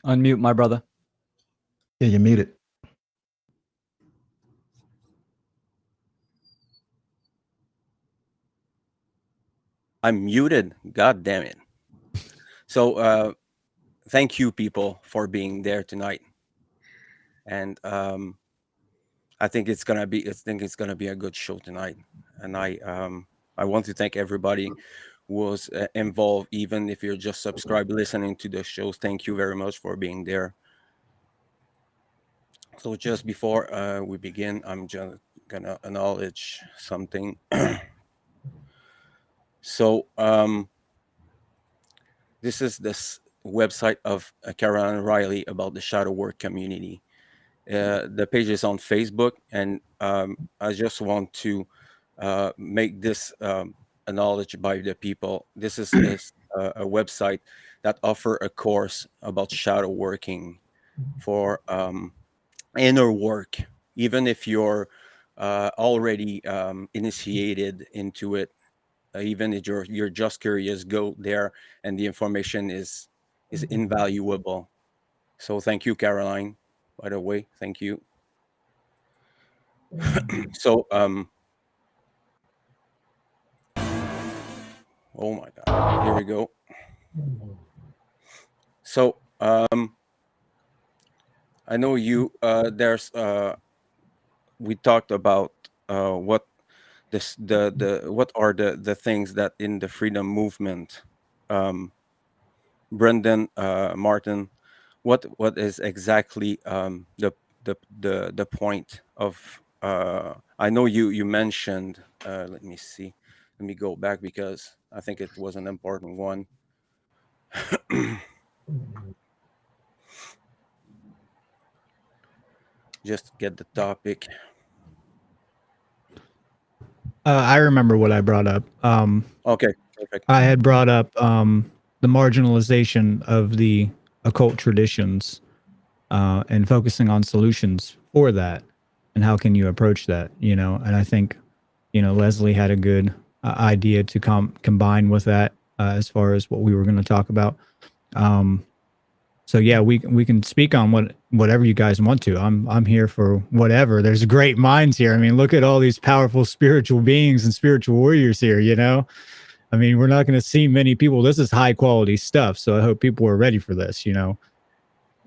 Unmute, my brother. Yeah, you're muted. I'm muted. God damn it. So thank you people for being there tonight. And I think it's gonna be a good show tonight. And I want to thank everybody who was involved, even if you're just subscribed listening to the shows. Thank you very much for being there. So just before we begin, I'm just gonna acknowledge something. So this is this website of Caroline Riley about the shadow work community. The page is on Facebook, and I just want to make this acknowledged by the people. This is a website that offer a course about shadow working for inner work. Even if you're already initiated into it, even if you're just curious, go there, and the information is invaluable. So thank you, Caroline. By the way, thank you. So oh my God, here we go. So I know you there's we talked about what what are the things that in the freedom movement, Brendan, Martin, what is exactly the point of I know you mentioned let me see, let me go back because I think it was an important one. Just get the topic. I remember what I brought up. Okay, perfect. I had brought up the marginalization of the occult traditions and focusing on solutions for that, and how can you approach that, you know? And I think, you know, Leslie had a good idea to combine with that as far as what we were going to talk about. So yeah, we can speak on whatever you guys want to. I'm here for whatever. There's great minds here. I mean, look at all these powerful spiritual beings and spiritual warriors here, you know? I mean, we're not going to see many people. This is high quality stuff, so I hope people are ready for this, you know?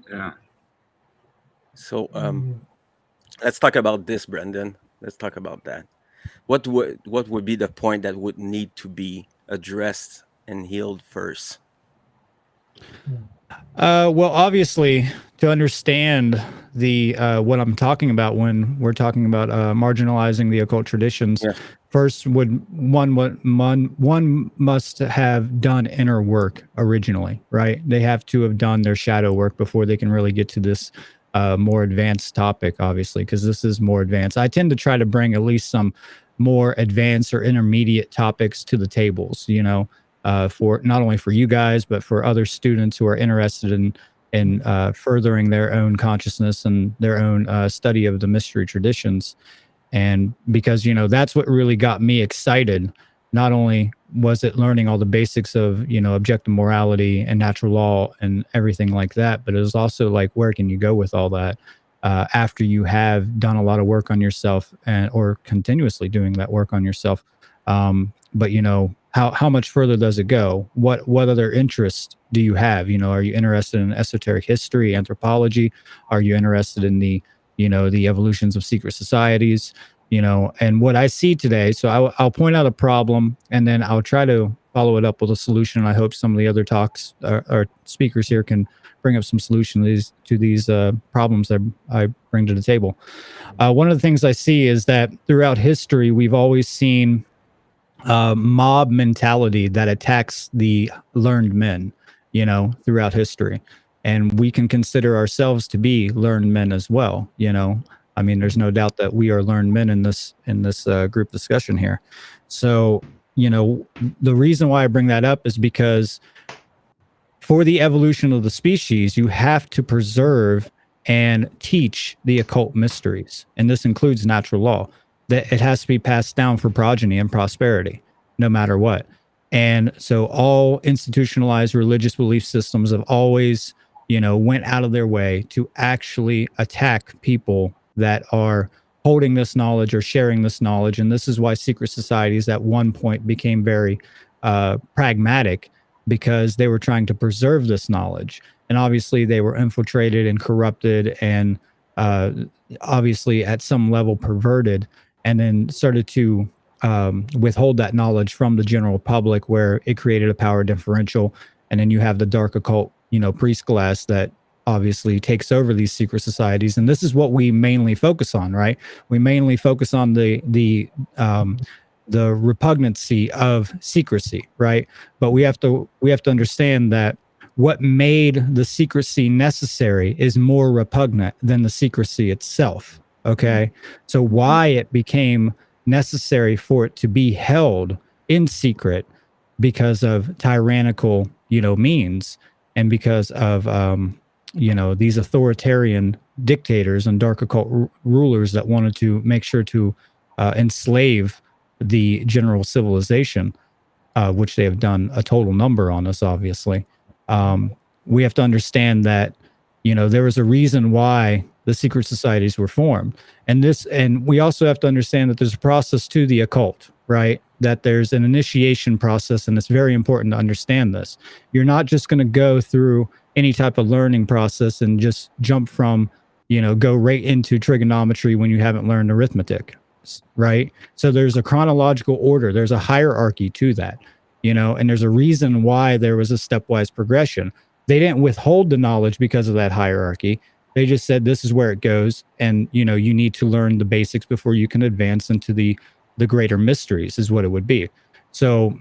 Yeah. So let's talk about this, Brendan. Let's talk about that. What would be the point that would need to be addressed and healed first? Well, obviously, to understand the what I'm talking about when we're talking about marginalizing the occult traditions, yeah. First, one must have done inner work originally, right? They have to have done their shadow work before they can really get to this more advanced topic, obviously, because this is more advanced. I tend to try to bring at least some more advanced or intermediate topics to the tables, you know, for not only for you guys, but for other students who are interested in furthering their own consciousness and their own study of the mystery traditions. And because, you know, that's what really got me excited. Not only was it learning all the basics of, you know, objective morality and natural law and everything like that, but it was also like, where can you go with all that after you have done a lot of work on yourself or continuously doing that work on yourself? But, you know, how much further does it go? What other interests do you have? You know, are you interested in esoteric history, anthropology? Are you interested in the, you know, the evolutions of secret societies, you know? And what I see today, so I'll point out a problem and then I'll try to follow it up with a solution. I hope some of the other talks or speakers here can bring up some solutions to these problems that I bring to the table. One of the things I see is that throughout history, we've always seen mob mentality that attacks the learned men, you know, throughout history. And we can consider ourselves to be learned men as well, you know. I mean, there's no doubt that we are learned men in this group discussion here. So, you know, the reason why I bring that up is because for the evolution of the species, you have to preserve and teach the occult mysteries. And this includes natural law. That it has to be passed down for progeny and prosperity, no matter what. And so all institutionalized religious belief systems have always went out of their way to actually attack people that are holding this knowledge or sharing this knowledge. And this is why secret societies at one point became very pragmatic, because they were trying to preserve this knowledge. And obviously they were infiltrated and corrupted and obviously at some level perverted, and then started to withhold that knowledge from the general public, where it created a power differential. And then you have the dark occult, priest class that obviously takes over these secret societies. And this is what we mainly focus on, right? We mainly focus on the repugnancy of secrecy, right? But we have to understand that what made the secrecy necessary is more repugnant than the secrecy itself. Okay. So why it became necessary for it to be held in secret, because of tyrannical, means, and because of, these authoritarian dictators and dark occult rulers that wanted to make sure to enslave the general civilization, which they have done a total number on us, obviously. We have to understand that, there was a reason why the secret societies were formed. And we also have to understand that there's a process to the occult, right? That there's an initiation process, and it's very important to understand this. You're not just going to go through any type of learning process and just jump from, go right into trigonometry when you haven't learned arithmetic, right? So there's a chronological order, there's a hierarchy to that, and there's a reason why there was a stepwise progression. They didn't withhold the knowledge because of that hierarchy. They just said, this is where it goes. And, you need to learn the basics before you can advance into the greater mysteries, is what it would be. So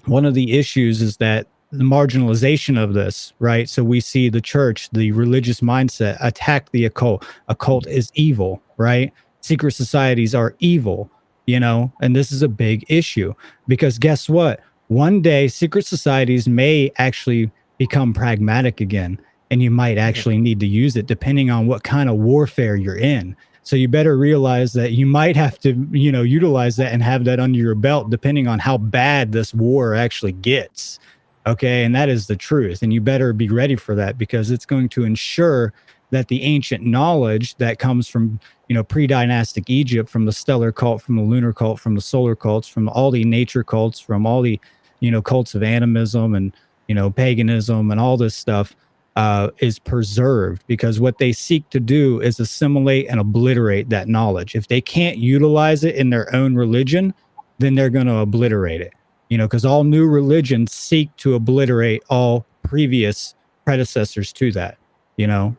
one of the issues is that the marginalization of this, right? So we see the church, the religious mindset, attack the occult. Occult is evil, right? Secret societies are evil, and this is a big issue, because guess what? One day secret societies may actually become pragmatic again, and you might actually need to use it depending on what kind of warfare you're in. So you better realize that you might have to, utilize that and have that under your belt, depending on how bad this war actually gets. Okay. And that is the truth. And you better be ready for that, because it's going to ensure that the ancient knowledge that comes from, pre-dynastic Egypt, from the stellar cult, from the lunar cult, from the solar cults, from all the nature cults, from all the, cults of animism and, paganism and all this stuff, is preserved, because what they seek to do is assimilate and obliterate that knowledge. If they can't utilize it in their own religion, then they're going to obliterate it, because all new religions seek to obliterate all previous predecessors to that.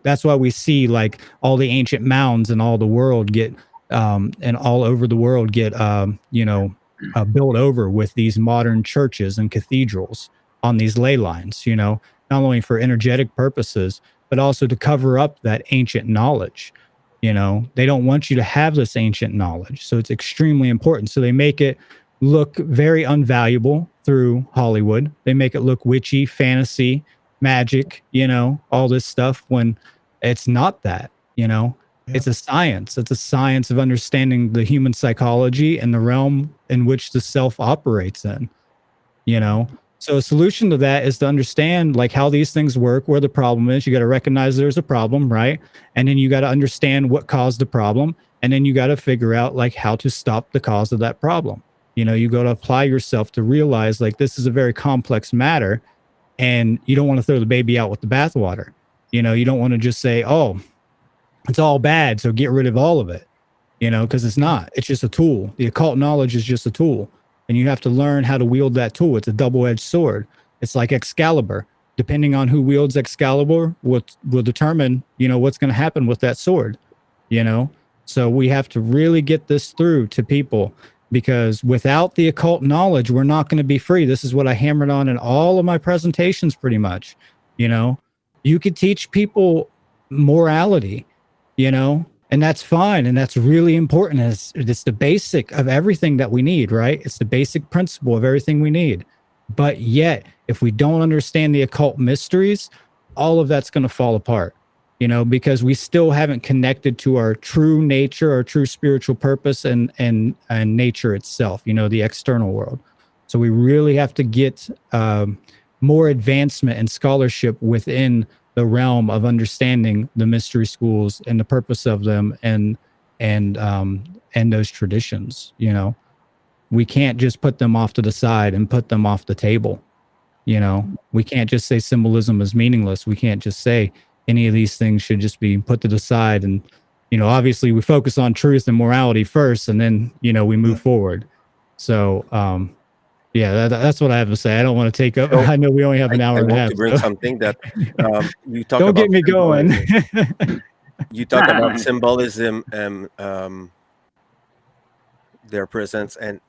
That's why we see like all the ancient mounds in all the world get and all over the world get built over with these modern churches and cathedrals on these ley lines, not only for energetic purposes, but also to cover up that ancient knowledge. They don't want you to have this ancient knowledge. So it's extremely important. So they make it look very unvaluable through Hollywood. They make it look witchy, fantasy, magic, all this stuff, when it's not that, It's a science. It's a science of understanding the human psychology and the realm in which the self operates in, So a solution to that is to understand like how these things work, where the problem is. You got to recognize there's a problem, right? And then you got to understand what caused the problem. And then you got to figure out like how to stop the cause of that problem. You got to apply yourself to realize like this is a very complex matter, and you don't want to throw the baby out with the bathwater. You don't want to just say, oh, it's all bad, so get rid of all of it, because it's not. It's just a tool. The occult knowledge is just a tool. And you have to learn how to wield that tool. It's a double-edged sword. It's like Excalibur. Depending on who wields Excalibur will determine, what's going to happen with that sword, So we have to really get this through to people, because without the occult knowledge, we're not going to be free. This is what I hammered on in all of my presentations pretty much. You could teach people morality, and that's fine. And that's really important. It's the basic of everything that we need, right? It's the basic principle of everything we need. But yet, if we don't understand the occult mysteries, all of that's going to fall apart, because we still haven't connected to our true nature, our true spiritual purpose and nature itself, the external world. So we really have to get more advancement and scholarship within realm of understanding the mystery schools and the purpose of them, and those traditions. You know, we can't just put them off to the side and put them off the table. You know, we can't just say symbolism is meaningless. We can't just say any of these things should just be put to the side. And, you know, obviously we focus on truth and morality first, and then, you know, we move forward. So, yeah, that's what I have to say. I don't want to take up. So, I know we only have an hour and a want half. to bring something that you talk Don't about. get me going. You talk about symbolism and their presence, and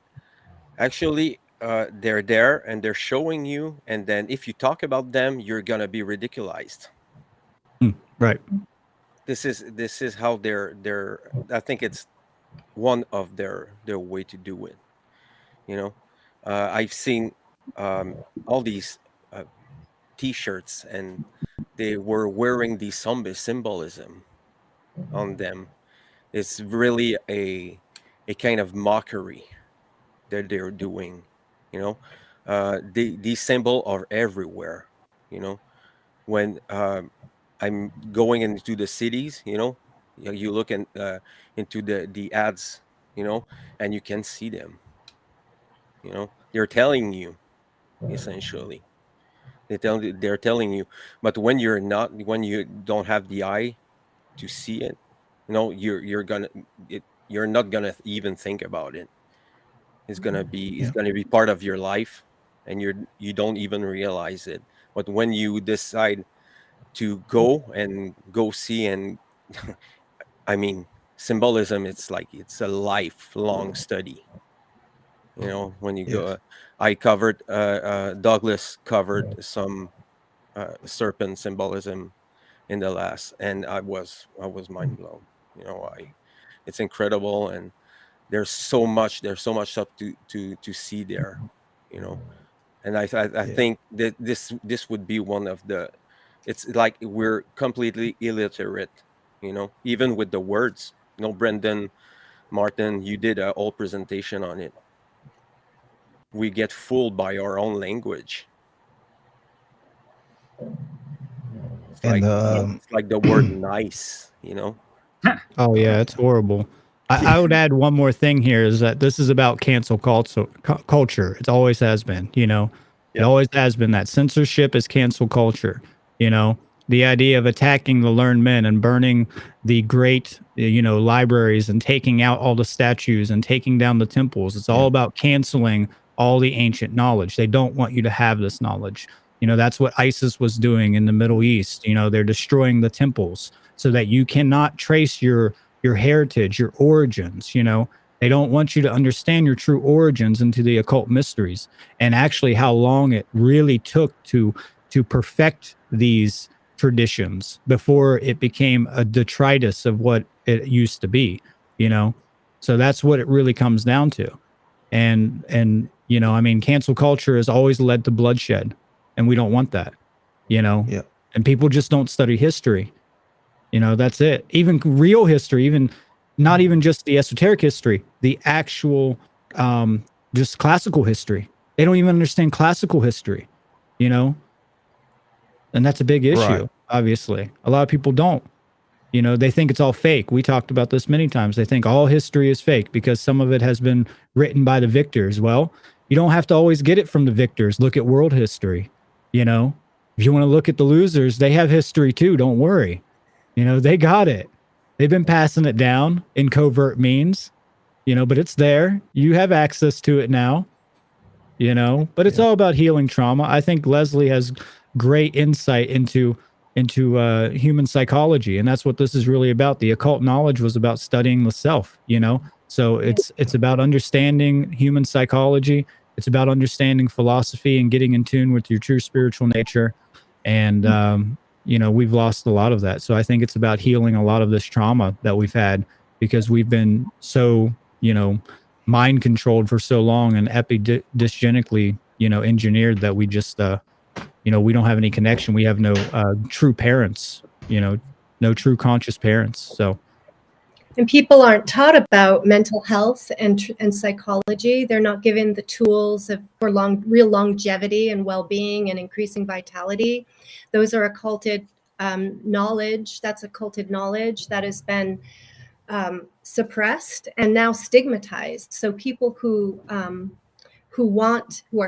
actually they're there and they're showing you, and then if you talk about them, you're gonna be ridiculized. Right. This is how they're I think it's one of their way to do it. You know, I've seen all these t-shirts, and they were wearing the zombie symbolism on them. It's really a kind of mockery that they're doing. You know, these symbols are everywhere. You know, when I'm going into the cities, you know, you look into the ads, you know, and you can see them. You know, they're telling you essentially. They're telling you, but when you don't have the eye to see it, you know, you're not gonna even think about it. It's gonna be part of your life, and you don't even realize it. But when you decide to go see, and I mean, symbolism, it's like it's a lifelong study. You know, when you go, I covered Douglas covered some serpent symbolism in the last, and I was mind blown. You know, it's incredible, and there's so much stuff to see there. You know, and I think that this would be one of the. It's like we're completely illiterate. You know, even with the words. You know, Brendan Martin, you did a whole presentation on it. We get fooled by our own language. It's And like the word nice, you know? Oh yeah, it's horrible. I would add one more thing here, is that this is about cancel culture. It always has been, you know. It always has been that censorship is cancel culture, you know. The idea of attacking the learned men and burning the great, you know, libraries and taking out all the statues and taking down the temples. It's all about canceling all the ancient knowledge. They don't want you to have this knowledge. You know, that's what ISIS was doing in the Middle East. You know, they're destroying the temples so that you cannot trace your heritage, your origins. You know, they don't want you to understand your true origins into the occult mysteries, and actually how long it really took to perfect these traditions before it became a detritus of what it used to be. You know, so that's what it really comes down to. And you know, I mean, cancel culture has always led to bloodshed, and we don't want that. You know, and people just don't study history. You know, that's it. Even real history, even not even just the esoteric history, the actual just classical history. They don't even understand classical history, you know? And that's a big issue, obviously. A lot of people don't. You know, they think it's all fake. We talked about this many times. They think all history is fake because some of it has been written by the victors. Well, you don't have to always get it from the victors. Look at world history. You know, if you want to look at the losers, they have history too. Don't worry. You know, they got it. They've been passing it down in covert means, you know, but it's there. You have access to it now, you know, but it's all about healing trauma. I think Leslie has great insight into human psychology, and that's what this is really about. The occult knowledge was about studying the self, you know. So it's about understanding human psychology. It's about understanding philosophy and getting in tune with your true spiritual nature. And you know, we've lost a lot of that. So I think it's about healing a lot of this trauma that we've had because we've been so, you know, mind controlled for so long and epidysgenically, you know, engineered that we just, you know, we don't have any connection. We have no true parents, you know, no true conscious parents. So. And people aren't taught about mental health and psychology. They're not given the tools for real longevity and well-being and increasing vitality. Those are occulted knowledge, that's occulted knowledge that has been suppressed and now stigmatized. So people who are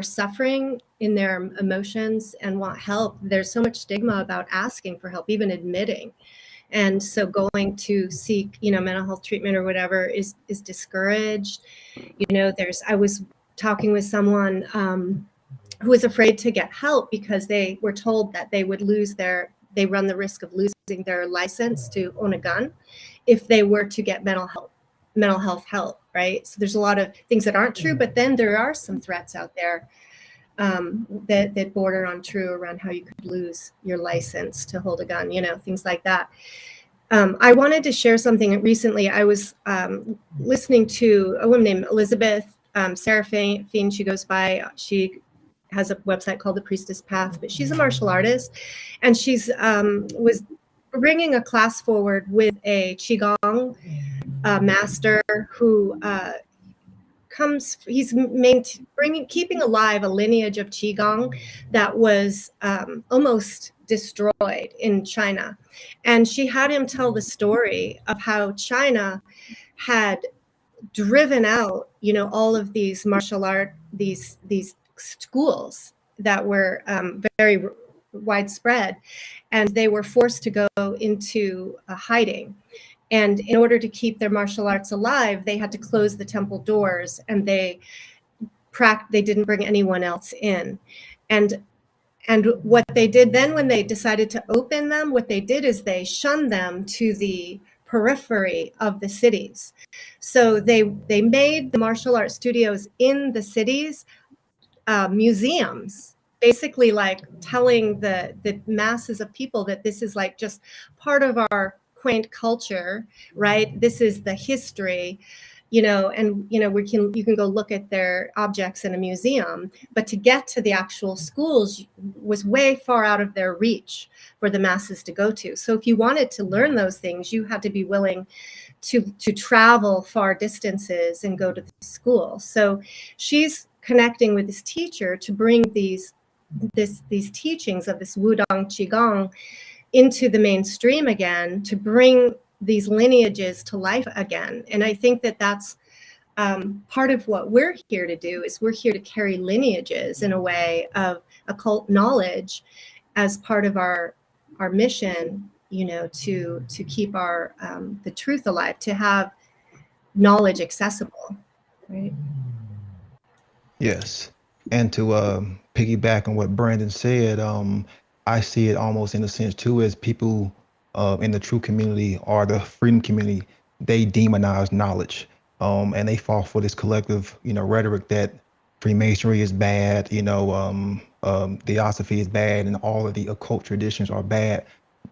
suffering in their emotions and want help, there's so much stigma about asking for help, even admitting. And so going to seek, mental health treatment or whatever is discouraged. I was talking with someone who was afraid to get help because they were told that they run the risk of losing their license to own a gun if they were to get mental health help, right? So there's a lot of things that aren't true, but then there are some threats out there that border on true around how you could lose your license to hold a gun, things like that. I wanted to share something recently. I was listening to a woman named Elizabeth Serafine. She goes by, she has a website called The Priestess Path, but she's a martial artist, and she's was bringing a class forward with a Qigong master who keeping alive a lineage of Qigong that was almost destroyed in China. And she had him tell the story of how China had driven out, all of these martial art, these schools that were very widespread, and they were forced to go into hiding. And in order to keep their martial arts alive, they had to close the temple doors, and they didn't bring anyone else in. And what they did then, when they decided to open them, what they did is they shunned them to the periphery of the cities. So they made the martial arts studios in the cities museums, basically like telling the masses of people that this is like just part of our quaint culture, right? This is the history, and you can go look at their objects in a museum, but to get to the actual schools was way far out of their reach for the masses to go to. So if you wanted to learn those things, you had to be willing to travel far distances and go to the school. So she's connecting with this teacher to bring these teachings of this Wudang Qigong into the mainstream again, to bring these lineages to life again. And I think that that's part of what we're here to do, is we're here to carry lineages in a way of occult knowledge as part of our mission, to keep our the truth alive, to have knowledge accessible, right? Yes. And to piggyback on what Brandon said, I see it almost in a sense too, as people in the true community or the freedom community, they demonize knowledge, and they fall for this collective, rhetoric that Freemasonry is bad, Theosophy is bad, and all of the occult traditions are bad.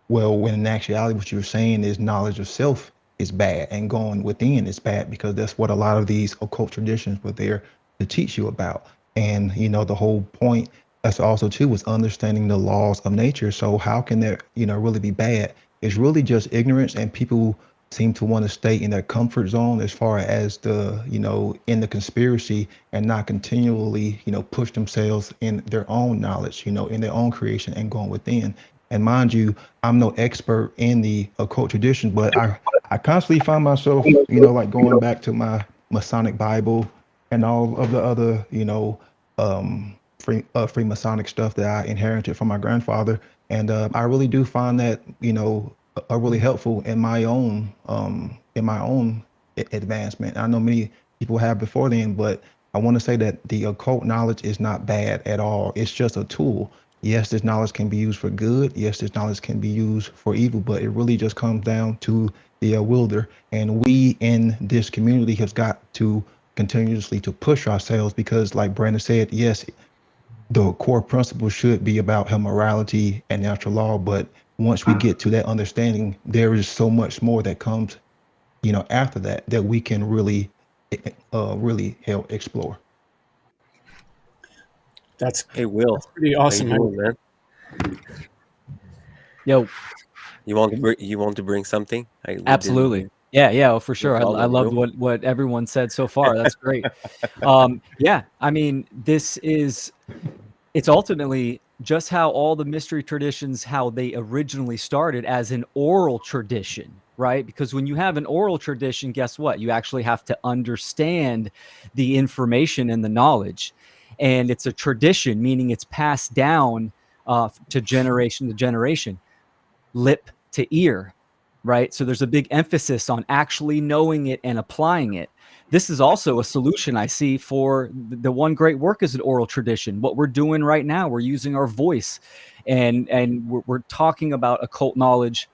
Well, when in actuality, what you're saying is knowledge of self is bad, and going within is bad, because that's what a lot of these occult traditions were there to teach you about. And the whole point, that's also too, was understanding the laws of nature. So how can that really be bad? It's really just ignorance, and people seem to want to stay in their comfort zone as far as the in the conspiracy, and not continually push themselves in their own knowledge, in their own creation, and going within. And mind you, I'm no expert in the occult tradition, but I constantly find myself like going back to my Masonic Bible and all of the other Freemasonic stuff that I inherited from my grandfather. And I really do find that are really helpful in my own advancement. I know many people have before then, but I want to say that the occult knowledge is not bad at all. It's just a tool. Yes, this knowledge can be used for good. Yes, this knowledge can be used for evil, but it really just comes down to the wielder. And we in this community have got to continuously to push ourselves, because like Brandon said, yes, the core principle should be about morality and natural law, but once we get to that understanding, there is so much more that comes after that we can really help explore. That's Will, pretty awesome. how you doing, man? Yo, You want to bring something? absolutely. Yeah, for sure. problem, I loved Will. what everyone said so far. That's great. Yeah, I mean, it's ultimately just how all the mystery traditions, how they originally started as an oral tradition, right? Because when you have an oral tradition, guess what? You actually have to understand the information and the knowledge. And it's a tradition, meaning it's passed down to generation, lip to ear, right? So there's a big emphasis on actually knowing it and applying it. This is also a solution I see for the one great work is an oral tradition. What we're doing right now, we're using our voice, and we're talking about occult knowledge,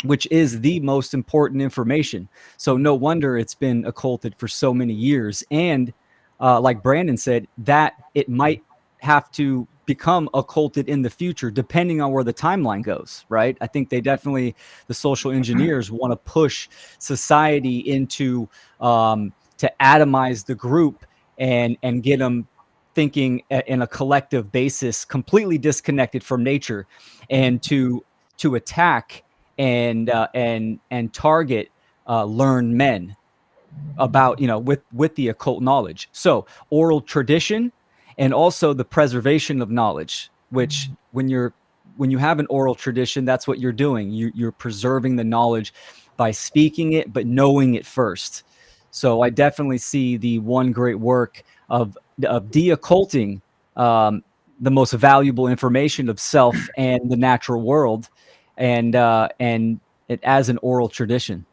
which is the most important information. So no wonder it's been occulted for so many years. And like Brandon said, that it might have to become occulted in the future, depending on where the timeline goes, right? I think they definitely, the social engineers want to push society into to atomize the group and get them thinking in a collective basis, completely disconnected from nature, and to attack and target learned men about, you know, with the occult knowledge. So oral tradition and also the preservation of knowledge, which when you have an oral tradition, that's what you're doing. You're preserving the knowledge by speaking it, but knowing it first. So I definitely see the one great work of de-occulting the most valuable information of self and the natural world, and it as an oral tradition.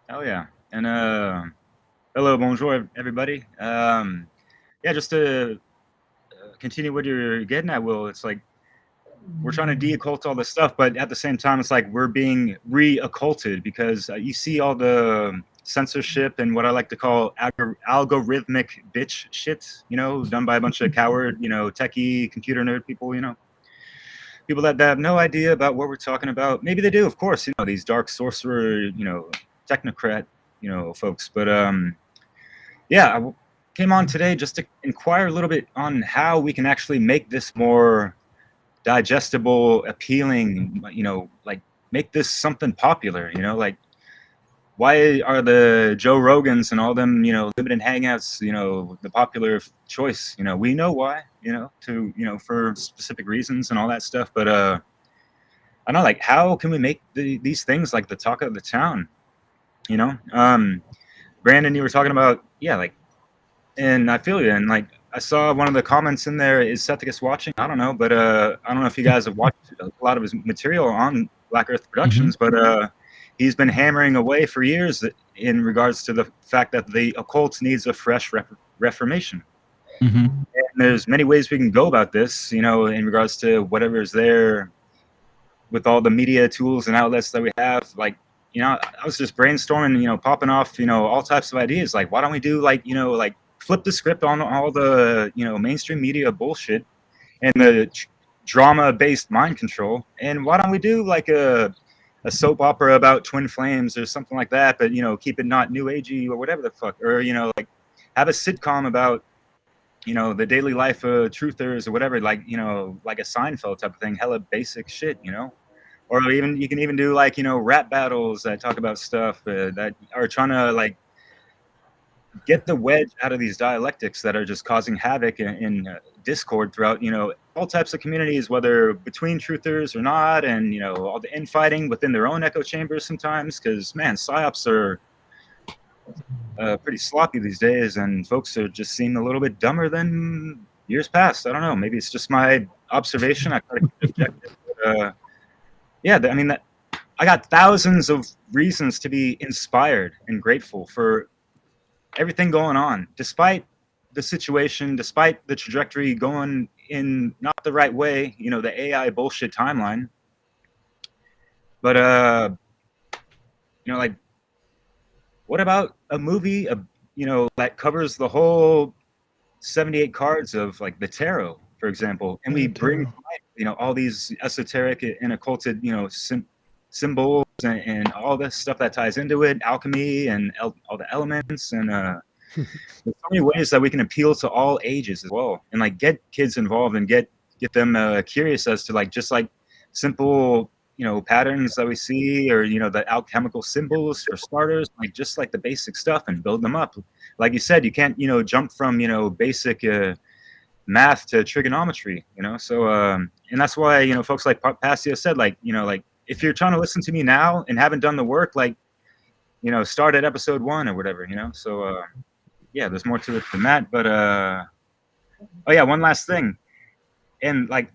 Oh yeah, and hello, bonjour, everybody. Yeah, just to continue what you're getting at, Will. It's like we're trying to de-occult all this stuff, but at the same time, it's like we're being re-occulted because you see all the censorship and what I like to call algorithmic bitch shit, you know, done by a bunch of coward, you know, techie computer nerd people, you know, people that have no idea about what we're talking about. Maybe they do, of course, you know, these dark sorcerer, you know, technocrat, you know, folks. But yeah, I came on today just to inquire a little bit on how we can actually make this more digestible, appealing, you know, like make this something popular, you know, like why are the Joe Rogans and all them, you know, limited hangouts, you know, the popular choice? You know, we know why, you know, to, you know, for specific reasons and all that stuff. But I don't know, like, how can we make these things like the talk of the town? You know, Brandon, you were talking about, yeah, like, and I feel you. And like, I saw one of the comments in there, is Sethicus watching? I don't know, but I don't know if you guys have watched a lot of his material on Black Earth Productions, but he's been hammering away for years in regards to the fact that the occult needs a fresh reformation. And there's many ways we can go about this, you know, in regards to whatever is there with all the media tools and outlets that we have. Like, you know, I was just brainstorming, you know, popping off, you know, all types of ideas. Like, why don't we do, like, you know, like flip the script on all the, you know, mainstream media bullshit and the drama-based mind control, and why don't we do like a soap opera about twin flames or something like that, but, you know, keep it not new agey or whatever the fuck, or, you know, like have a sitcom about, you know, the daily life of truthers or whatever, like, you know, like a Seinfeld type of thing, hella basic shit, you know. Or even, you can even do like, you know, rap battles that talk about stuff that are trying to like get the wedge out of these dialectics that are just causing havoc in discord throughout, you know, all types of communities, whether between truthers or not, and, you know, all the infighting within their own echo chambers sometimes, because, man, psyops are pretty sloppy these days, and folks are just seem a little bit dumber than years past. I don't know, maybe it's just my observation. I try to keep it objective, but yeah, I mean, I got thousands of reasons to be inspired and grateful for everything going on, despite the situation, despite the trajectory going in not the right way, you know, the AI bullshit timeline. But you know, like, what about a movie, you know, that covers the whole 78 cards of like the tarot, for example, and we bring, you know, all these esoteric and occulted, you know, symbols and all this stuff that ties into it, alchemy and all the elements, and there's so many ways that we can appeal to all ages as well, and like get kids involved and get them curious as to like just like simple, you know, patterns that we see, or, you know, the alchemical symbols for starters, like just like the basic stuff, and build them up. Like you said, you can't, you know, jump from, you know, basic math to trigonometry, you know. So and that's why, you know, folks like Passio said, like, you know, like if you're trying to listen to me now and haven't done the work, like, you know, start at episode 1 or whatever, you know. So yeah, there's more to it than that. But oh yeah, one last thing, and like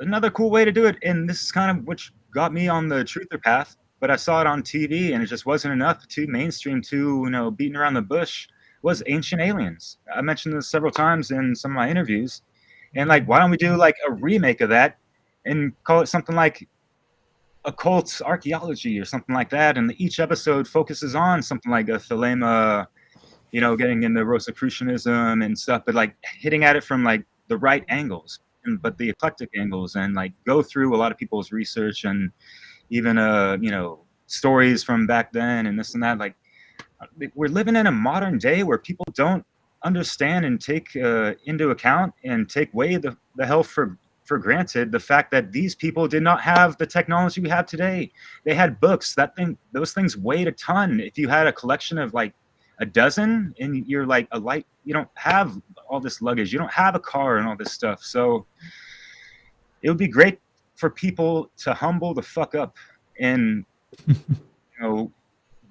another cool way to do it, and this is kind of which got me on the truther path, but I saw it on TV and it just wasn't enough to mainstream, to, you know, beating around the bush, was Ancient Aliens. I mentioned this several times in some of my interviews, and like, why don't we do like a remake of that and call it something like Occult Archaeology or something like that, and each episode focuses on something like a thelema, you know, getting into Rosicrucianism and stuff, but like hitting at it from like the right angles, but the eclectic angles, and like go through a lot of people's research and even you know, stories from back then and this and that. Like, we're living in a modern day where people don't understand and take into account and take way the hell for granted the fact that these people did not have the technology we have today. They had books. Those things weighed a ton. If you had a collection of like a dozen and you're like a light, you don't have all this luggage, you don't have a car and all this stuff. So it would be great for people to humble the fuck up and, you know,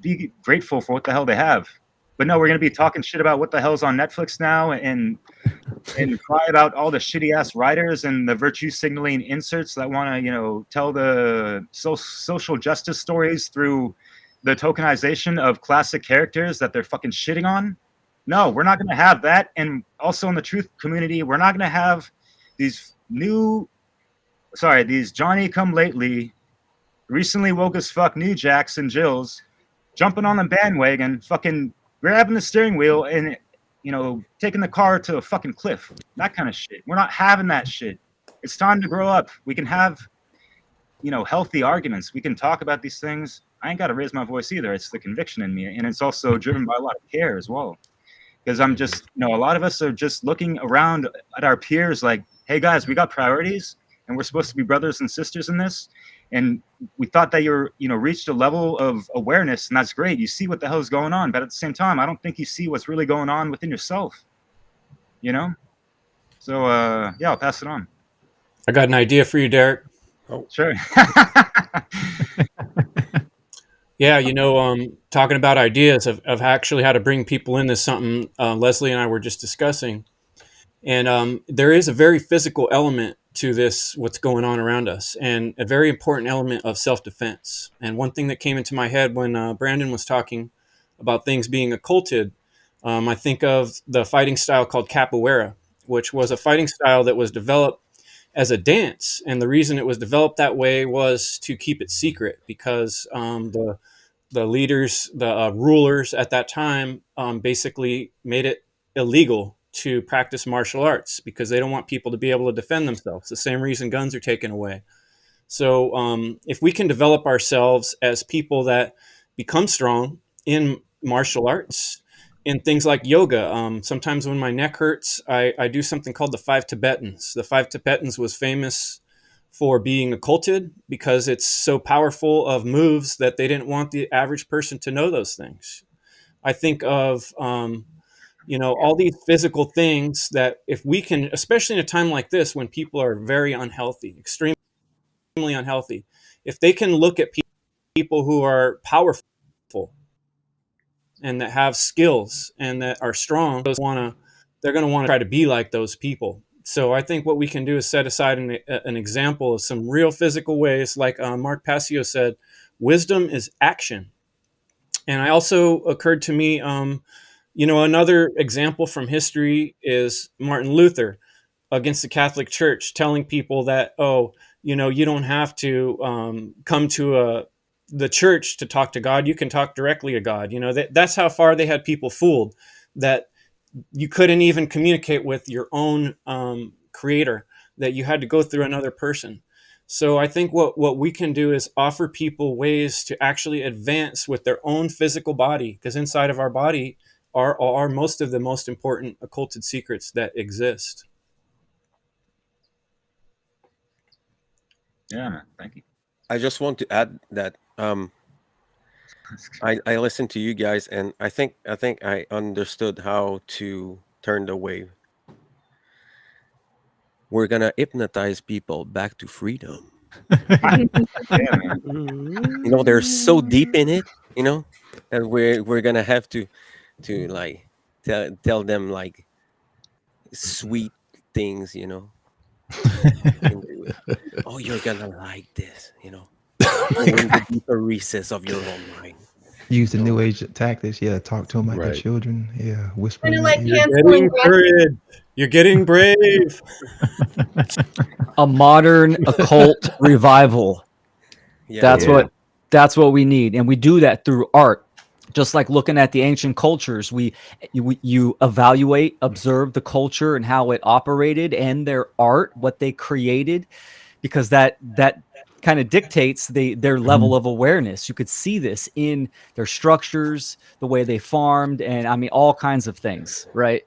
be grateful for what the hell they have. But no, we're going to be talking shit about what the hell's on Netflix now, and cry about all the shitty ass writers and the virtue signaling inserts that want to, you know, tell the social justice stories through the tokenization of classic characters that they're fucking shitting on. No, we're not going to have that. And also in the truth community, we're not going to have these these Johnny come lately, recently woke as fuck new Jacks and Jills jumping on the bandwagon, fucking grabbing the steering wheel and, you know, taking the car to a fucking cliff. That kind of shit. We're not having that shit. It's time to grow up. We can have, you know, healthy arguments. We can talk about these things. I ain't got to raise my voice either. It's the conviction in me. And it's also driven by a lot of care as well. Because I'm just, you know, a lot of us are just looking around at our peers like, hey guys, we got priorities and we're supposed to be brothers and sisters in this. And we thought that you're, you know, reached a level of awareness, and that's great. You see what the hell is going on, but at the same time, I don't think you see what's really going on within yourself, you know? So, yeah, I'll pass it on. I got an idea for you, Derek. Oh, sure. Yeah, you know, talking about ideas of actually how to bring people into something Leslie and I were just discussing. And there is a very physical element to this, what's going on around us, and a very important element of self-defense. And one thing that came into my head when Brandon was talking about things being occulted, I think of the fighting style called Capoeira, which was a fighting style that was developed as a dance. And the reason it was developed that way was to keep it secret, because the leaders, the rulers at that time, basically made it illegal to practice martial arts because they don't want people to be able to defend themselves. The same reason guns are taken away. So if we can develop ourselves as people that become strong in martial arts, in things like yoga, sometimes when my neck hurts, I do something called the 5 Tibetans. The 5 Tibetans was famous for being occulted because it's so powerful of moves that they didn't want the average person to know those things. I think of, you know, all these physical things that if we can, especially in a time like this when people are very unhealthy, extremely unhealthy, if they can look at people who are powerful and that have skills and that are strong, they're going to want to try to be like those people. So I think what we can do is set aside an example of some real physical ways, like Mark Passio said, wisdom is action. And I also occurred to me, you know, another example from history is Martin Luther against the Catholic Church, telling people that, oh, you know, you don't have to come to the church to talk to God. You can talk directly to God. You know, that's how far they had people fooled, that you couldn't even communicate with your own creator, that you had to go through another person. So I think what we can do is offer people ways to actually advance with their own physical body, because inside of our body are most of the most important occulted secrets that exist. Yeah, man. Thank you. I just want to add that I listened to you guys, and I think I understood how to turn the wave. we're gonna hypnotize people back to freedom. Yeah, man. You know, they're so deep in it, you know, that we're gonna have to like tell them like sweet things, you know. in the- oh, you're gonna like this, you know. Go in the deeper recess of your own mind. Use the So, new age tactics. Yeah, talk to them like their Right. children. Yeah, whisper Kind in of their like ear. canceling Courage. You're getting brave. A modern occult revival. yeah, That's what we need, and we do that through art. Just like looking at the ancient cultures, you evaluate, observe the culture and how it operated and their art, what they created, because that kind of dictates their level of awareness. You could see this in their structures, the way they farmed, and I mean all kinds of things, right?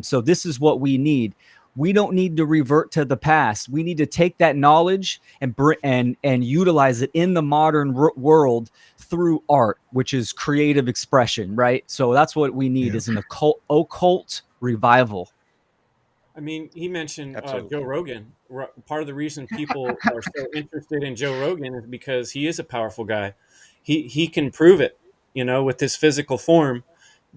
So this is what we need. We don't need to revert to the past. We need to take that knowledge and utilize it in the modern world through art, which is creative expression, right? So that's what we need, is an occult revival. I mean, he mentioned Absolutely. Joe Rogan. Part of the reason people are so interested in Joe Rogan is because he is a powerful guy. He can prove it, you know, with his physical form,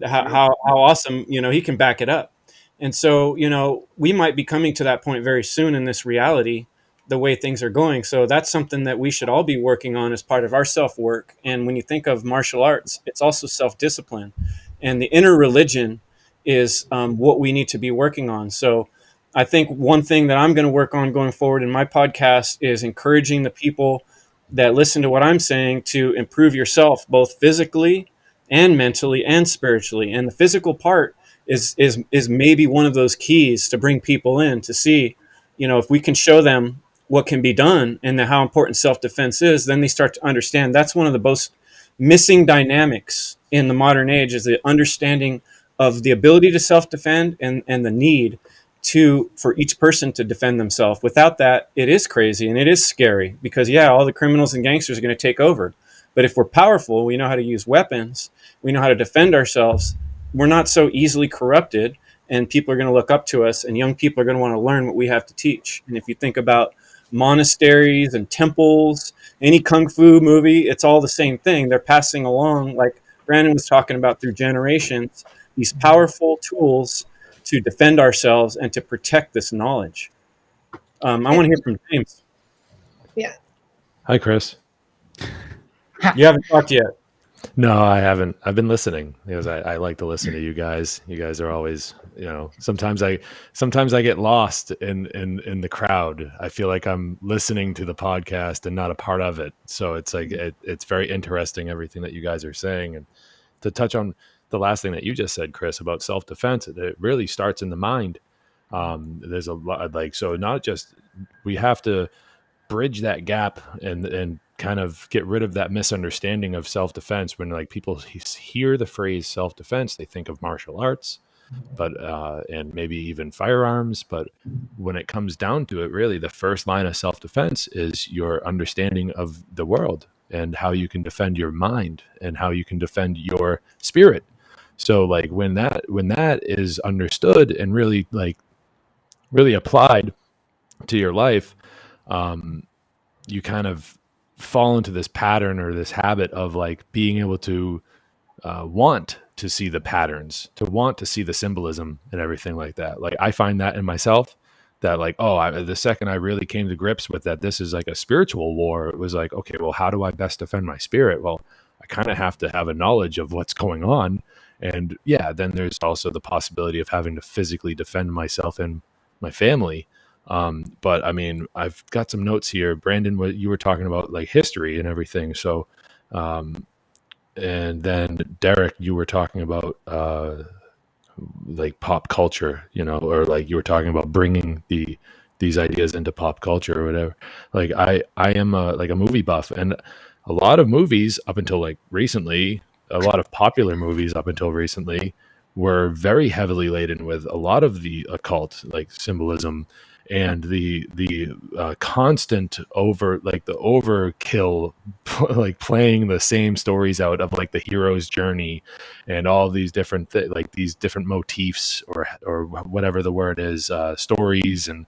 how awesome, you know, he can back it up. And so, you know, we might be coming to that point very soon in this reality, the way things are going. So that's something that we should all be working on as part of our self work. And when you think of martial arts, it's also self discipline, and the inner religion is what we need to be working on. So I think one thing that I'm going to work on going forward in my podcast is encouraging the people that listen to what I'm saying to improve yourself, both physically and mentally and spiritually. And the physical part is maybe one of those keys to bring people in to see, you know, if we can show them what can be done and how important self-defense is, then they start to understand. That's one of the most missing dynamics in the modern age, is the understanding of the ability to self-defend and the need for each person to defend themselves. Without that, it is crazy and it is scary, because all the criminals and gangsters are going to take over. But if we're powerful, we know how to use weapons, we know how to defend ourselves, we're not so easily corrupted, and people are going to look up to us, and young people are going to want to learn what we have to teach. And if you think about monasteries and temples, any kung fu movie, it's all the same thing. They're passing along, like Brandon was talking about, through generations, these powerful tools to defend ourselves and to protect this knowledge. I want to hear from James. Yeah. Hi, Chris. You haven't talked yet. No, I haven't. I've been listening because I like to listen to you guys. You guys are always, you know, sometimes I get lost in the crowd. I feel like I'm listening to the podcast and not a part of it. So it's like, it's very interesting, everything that you guys are saying. And to touch on the last thing that you just said, Chris, about self-defense, it really starts in the mind. There's a lot, like, so not just, we have to bridge that gap and kind of get rid of that misunderstanding of self-defense. When like people hear the phrase self-defense, they think of martial arts, but and maybe even firearms. But when it comes down to it, really the first line of self-defense is your understanding of the world and how you can defend your mind and how you can defend your spirit. So like when that is understood and really applied to your life, you kind of fall into this pattern or this habit of like being able to want to see the patterns, to want to see the symbolism and everything like that. Like I find that in myself, that like, the second I really came to grips with that this is like a spiritual war, it was like, okay, well, how do I best defend my spirit? Well, I kind of have to have a knowledge of what's going on. And then there's also the possibility of having to physically defend myself and my family. But I mean, I've got some notes here. Brandon, what you were talking about, like history and everything. So, and then Derek, you were talking about, like pop culture, you know, or like you were talking about bringing these ideas into pop culture or whatever. Like I am like a movie buff, and a lot of movies up until like recently, a lot of popular movies up until recently were very heavily laden with a lot of the occult like symbolism and the constant overkill, like playing the same stories out of like the hero's journey and all these different like these different motifs or whatever the word is, stories and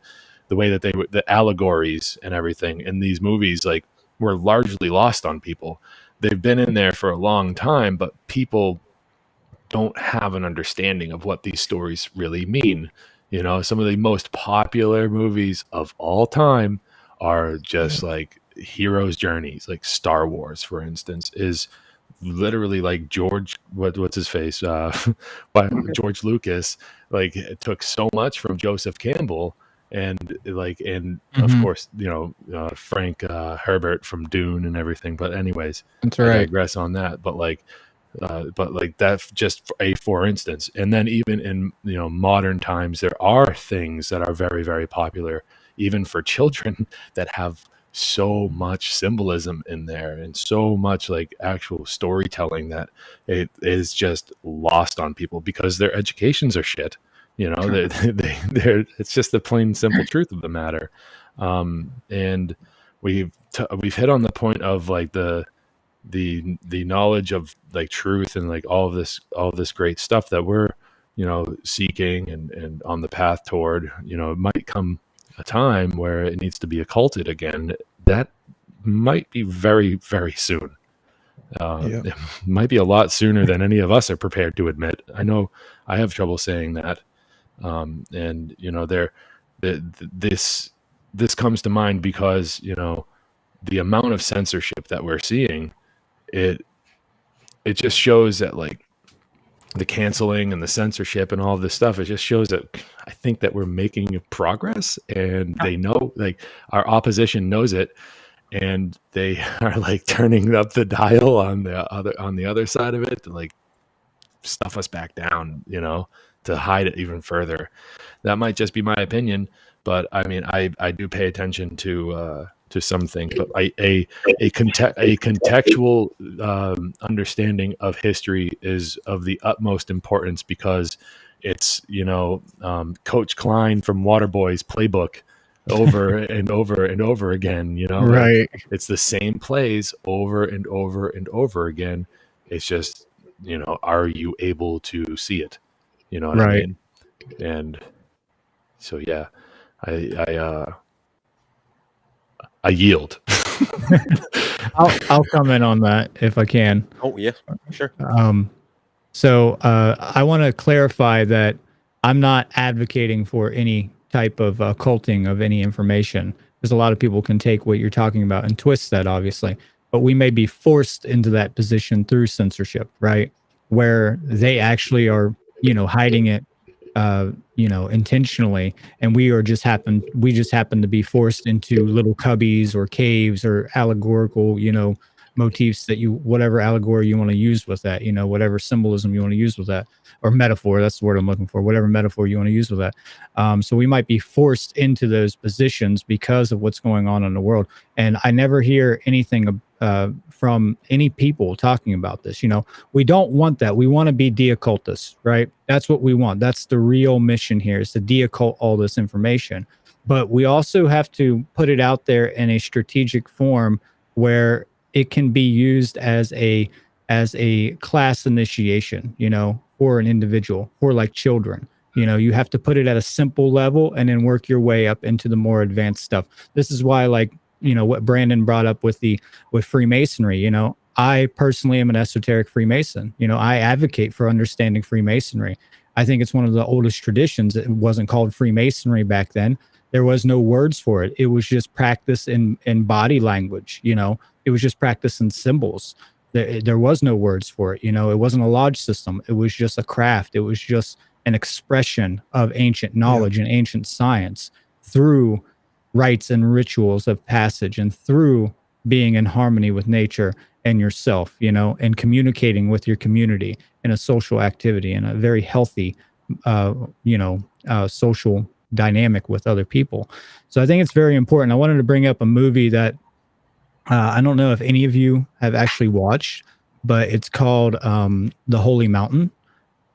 the way that the allegories and everything in these movies, like, were largely lost on people. They've been in there for a long time, but people don't have an understanding of what these stories really mean. You know, some of the most popular movies of all time are just like heroes' journeys. Like Star Wars, for instance, is literally like what's his face? George Lucas, like, it took so much from Joseph Campbell and of course, you know, Frank Herbert from Dune and everything. But anyways, That's I right. digress on that. But that's just for instance. And then even in, you know, modern times, there are things that are very, very popular, even for children, that have so much symbolism in there and so much like actual storytelling that it is just lost on people because their educations are shit. You know, they're it's just the plain simple truth of the matter. And we've hit on the point of like the knowledge of like truth and like all of this great stuff that we're, you know, seeking and on the path toward. You know, it might come a time where it needs to be occulted again. That might be very, very soon. It might be a lot sooner than any of us are prepared to admit. I know I have trouble saying that. And you know, this comes to mind because, you know, the amount of censorship that we're seeing, it just shows that like the canceling and the censorship and all of this stuff, it just shows that I think that we're making progress, and they know, like, our opposition knows it, and they are like turning up the dial on the other side of it to like stuff us back down, you know, to hide it even further. That might just be my opinion, but I mean, I do pay attention to some things, but a contextual understanding of history is of the utmost importance, because it's, you know, Coach Klein from Waterboy's playbook over and over and over again, you know, Right. like, it's the same plays over and over and over again. It's just, you know, are you able to see it? You know what I mean? And so, yeah, I yield. I'll comment on that if I can. Oh, yes, sure. So I want to clarify that I'm not advocating for any type of culting of any information, because a lot of people can take what you're talking about and twist that, obviously. But we may be forced into that position through censorship, right? Where they actually are, you know, hiding it, you know, intentionally, and we just happen to be forced into little cubbies or caves or allegorical, you know, motifs that whatever allegory you want to use with that, you know, whatever symbolism you want to use with that, or metaphor, that's the word I'm looking for, whatever metaphor you want to use with that. So we might be forced into those positions because of what's going on in the world. And I never hear anything from any people talking about this. You know, we don't want that. We want to be de-occultists, right? That's what we want. That's the real mission here, is to de-occult all this information. But we also have to put it out there in a strategic form where it can be used as a class initiation, you know, for an individual, for like children. You know, you have to put it at a simple level and then work your way up into the more advanced stuff. This is why, like, you know, what Brandon brought up with Freemasonry, you know, I personally am an esoteric Freemason. You know, I advocate for understanding Freemasonry. I think it's one of the oldest traditions. It wasn't called Freemasonry back then. There was no words for it. It was just practice in body language, you know. It was just practice in symbols. There was no words for it, you know. It wasn't a lodge system. It was just a craft. It was just an expression of ancient knowledge and ancient science through rites and rituals of passage, and through being in harmony with nature and yourself, you know, and communicating with your community in a social activity, in a very healthy, you know, social dynamic with other people. So I think it's very important. I wanted to bring up a movie that I don't know if any of you have actually watched, but it's called The Holy Mountain.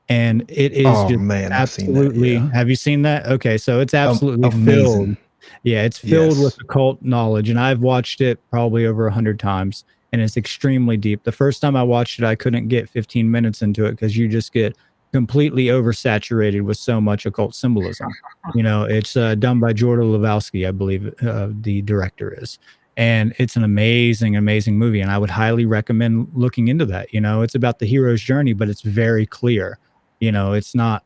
And it is absolutely, have you seen that? Okay, so it's absolutely filled. Yeah, it's filled with occult knowledge, and I've watched it probably over 100 times, and it's extremely deep. The first time I watched it, I couldn't get 15 minutes into it because you just get completely oversaturated with so much occult symbolism. It's done by Jordan Lewowski, I believe the director is. And it's an amazing, amazing movie. And I would highly recommend looking into that. It's about the hero's journey, but it's very clear. It's not,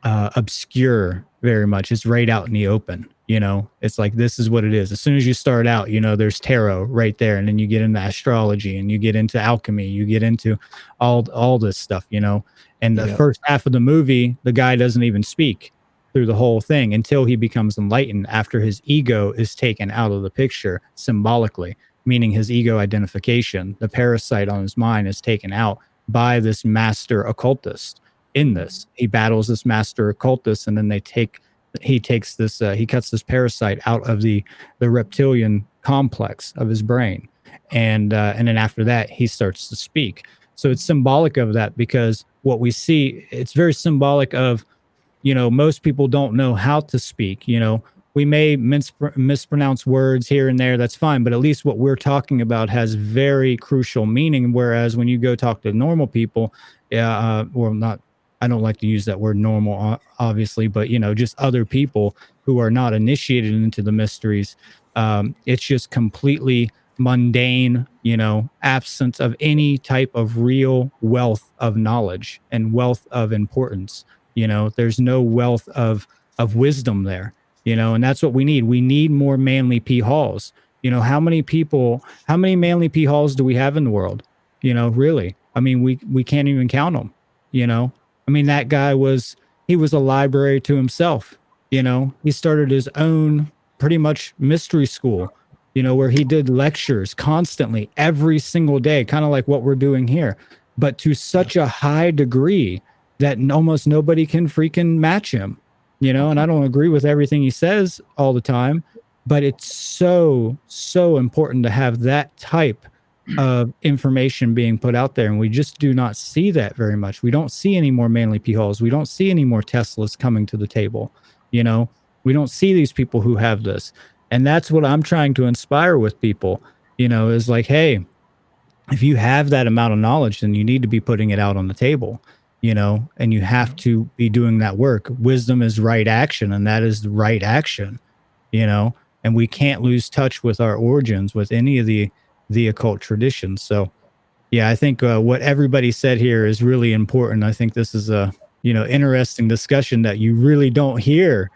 obscure very much. It's right out in the open. It's like, this is what it is. As soon as you start out, there's tarot right there. And then you get into astrology and you get into alchemy, you get into all this stuff, and the first half of the movie, the guy doesn't even speak through the whole thing until he becomes enlightened, after his ego is taken out of the picture symbolically, meaning his ego identification, the parasite on his mind, is taken out by this master occultist. In this, he battles this master occultist, and then he cuts this parasite out of the reptilian complex of his brain, and then after that he starts to speak. So it's symbolic of that, because what we see, it's very symbolic of, most people don't know how to speak. We may mispronounce words here and there, that's fine, but at least what we're talking about has very crucial meaning. Whereas when you go talk to normal people, or not, I don't like to use that word normal, obviously, but just other people who are not initiated into the mysteries, it's just completely mundane, absence of any type of real wealth of knowledge and wealth of importance. There's no wealth of wisdom there, and that's what we need. We need more Manly P. Halls. How many Manly P. Halls do we have in the world? Really, I mean, we can't even count them. I mean, that guy he was a library to himself. He started his own pretty much mystery school, where he did lectures constantly every single day, kind of like what we're doing here, but to such a high degree that almost nobody can freaking match him, and I don't agree with everything he says all the time, but it's so, so important to have that type of information being put out there. And we just do not see that very much. We don't see any more Manly P. Halls. We don't see any more Teslas coming to the table. We don't see these people who have this. And that's what I'm trying to inspire with people, is like, hey, if you have that amount of knowledge, then you need to be putting it out on the table, and you have to be doing that work. Wisdom is right action, and that is the right action, and we can't lose touch with our origins with any of the occult traditions. So yeah, I think what everybody said here is really important. I think this is a interesting discussion that you really don't hear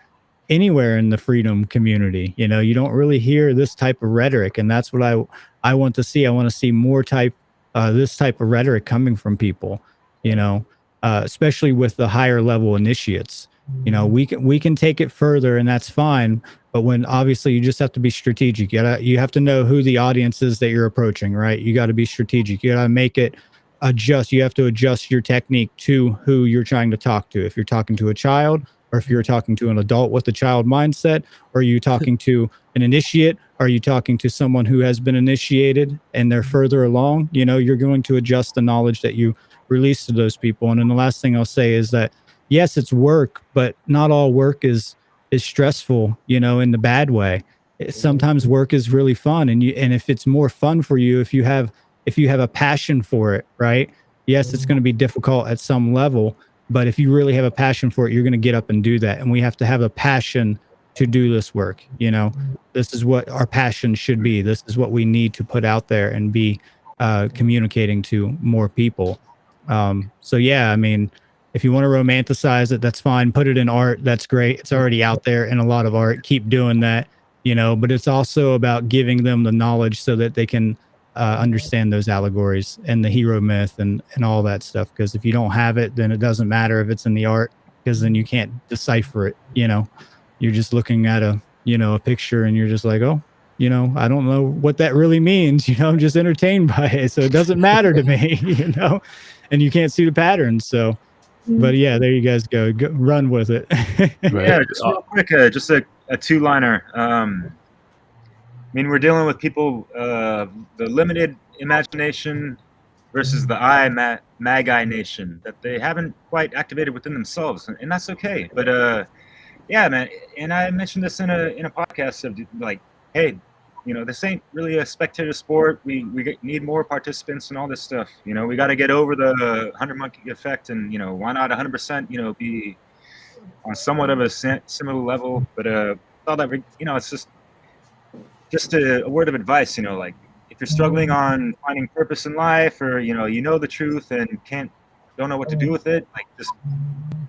anywhere in the freedom community. You don't really hear this type of rhetoric, and that's what I want to see. I want to see more this type of rhetoric coming from people, especially with the higher level initiates. We can take it further, and that's fine. But when obviously you just have to be strategic. You have to know who the audience is that you're approaching, right? You got to be strategic. You got to make it adjust. You have to adjust your technique to who you're trying to talk to. If you're talking to a child, or if you're talking to an adult with a child mindset, or are you talking to an initiate? Are you talking to someone who has been initiated and they're further along? You're going to adjust the knowledge that you release to those people. And then the last thing I'll say is that, yes, it's work, but not all work is stressful, in the bad way. Sometimes work is really fun, and if it's more fun for you, if you have a passion for it, right? Yes, it's going to be difficult at some level, but if you really have a passion for it, you're going to get up and do that. And we have to have a passion to do this work. This is what our passion should be. This is what we need to put out there and be communicating to more people. So yeah, I mean, if you want to romanticize it, that's fine. Put it in art. That's great. It's already out there in a lot of art. Keep doing that, but it's also about giving them the knowledge so that they can understand those allegories and the hero myth and all that stuff. Because if you don't have it, then it doesn't matter if it's in the art, because then you can't decipher it. You're just looking at a picture and you're just like, oh, I don't know what that really means. I'm just entertained by it. So it doesn't matter to me, and you can't see the patterns. So, but yeah, there you guys go. Run with it. Yeah, just real quick, just a two-liner. I mean, we're dealing with people, the limited imagination versus the Magi nation that they haven't quite activated within themselves, and that's okay. But yeah, man, and I mentioned this in a podcast of like, hey, this ain't really a spectator sport. We need more participants and all this stuff. We got to get over the 100 monkey effect, and why not 100%? Be on somewhat of a similar level. But all that, it's just a word of advice. Like if you're struggling on finding purpose in life, or the truth and don't know what to do with it, like just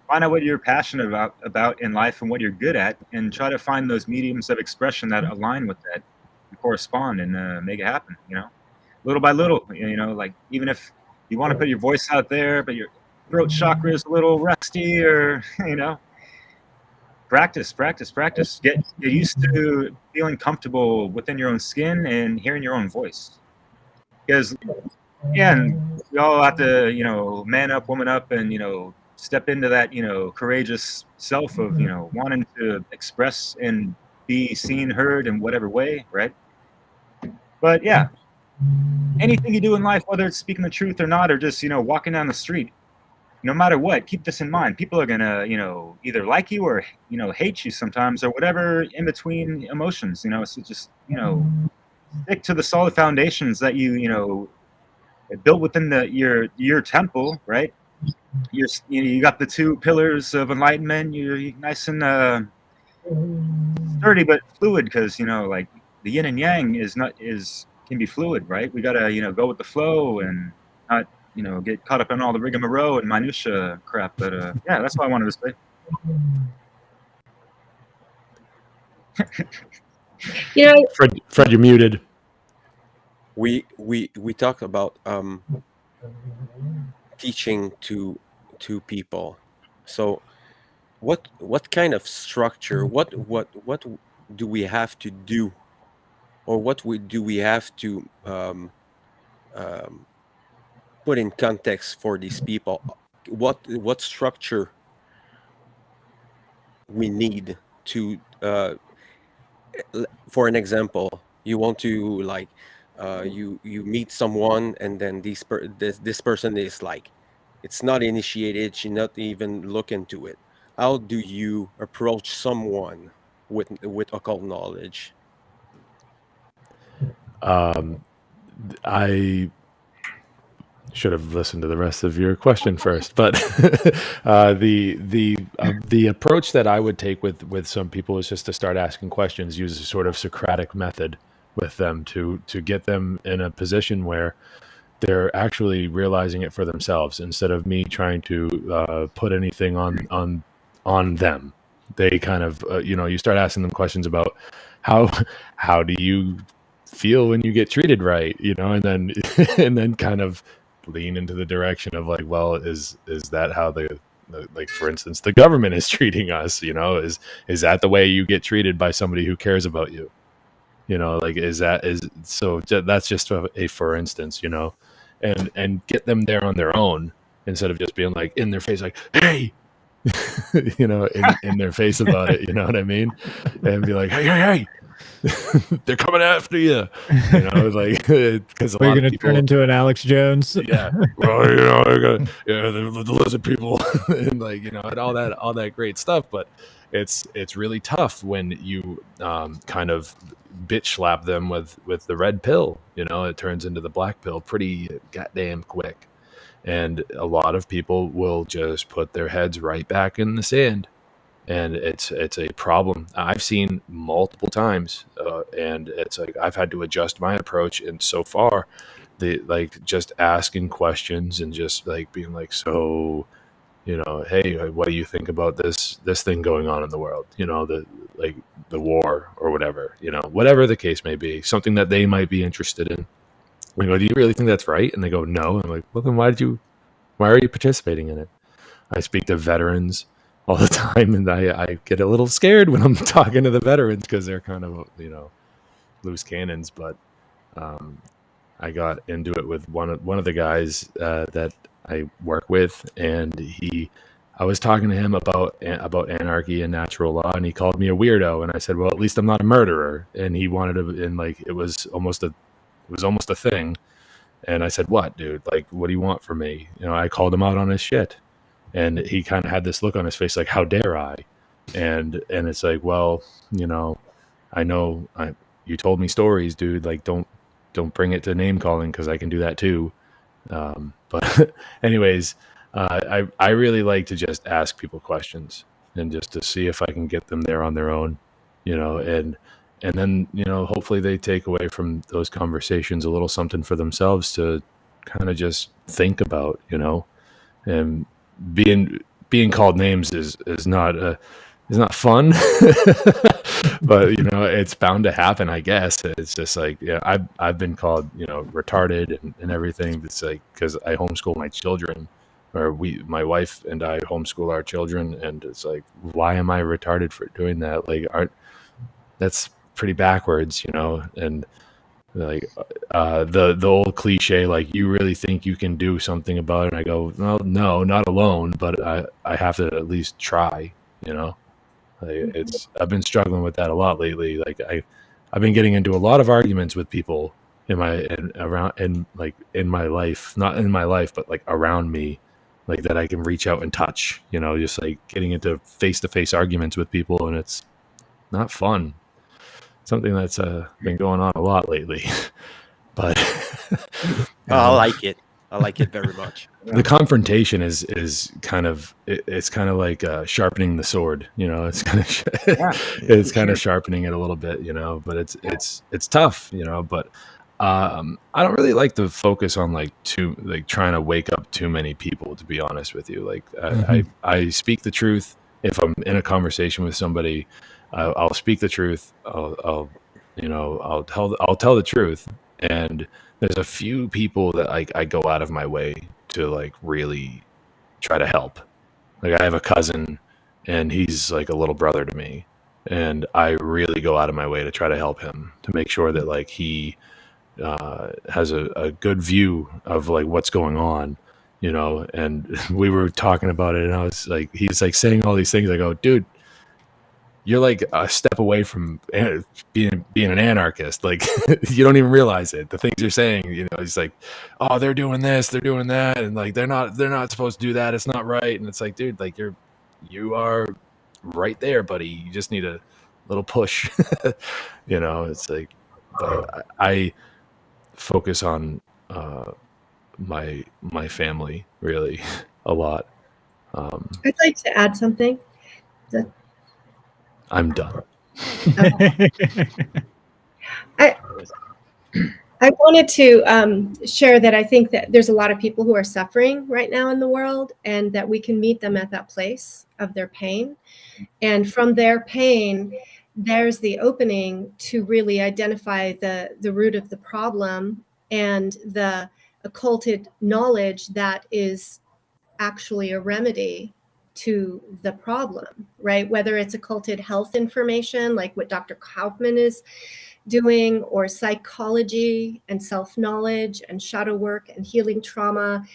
find out what you're passionate about in life and what you're good at, and try to find those mediums of expression that align with that and correspond, and make it happen, little by little. Like even if you want to put your voice out there, but your throat chakra is a little rusty, or practice. Get used to feeling comfortable within your own skin and hearing your own voice. Because and we all have to, man up, woman up, and step into that, courageous self of, wanting to express and be seen, heard in whatever way, right? But yeah, anything you do in life, whether it's speaking the truth or not, or just, walking down the street, no matter what, keep this in mind. People are gonna, either like you or, hate you sometimes, or whatever in between emotions, so just, stick to the solid foundations that you built within your temple, right? You got the two pillars of enlightenment. You're nice and sturdy but fluid, because like the yin and yang can be fluid, right? We gotta go with the flow and not get caught up in all the rigmarole and minutia crap. But yeah, that's what I wanted to say. Fred, you're muted. We talk about teaching to people. So what kind of structure, what do we have to do, or do we have to put in context for these people? What structure we need to for an example, you want to like you meet someone, and then this person is like, it's not initiated, she not even look into it. How do you approach someone with occult knowledge? I should have listened to the rest of your question first, but the approach that I would take with some people is just to start asking questions, use a sort of Socratic method with them to get them in a position where they're actually realizing it for themselves, instead of me trying to put anything on them. They kind of you start asking them questions about how do you feel when you get treated right, and then kind of lean into the direction of like, well, is that how the like, for instance, the government is treating us? Is that the way you get treated by somebody who cares about you? Like, that's just a for instance, and get them there on their own, instead of just being like in their face, like, hey, in their face about it, you know what I mean? And be like, hey, they're coming after you, like, because we're going to turn into an Alex Jones. Yeah. Well, the lizard people and like, and all that great stuff. But it's really tough when you kind of bitch slap them with the red pill. It turns into the black pill pretty goddamn quick. And a lot of people will just put their heads right back in the sand. And it's a problem I've seen multiple times, and it's like I've had to adjust my approach. And so far, just asking questions and just like being like, so, hey, what do you think about this thing going on in the world? The war or whatever, whatever the case may be, something that they might be interested in. We go, do you really think that's right? And they go, no. I'm like, well, then why are you participating in it? I speak to veterans all the time, and I get a little scared when I'm talking to the veterans, because they're kind of loose cannons. But I got into it with one of the guys that I work with, and I was talking to him about anarchy and natural law, and he called me a weirdo, and I said, well, at least I'm not a murderer. And he wanted to, and like it was almost a thing. And I said, what, dude? Like, what do you want from me? I called him out on his shit. And he kind of had this look on his face like, how dare I? And it's like, well, I know you told me stories, dude. Like, don't bring it to name calling, because I can do that too. But anyways, I really like to just ask people questions and just to see if I can get them there on their own, and then, hopefully they take away from those conversations a little something for themselves to kind of just think about, and being called names is not fun, but it's bound to happen, I guess. It's just like, I've been called, retarded and everything. It's like, because I homeschool my children, or my wife and I homeschool our children, and it's like, why am I retarded for doing that? Like, that's pretty backwards, and like the old cliche, like, you really think you can do something about it? And I go, well, no, not alone, but I have to at least try, Like, I've been struggling with that a lot lately. Like, I've been getting into a lot of arguments with people in my life, not in my life, but like around me, like, that I can reach out and touch, just like getting into face-to-face arguments with people, and it's not fun. Something that's been going on a lot lately. But I like it. I like it very much. The confrontation is kind of, it's kind of like sharpening the sword, it's kind of it's kind of sharpening it a little bit, but it's tough, but I don't really like to focus on trying to wake up too many people, to be honest with you. Like, I speak the truth. If I'm in a conversation with somebody, I'll speak the truth. I'll tell the truth. And there's a few people that I go out of my way to like really try to help. Like, I have a cousin, and he's like a little brother to me, and I really go out of my way to try to help him, to make sure that like he has a good view of like what's going on, and we were talking about it, and I was like, he's like saying all these things. I go, dude, you're like a step away from being an anarchist. Like, you don't even realize it. The things you're saying, it's like, oh, they're doing this, they're doing that, and like they're not supposed to do that. It's not right. And it's like, dude, like you are right there, buddy. You just need a little push. It's like, but I focus on my family really a lot. I'd like to add something. I'm done. I wanted to share that I think that there's a lot of people who are suffering right now in the world, and that we can meet them at that place of their pain. And from their pain, there's the opening to really identify the root of the problem and the occulted knowledge that is actually a remedy to the problem, right? Whether it's occulted health information, like what Dr. Kaufman is doing, or psychology and self-knowledge and shadow work and healing trauma,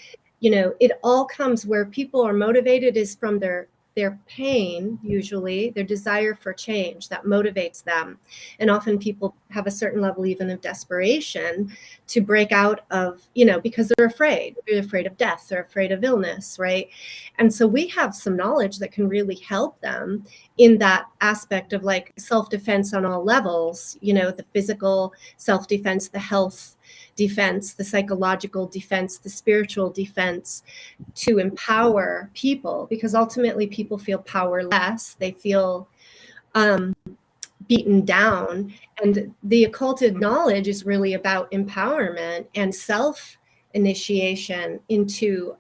it all comes where people are motivated is from their pain, usually their desire for change that motivates them. And often people have a certain level even of desperation to break out of, because they're afraid of death, they're afraid of illness, right? And so we have some knowledge that can really help them in that aspect of like self-defense on all levels, the physical self-defense, the health defense, the psychological defense, the spiritual defense, to empower people, because ultimately people feel powerless. They feel beaten down. And the occulted knowledge is really about empowerment and self-initiation into,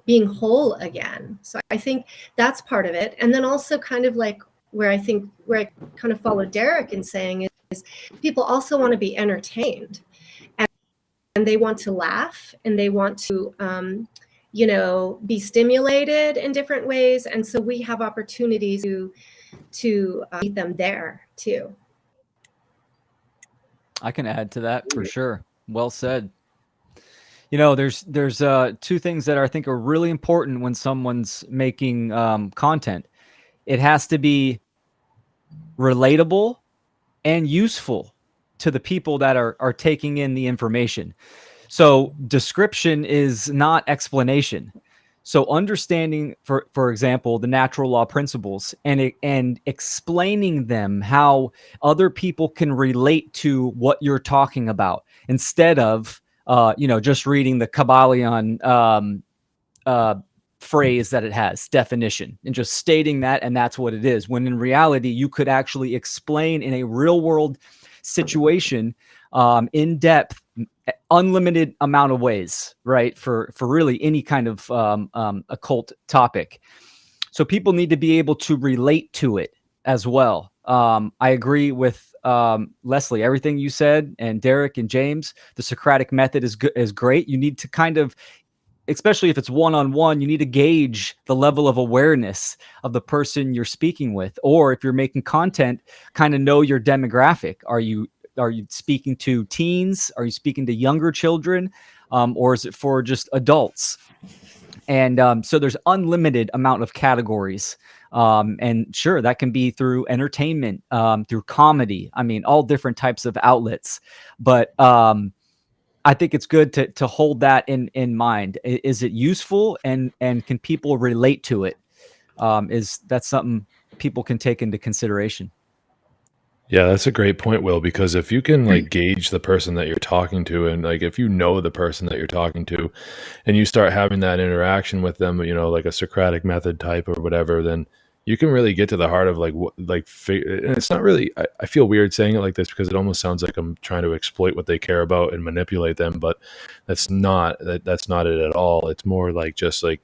being whole again. So I think that's part of it. And then also kind of like where I kind of follow Derek in saying is people also want to be entertained, and they want to laugh, and they want to, be stimulated in different ways. And so we have opportunities to meet them there too. I can add to that for sure. Well said. There's two things that I think are really important when someone's making content. It has to be relatable and useful to the people that are taking in the information. So description is not explanation. So understanding, for example, the natural law principles and explaining them how other people can relate to what you're talking about, instead of just reading the Kabbalion phrase that it has, definition, and just stating that, and that's what it is. When in reality, you could actually explain in a real world situation, in depth, unlimited amount of ways, right? For really any kind of occult topic. So people need to be able to relate to it as well. I agree with Leslie, everything you said, and Derek and James. The Socratic method is great. You need to kind of, especially if it's one-on-one, you need to gauge the level of awareness of the person you're speaking with. Or if you're making content, kind of know your demographic. Are you speaking to teens? Are you speaking to younger children? Or is it for just adults? And so there's unlimited amount of categories. And sure, that can be through entertainment, through comedy. I mean, all different types of outlets. But I think it's good to hold that in mind. Is it useful, and can people relate to it? That's something people can take into consideration. Yeah, that's a great point, Will, because if you can like gauge the person that you're talking to, and like if you know the person that you're talking to and you start having that interaction with them, like a Socratic method type or whatever, then you can really get to the heart of and it's not really, I feel weird saying it like this because it almost sounds like I'm trying to exploit what they care about and manipulate them, but that's not it at all. It's more like just like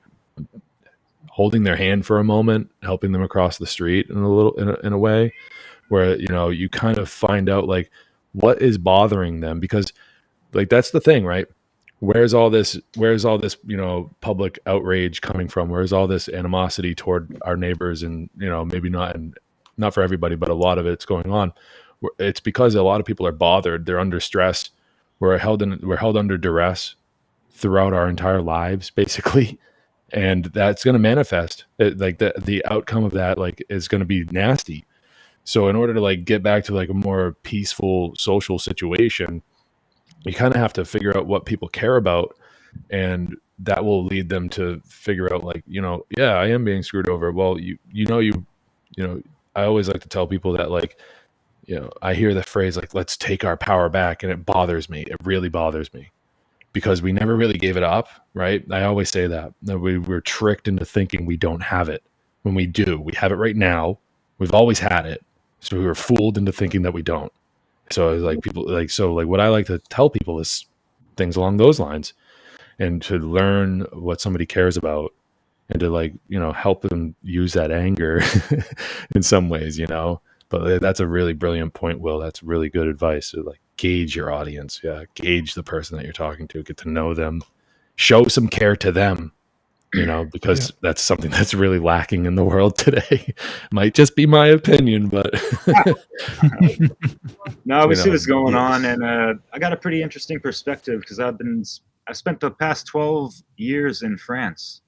holding their hand for a moment, helping them across the street in a way where, you kind of find out like what is bothering them, because like, that's the thing, right? Where's all this, public outrage coming from? Where's all this animosity toward our neighbors? And, maybe not for everybody, but a lot of it's going on. It's because a lot of people are bothered. They're under stress. We're held under duress throughout our entire lives, basically. And that's going to manifest. The outcome of that, like, is going to be nasty. So in order to like get back to like a more peaceful social situation, you kind of have to figure out what people care about, and that will lead them to figure out like, yeah, I am being screwed over. Well, I always like to tell people that like, I hear the phrase like, let's take our power back. And it bothers me. It really bothers me because we never really gave it up. Right. I always say that we're tricked into thinking we don't have it when we do. We have it right now. We've always had it. So we were fooled into thinking that we don't. So like people like, so like what I like to tell people is things along those lines, and to learn what somebody cares about, and to like, help them use that anger in some ways, but that's a really brilliant point, Will. That's really good advice. To like gauge your audience. Yeah. Gauge the person that you're talking to, get to know them, show some care to them, because that's something that's really lacking in the world today. Might just be my opinion, but no, we see what's going on, and I got a pretty interesting perspective because I've spent the past 12 years in France,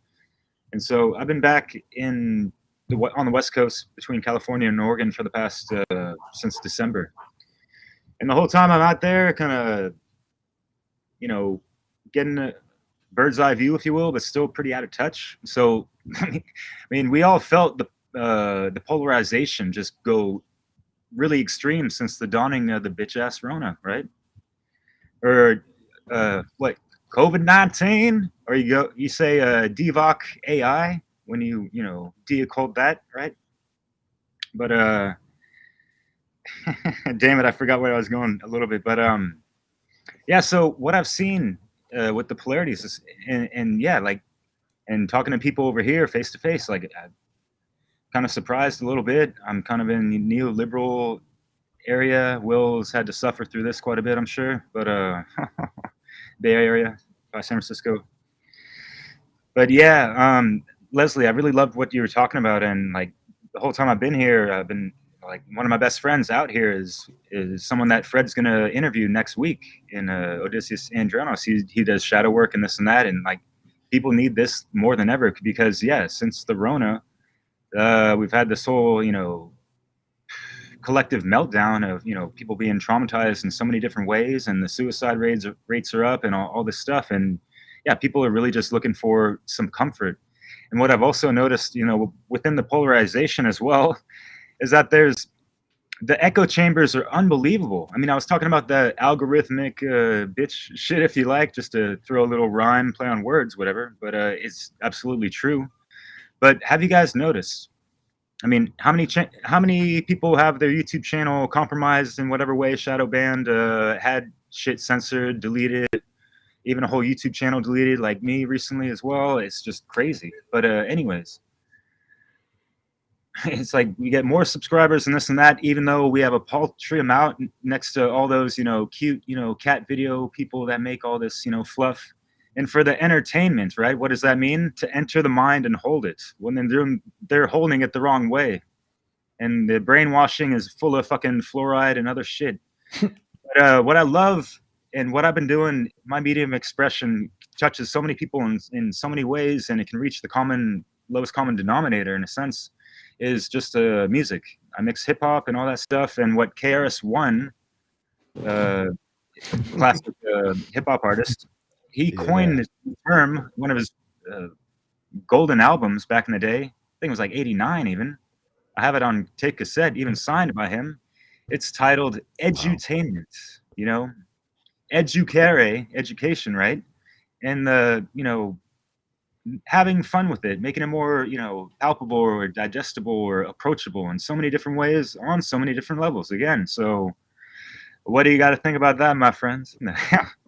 and so I've been back on the West Coast between California and Oregon for the past since December, and the whole time I'm out there, kind of, getting a bird's eye view, if you will, but still pretty out of touch. So, I mean, we all felt the polarization just go really extreme since the dawning of the bitch ass Rona, right? Or what, COVID-19? Or you say Devoc AI when you de-occult that, right? But damn it, I forgot where I was going a little bit. But yeah. So what I've seen with the polarities is, and yeah, like, and talking to people over here face to face, like, I'm kind of surprised a little bit. I'm kind of in the neoliberal area. Will's had to suffer through this quite a bit, I'm sure, but Bay Area by San Francisco. But yeah, Leslie, I really loved what you were talking about, and like the whole time I've been here, I've been like, one of my best friends out here is someone that Fred's gonna interview next week in Odysseus Andronos. He does shadow work and this and that, and like, people need this more than ever because since the Rona, we've had this whole collective meltdown of people being traumatized in so many different ways, and the suicide rates are up, and all this stuff, and yeah, people are really just looking for some comfort. And what I've also noticed, you know, within the polarization as well, is that the echo chambers are unbelievable. I mean, I was talking about the algorithmic bitch shit, if you like, just to throw a little rhyme, play on words, whatever. But it's absolutely true. But have you guys noticed? I mean, how many people have their YouTube channel compromised in whatever way, shadow banned, had shit censored, deleted, even a whole YouTube channel deleted, like me recently as well? It's just crazy. But anyways, it's like we get more subscribers and this and that, even though we have a paltry amount next to all those, you know, cute, you know, cat video people that make all this, you know, fluff. And for the entertainment, right? What does that mean? To enter the mind and hold it when they're holding it the wrong way. And the brainwashing is full of fucking fluoride and other shit. But what I love and what I've been doing, my medium of expression touches so many people in so many ways, and it can reach the lowest common denominator in a sense, is just music. I mix hip hop and all that stuff. And what KRS-One, classic hip hop artist, he coined this term, one of his golden albums back in the day. I think it was like 89 even. I have it on tape cassette, even signed by him. It's titled Edutainment, you know, educare, education, right? And you know, having fun with it, making it more, you know, palpable or digestible or approachable in so many different ways on so many different levels. Again, so what do you got to think about that, my friends?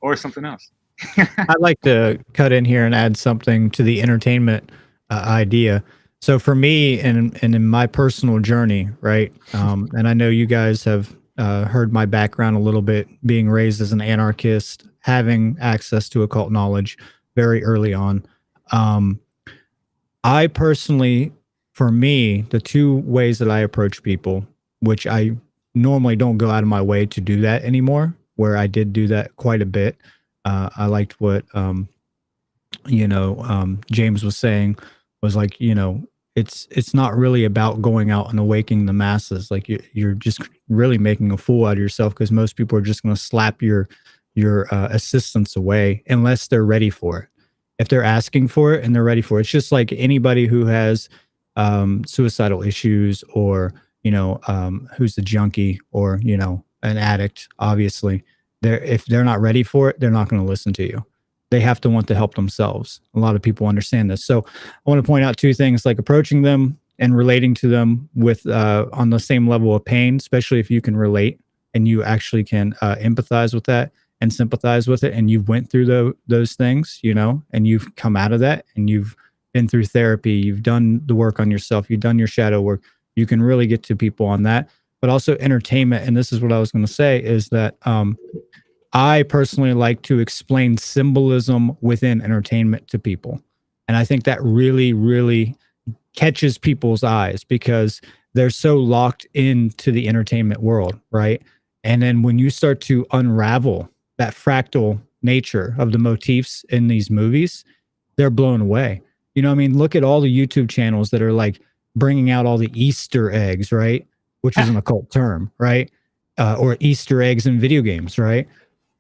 Or something else? I'd like to cut in here and add something to the entertainment idea. So for me, and in my personal journey, right, and I know you guys have heard my background a little bit, being raised as an anarchist, having access to occult knowledge very early on. I personally, for me, the two ways that I approach people, which I normally don't go out of my way to do that anymore, where I did do that quite a bit. I liked what, James was saying, was like, you know, it's not really about going out and awakening the masses. Like you're just really making a fool out of yourself, because most people are just going to slap your assistance away unless they're ready for it. If they're asking for it and they're ready for it, it's just like anybody who has suicidal issues, or, you know, who's a junkie, or, you know, an addict. Obviously, if they're not ready for it, they're not going to listen to you. They have to want to help themselves. A lot of people understand this. So I want to point out two things, like approaching them and relating to them with on the same level of pain, especially if you can relate and you actually can empathize with that and sympathize with it, and you've went through those things, you know, and you've come out of that, and you've been through therapy, you've done the work on yourself, you've done your shadow work. You can really get to people on that. But also entertainment, and this is what I was going to say, is that I personally like to explain symbolism within entertainment to people. And I think that really, really catches people's eyes, because they're so locked into the entertainment world, right? And then when you start to unravel that fractal nature of the motifs in these movies, they're blown away. You know what I mean? Look at all the YouTube channels that are like bringing out all the Easter eggs, right? Which is an occult term, right? Or Easter eggs in video games, right?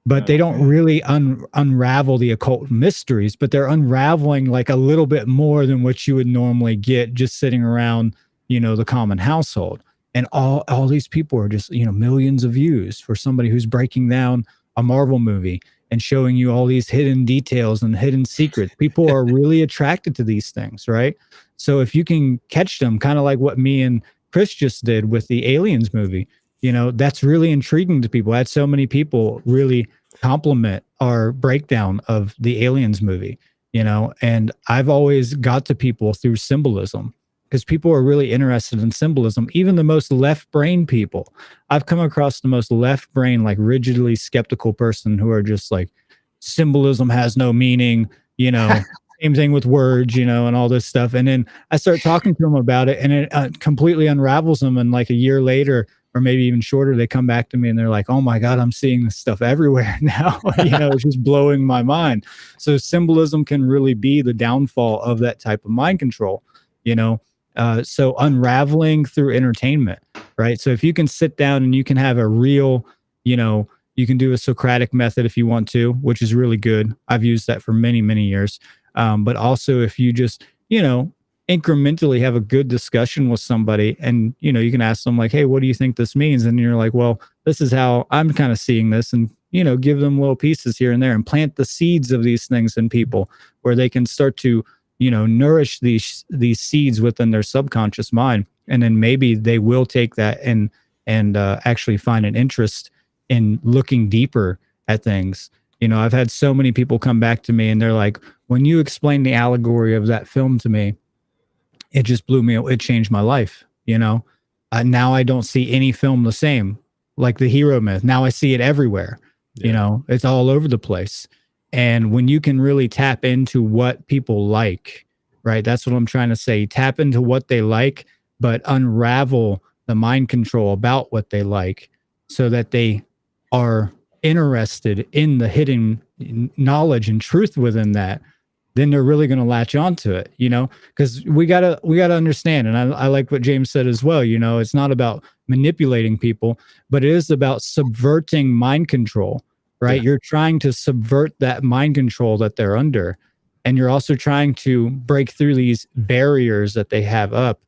But they don't really unravel the occult mysteries, but they're unraveling like a little bit more than what you would normally get just sitting around, you know, the common household. And all these people are just, you know, millions of views for somebody who's breaking down a Marvel movie and showing you all these hidden details and hidden secrets. People are really attracted to these things, right? So if you can catch them, kind of like what me and Chris just did with the Aliens movie, you know, that's really intriguing to people. I had so many people really compliment our breakdown of the Aliens movie, you know, and I've always got to people through symbolism, because people are really interested in symbolism. Even the most left brain people. I've come across the most left brain, like rigidly skeptical person, who are just like, symbolism has no meaning, you know, same thing with words, you know, and all this stuff. And then I start talking to them about it, and it completely unravels them. And like a year later, or maybe even shorter, they come back to me and they're like, oh my God, I'm seeing this stuff everywhere now. You know, it's just blowing my mind. So symbolism can really be the downfall of that type of mind control, you know? So unraveling through entertainment, right? So if you can sit down and you can have a real, you know, You can do a Socratic method if you want to, which is really good. I've used that for many, many years. But also if you just, incrementally have a good discussion with somebody, and, you can ask them like, hey, what do you think this means? And you're like, well, this is how I'm kind of seeing this. And, give them little pieces here and there and plant the seeds of these things in people where they can start to, nourish these seeds within their subconscious mind. And then maybe they will take that and actually find an interest in looking deeper at things. I've had so many people come back to me and they're like, when you explained the allegory of that film to me, it just blew me. It changed my life. Now I don't see any film the same, like the hero myth. Now I see it everywhere. Yeah. It's all over the place. And when you can really tap into what people like, right? That's what I'm trying to say. Tap into what they like, but unravel the mind control about what they like so that they are interested in the hidden knowledge and truth within that. Then they're really going to latch onto it, because we gotta understand. And I like what James said as well. It's not about manipulating people, but it is about subverting mind control, right? Yeah. You're trying to subvert that mind control that they're under. And you're also trying to break through these barriers that they have up.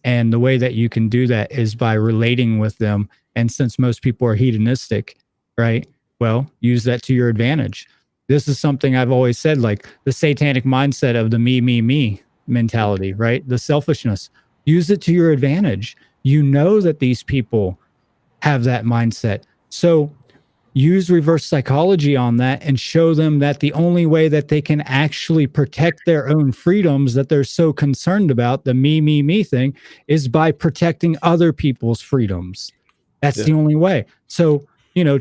And the way that you can do that is by relating with them. And since most people are hedonistic, right? Well, use that to your advantage. This is something I've always said, like the satanic mindset of the me mentality, right? The selfishness. Use it to your advantage. That these people have that mindset. So use reverse psychology on that and show them that the only way that they can actually protect their own freedoms that they're so concerned about, the me thing, is by protecting other people's freedoms. That's the only way. So,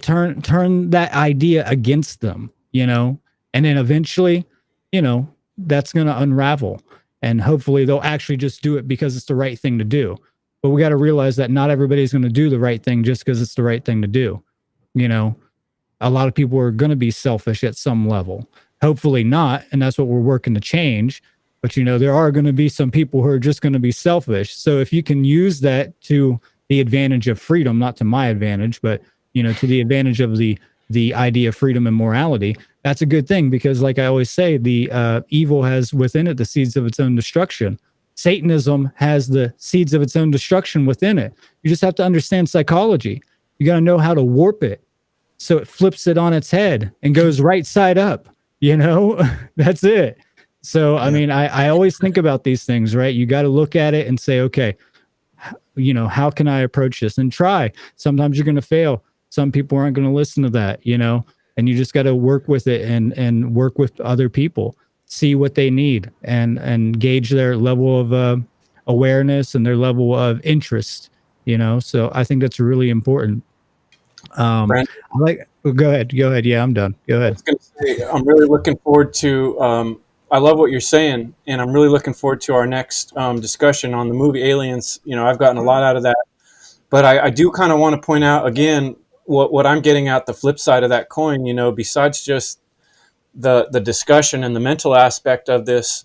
turn that idea against them. And then eventually, that's going to unravel, and hopefully they'll actually just do it because it's the right thing to do. But we got to realize that not everybody's going to do the right thing just because it's the right thing to do. A lot of people are going to be selfish at some level, hopefully not. And that's what we're working to change. But, there are going to be some people who are just going to be selfish. So if you can use that to the advantage of freedom, not to my advantage, but, to the advantage of the idea of freedom and morality, that's a good thing, because like I always say, the evil has within it the seeds of its own destruction. Satanism has the seeds of its own destruction within it. You just have to understand psychology. You got to know how to warp it so it flips it on its head and goes right side up. That's it. So, I mean, I always think about these things, right? You got to look at it and say, okay, how can I approach this, and try. Sometimes you're going to fail. Some people aren't going to listen to that, and you just got to work with it and work with other people, see what they need, and gauge their level of awareness and their level of interest, So I think that's really important. Go ahead. Yeah, I'm done. Go ahead. I was going to say, I'm really looking forward to, I love what you're saying, and I'm really looking forward to our next discussion on the movie Aliens. I've gotten a lot out of that, but I do kind of want to point out again, what I'm getting at, the flip side of that coin, besides just the discussion and the mental aspect of this,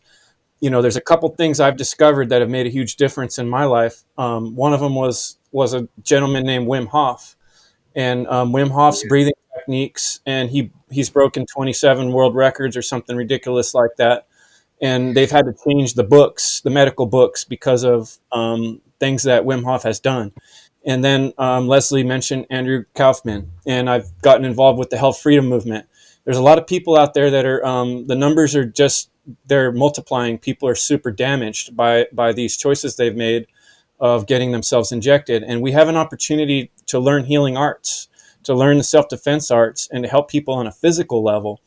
there's a couple things I've discovered that have made a huge difference in my life. One of them was a gentleman named Wim Hof, and Wim Hof's breathing techniques, and he's broken 27 world records or something ridiculous like that. And they've had to change the medical books, because of things that Wim Hof has done. And then Leslie mentioned Andrew Kaufman, and I've gotten involved with the health freedom movement. There's a lot of people out there that are, the numbers are they're multiplying. People are super damaged by these choices they've made of getting themselves injected. And we have an opportunity to learn healing arts, to learn the self-defense arts, and to help people on a physical level.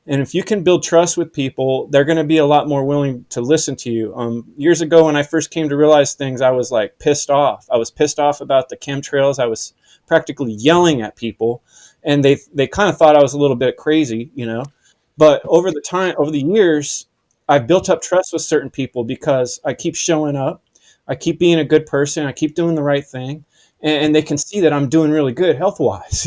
And if you can build trust with people, they're going to be a lot more willing to listen to you. Years ago, when I first came to realize things, I was like pissed off. I was pissed off about the chemtrails. I was practically yelling at people, and they kind of thought I was a little bit crazy, But over the years, I've built up trust with certain people because I keep showing up. I keep being a good person. I keep doing the right thing. And they can see that I'm doing really good health-wise,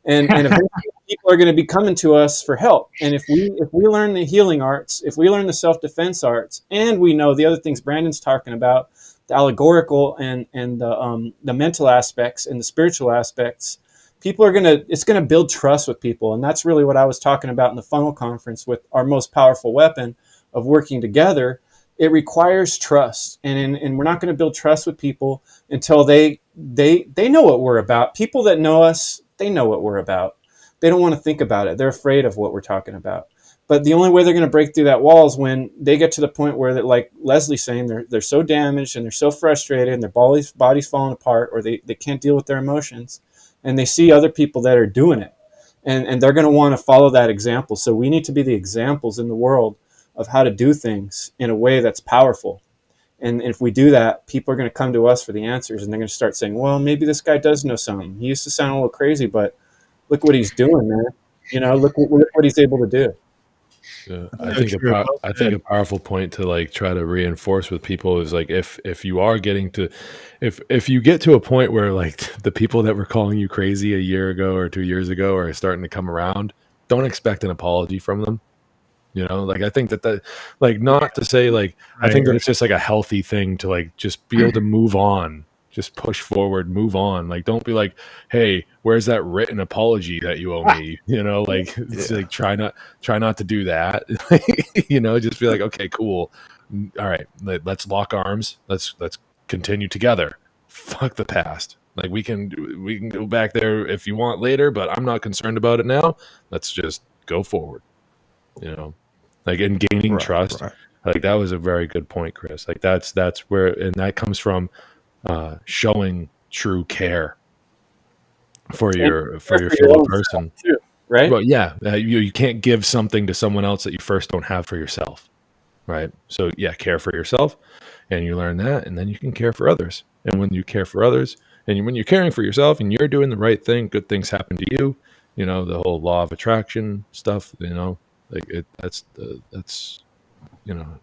And eventually people are going to be coming to us for help. And if we learn the healing arts, if we learn the self-defense arts, and we know the other things Brandon's talking about, the allegorical and the mental aspects and the spiritual aspects, people are it's going to build trust with people. And that's really what I was talking about in the funnel conference with our most powerful weapon of working together. It requires trust. And we're not going to build trust with people until they know what we're about. People that know us, they know what we're about. They don't want to think about it. They're afraid of what we're talking about. But the only way they're going to break through that wall is when they get to the point where, that, like Leslie's saying, they're so damaged and they're so frustrated and their body's falling apart, or they can't deal with their emotions, and they see other people that are doing it, and they're going to want to follow that example. So we need to be the examples in the world of how to do things in a way that's powerful. And if we do that, people are going to come to us for the answers, and they're going to start saying, well, maybe this guy does know something. He used to sound a little crazy, but look what he's doing, man. Look what he's able to do. Yeah, I think a powerful point to like try to reinforce with people is like, if you are getting to, if you get to a point where like the people that were calling you crazy a year ago or 2 years ago are starting to come around, don't expect an apology from them. Like I think that like, not to say like, I think that it's just like a healthy thing to like just be able to move on. Just push forward, move on. Like, don't be like, hey, where's that written apology that you owe me? Like, it's like, try not to do that. Just be like, okay, cool. All right, let's lock arms. Let's continue together. Fuck the past. Like, we can go back there if you want later, but I'm not concerned about it now. Let's just go forward. Like, in gaining trust. Right. Like, that was a very good point, Chris. Like, that's where, and that comes from showing true care for your fellow person too, right? Well, yeah, you can't give something to someone else that you first don't have for yourself, right? So yeah, care for yourself, and you learn that, and then you can care for others. And when you care for others, and when you're caring for yourself, and you're doing the right thing, good things happen to you. The whole law of attraction stuff. Like that's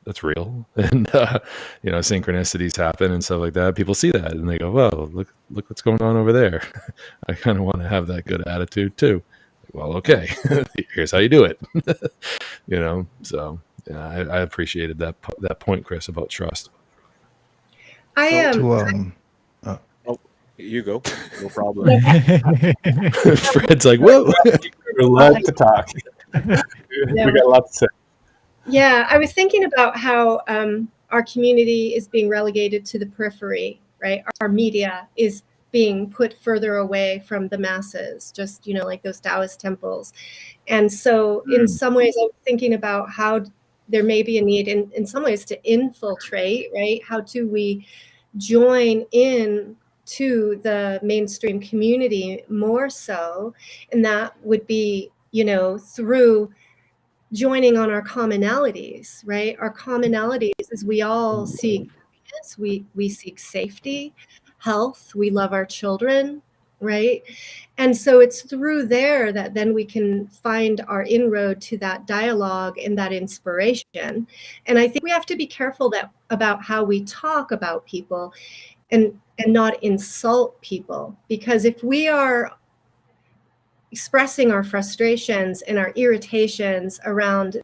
that's real, and synchronicities happen and stuff like that. People see that and they go, well, look what's going on over there. I kind of want to have that good attitude too. Well, okay, here's how you do it. So yeah, I appreciated that point, Chris, about trust. I am. You go. No problem. Fred's like, whoa, we love to talk. We got a lot to say. Yeah, I was thinking about how our community is being relegated to the periphery, right? Our media is being put further away from the masses, just, like those Taoist temples. And so in some ways, I was thinking about how there may be a need in some ways to infiltrate, right? How do we join in to the mainstream community more so? And that would be, through joining on our commonalities, right? Our commonalities is we all seek happiness, we seek safety, health, we love our children, right? And so it's through there that then we can find our inroad to that dialogue and that inspiration. And I think we have to be careful about how we talk about people and not insult people, because if we are expressing our frustrations and our irritations around,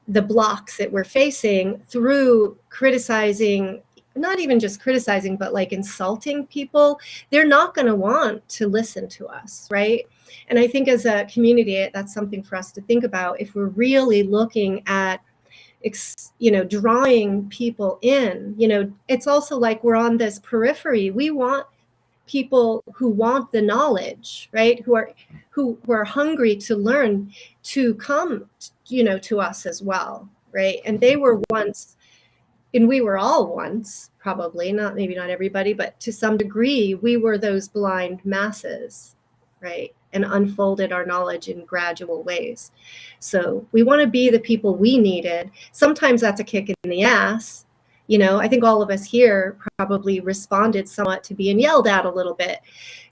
the blocks that we're facing through criticizing, not even just criticizing, but like insulting people, they're not going to want to listen to us, right? And I think as a community, that's something for us to think about if we're really looking at drawing people in. It's also like we're on this periphery. We want people who want the knowledge, right? Who are hungry to learn, to come, to us as well, right? And they were once, and we were all once, probably maybe not everybody, but to some degree, we were those blind masses, right? And unfolded our knowledge in gradual ways. So we want to be the people we needed. Sometimes that's a kick in the ass. I think all of us here probably responded somewhat to being yelled at a little bit,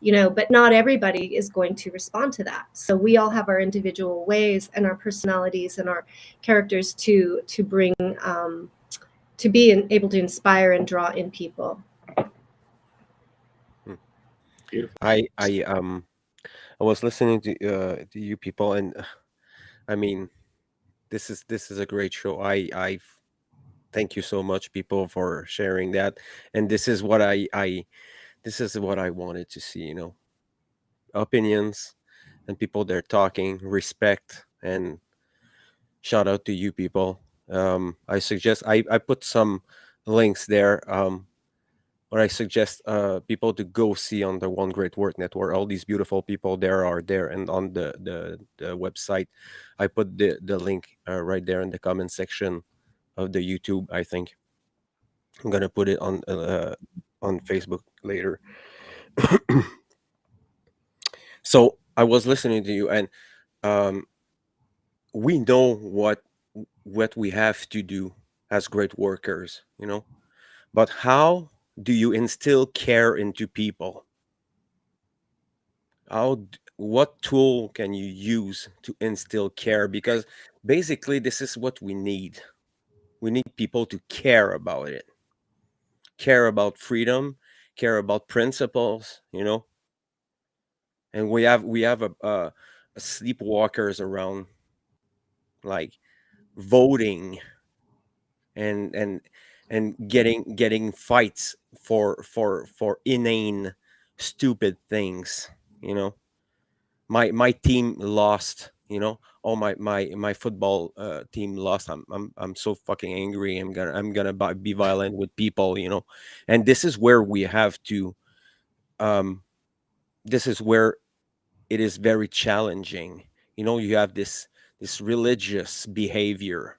but not everybody is going to respond to that. So we all have our individual ways and our personalities and our characters to bring, to be able to inspire and draw in people. Beautiful. I was listening to you people, and I mean, this is a great show. I thank you so much, people, for sharing that. And this is what I wanted to see. opinions and people that are talking, respect, and shout out to you people. I suggest I put some links there. What I suggest people to go see on the One Great Work Network. All these beautiful people there are there, and on the website, I put the link right there in the comment section of the YouTube. I think I'm gonna put it on Facebook later. So I was listening to you, and we know what we have to do as great workers, but how do you instill care into people? What tool can you use to instill care? Because basically this is what we need. We need people to care about it, care about freedom, care about principles, and we have a sleepwalkers around, like voting and getting fights for inane stupid things. My team lost, oh, my football team lost. I'm so fucking angry. I'm gonna be violent with people, and this is where we have to this is where it is very challenging. You have this religious behavior,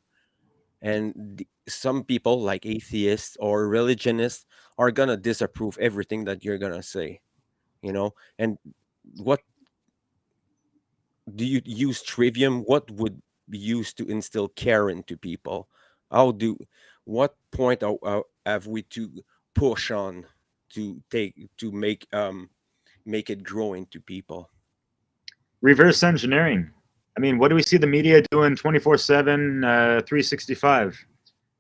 and some people like atheists or religionists are gonna disapprove everything that you're gonna say, and what do you use trivium? What would be used to instill care into people? What point have we to push on to make it grow into people? Reverse engineering. I mean, what do we see the media doing 24/7, 365?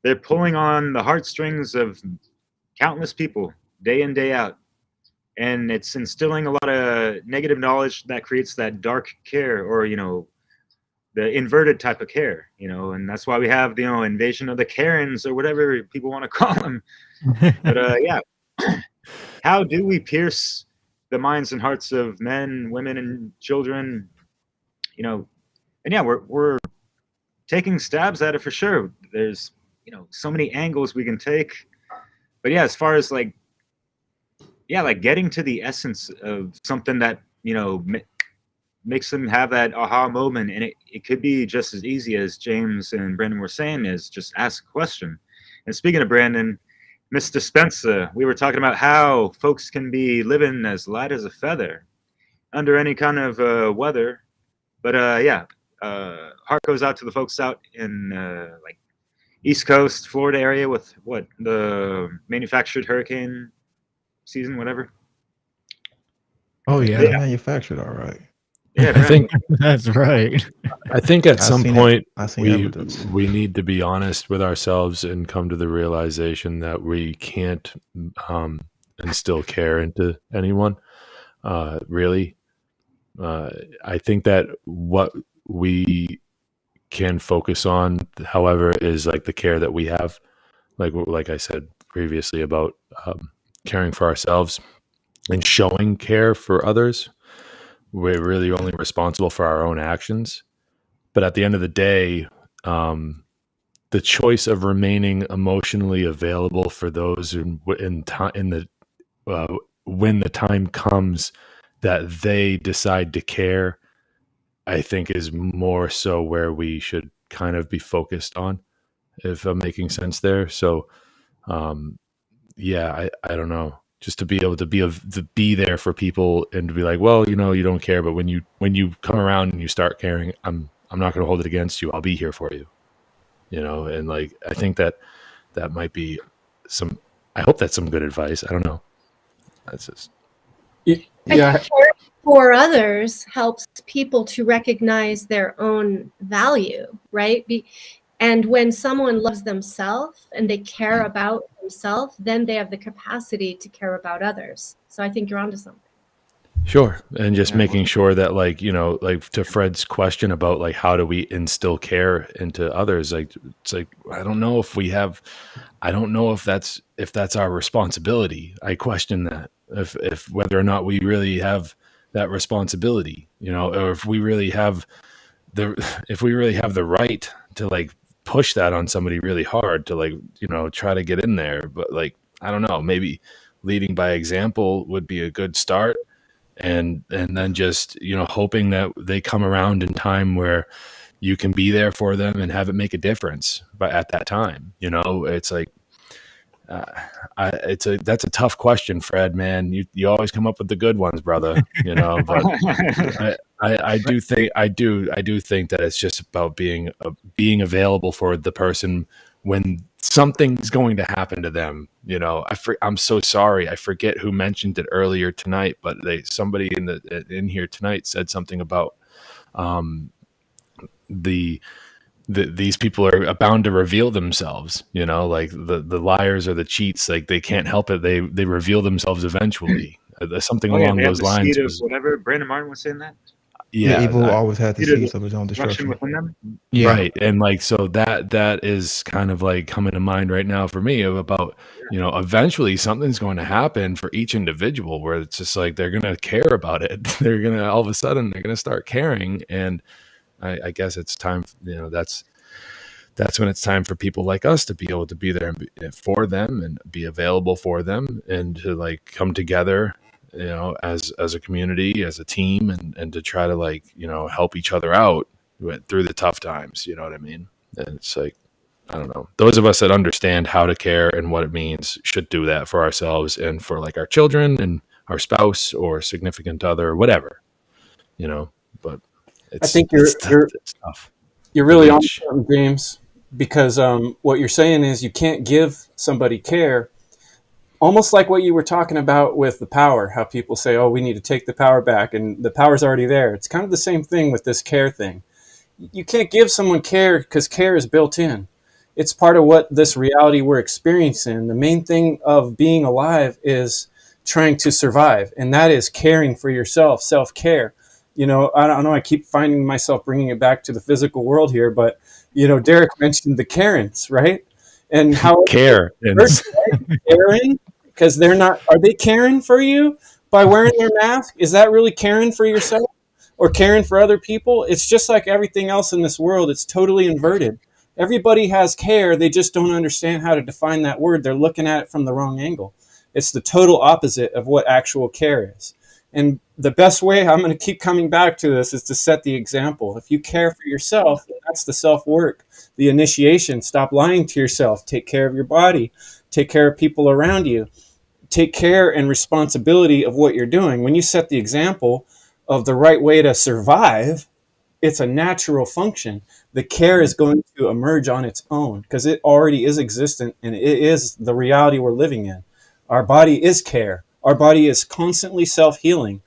They're pulling on the heartstrings of countless people day in, day out. And it's instilling a lot of negative knowledge that creates that dark care, or, the inverted type of care, and that's why we have the, invasion of the Karens, or whatever people want to call them. But yeah, how do we pierce the minds and hearts of men, women, and children? And yeah, we're taking stabs at it for sure. There's so many angles we can take, but yeah, as far as like getting to the essence of something that makes them have that aha moment, and it could be just as easy as James and Brandon were saying, is just ask a question. And speaking of Brandon, Mr. Spencer, we were talking about how folks can be living as light as a feather under any kind of weather. But yeah, heart goes out to the folks out in like East Coast, Florida area with the manufactured hurricane season, whatever. Oh yeah, Yeah. manufactured, all right. Yeah, I think That's right. I think at some point evidence. we need to be honest with ourselves and come to the realization that we can't instill care into anyone. Really, I think that what we can focus on, however, is like the care that we have, like I said previously about caring for ourselves and showing care for others. We're really only responsible for our own actions. But at the end of the day, the choice of remaining emotionally available for those when the time comes that they decide to care, I think is more so where we should kind of be focused on, if I'm making sense there. So, yeah, I don't know. Just to be able to be there for people and to be like, well, you don't care, but when you come around and you start caring, I'm not going to hold it against you. I'll be here for you, and like, I think that might be I hope that's some good advice. I don't know. That's just. Yeah. I think care for others helps people to recognize their own value, right? And when someone loves themselves and they care about themselves, then they have the capacity to care about others. So I think you're onto something. Sure. And just making sure that, like, like to Fred's question about like, how do we instill care into others? Like, it's like, I don't know if that's our responsibility. I question that if whether or not we really have that responsibility, you know, or if we really have the right to like push that on somebody really hard to, like, you know, try to get in there. But like, I don't know, maybe leading by example would be a good start. And then just, you know, hoping that they come around in time where you can be there for them and have it make a difference. But at that time, you know, it's like, that's a tough question, Fred, man. You always come up with the good ones, brother, you know, but I do think that it's just about being available for the person when something's going to happen to them. You know, I'm so sorry. I forget who mentioned it earlier tonight, but somebody in here tonight said something about these people are bound to reveal themselves, you know, like the liars or the cheats, like they can't help it. They reveal themselves eventually. Something along those lines. Whatever. Brandon Martin was saying that. Yeah, evil always had the seeds of his own destruction within them. Yeah, right. And like, so that is kind of like coming to mind right now for me about, you know, eventually something's going to happen for each individual where it's just like they're going to care about it. They're going to all of a sudden they're going to start caring. And I guess it's time, you know, that's when it's time for people like us to be able to be there for them and be available for them, and to like come together, you know, as a community, as a team, and to try to, like, you know, help each other out through the tough times. You know what I mean? And it's like, I don't know, those of us that understand how to care and what it means should do that for ourselves and for like our children and our spouse or significant other or whatever, you know. But I think it's tough. You're really on something, James, because what you're saying is you can't give somebody care, almost like what you were talking about with the power, how people say, oh, we need to take the power back, and the power's already there. It's kind of the same thing with this care thing. You can't give someone care because care is built in. It's part of what this reality we're experiencing. The main thing of being alive is trying to survive, and that is caring for yourself, self-care. You know, I don't know, I keep finding myself bringing it back to the physical world here, but, you know, Derek mentioned the Karens, right? And how Karen, because are they caring for you by wearing their mask? Is that really caring for yourself or caring for other people? It's just like everything else in this world. It's totally inverted. Everybody has care. They just don't understand how to define that word. They're looking at it from the wrong angle. It's the total opposite of what actual care is. And the best way, I'm going to keep coming back to this, is to set the example. If you care for yourself, that's the self-work, the initiation. Stop lying to yourself. Take care of your body. Take care of people around you. Take care and responsibility of what you're doing. When you set the example of the right way to survive, it's a natural function. The care is going to emerge on its own because it already is existent, and it is the reality we're living in. Our body is care. Our body is constantly self-healing.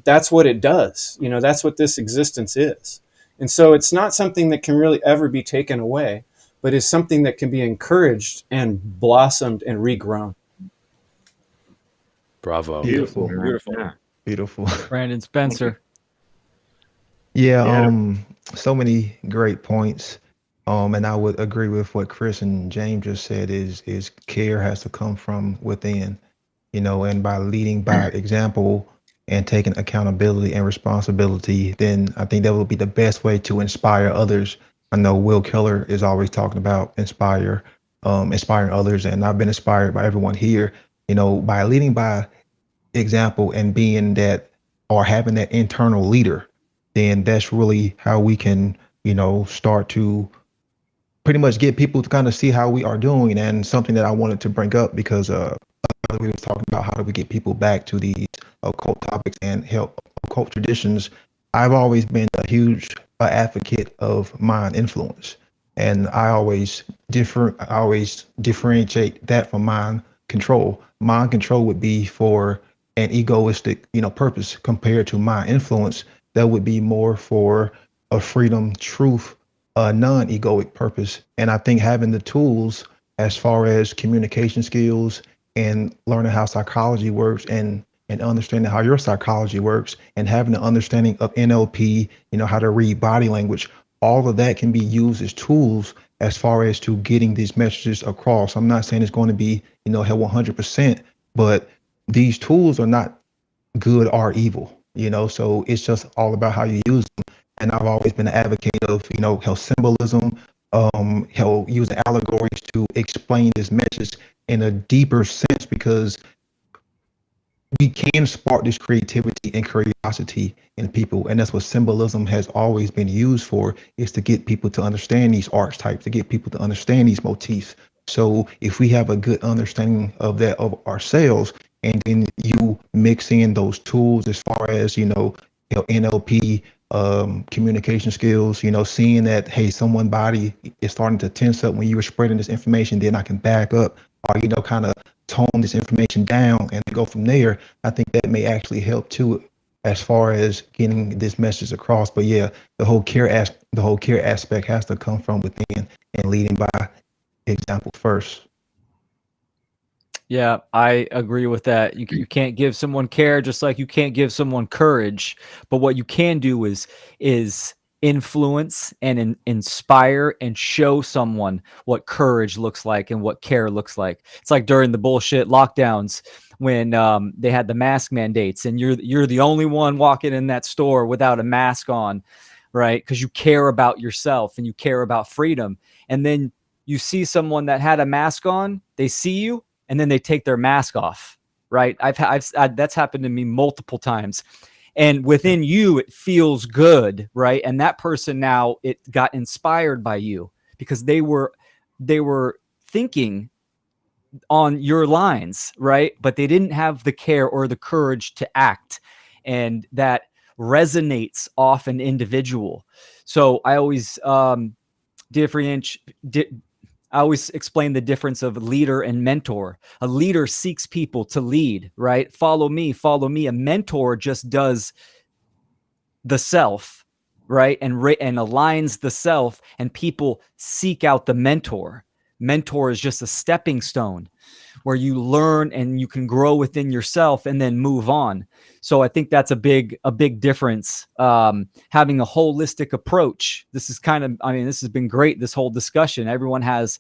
That's what it does. You know, that's what this existence is. And so it's not something that can really ever be taken away, but is something that can be encouraged and blossomed and regrown. Bravo. beautiful, Beautiful. Brandon Spencer. Yeah, so many great points. And I would agree with what Chris and James just said is care has to come from within, you know, and by leading by example and taking accountability and responsibility, then I think that will be the best way to inspire others. I know Will Keller is always talking about inspiring others, and I've been inspired by everyone here, you know, by leading by example and being that, or having that internal leader, then that's really how we can, you know, start to pretty much get people to kind of see how we are doing. And something that I wanted to bring up, because we were talking about how do we get people back to these occult topics and help occult traditions. I've always been a huge advocate of mind influence, and I always differentiate that from mind control. Mind control would be for an egoistic, you know, purpose, compared to mind influence. That would be more for a freedom, truth, non-egoic purpose. And I think having the tools as far as communication skills and learning how psychology works, and understanding how your psychology works, and having an understanding of NLP, you know, how to read body language, all of that can be used as tools as far as to getting these messages across. I'm not saying it's going to be, you know, held 100%, but these tools are not good or evil. So it's just all about how you use them. And I've always been an advocate of, health symbolism, he'll use allegories to explain this message in a deeper sense, because we can spark this creativity and curiosity in people, and that's what symbolism has always been used for, is to get people to understand these archetypes, to get people to understand these motifs. So if we have a good understanding of that of ourselves, and then you mix in those tools as far as NLP, communication skills, seeing that, hey, someone body is starting to tense up when you were spreading this information, then I can back up, or kind of tone this information down and go from there. I think that may actually help too, as far as getting this message across. But yeah, the whole care aspect has to come from within and leading by example first. Yeah, I agree with that. You can't give someone care, just like you can't give someone courage. But what you can do is influence and inspire and show someone what courage looks like and what care looks like. It's like during the bullshit lockdowns when they had the mask mandates, and you're the only one walking in that store without a mask on, right? Because you care about yourself and you care about freedom. And then you see someone that had a mask on, they see you, and then they take their mask off, right? I've that's happened to me multiple times. And within you, it feels good, right? And that person now, it got inspired by you because they were thinking on your lines, right? But they didn't have the care or the courage to act. And that resonates off an individual. So I always I always explain the difference of leader and mentor. A leader seeks people to lead, right? Follow me, follow me. A mentor just does the self, right? And aligns the self, and people seek out the mentor. Mentor is just a stepping stone where you learn and you can grow within yourself and then move on. So I think that's a big difference. Having a holistic approach. This is this has been great, this whole discussion. Everyone has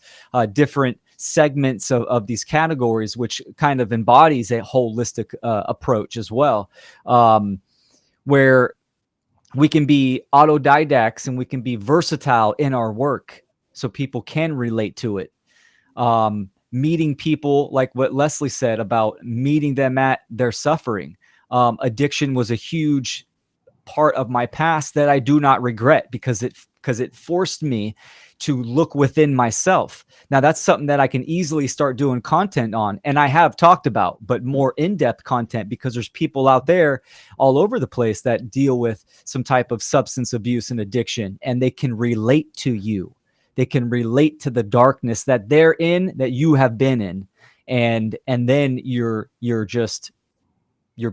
different segments of these categories, which kind of embodies a holistic approach as well, where we can be autodidacts and we can be versatile in our work so people can relate to it. Meeting people, like what Leslie said about meeting them at their suffering. Addiction was a huge part of my past that I do not regret because it forced me to look within myself. Now that's something that I can easily start doing content on, and I have talked about, but more in-depth content, because there's people out there all over the place that deal with some type of substance abuse and addiction, and they can relate to you. They can relate to the darkness that they're in, that you have been in. And then you're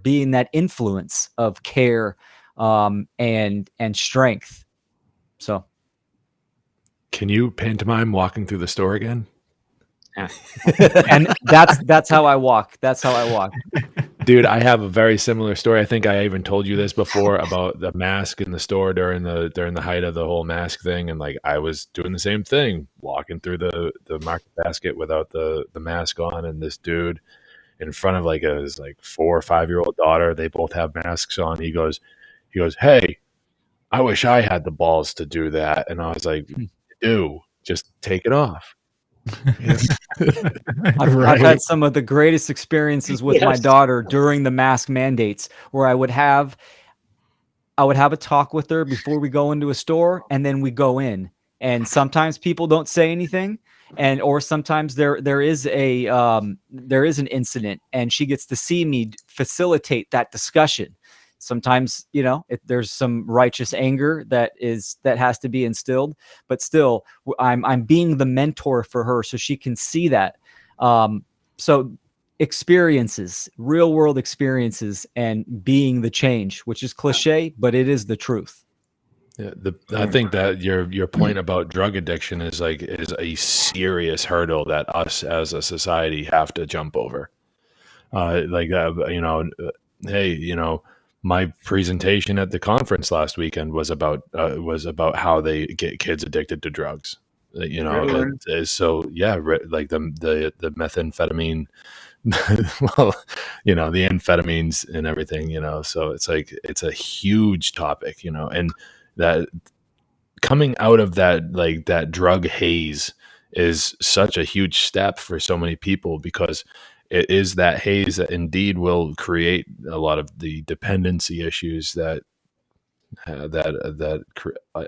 being that influence of care and strength. So can you pantomime walking through the store again? And that's how I walk. That's how I walk. Dude, I have a very similar story. I think I even told you this before about the mask in the store during the height of the whole mask thing. And like, I was doing the same thing, walking through the market basket without the mask on. And this dude in front of his 4 or 5 year old daughter, they both have masks on. He goes, "Hey, I wish I had the balls to do that." And I was like, "Do just take it off." I've had some of the greatest experiences with my daughter during the mask mandates, where I would have a talk with her before we go into a store, and then we go in. And sometimes people don't say anything, or sometimes there is an incident, and she gets to see me facilitate that discussion. Sometimes, there's some righteous anger that has to be instilled, but still I'm being the mentor for her so she can see that. So experiences, real world experiences, and being the change, which is cliche, but it is the truth. Yeah, I think that your point about drug addiction is a serious hurdle that us as a society have to jump over. My presentation at the conference last weekend was about how they get kids addicted to drugs. You know, Ritalin. so yeah, like the methamphetamine, well, you know, the amphetamines and everything, you know, so it's like, it's a huge topic, you know, and that coming out of that, like that drug haze is such a huge step for so many people, because it is that haze that indeed will create a lot of the dependency issues that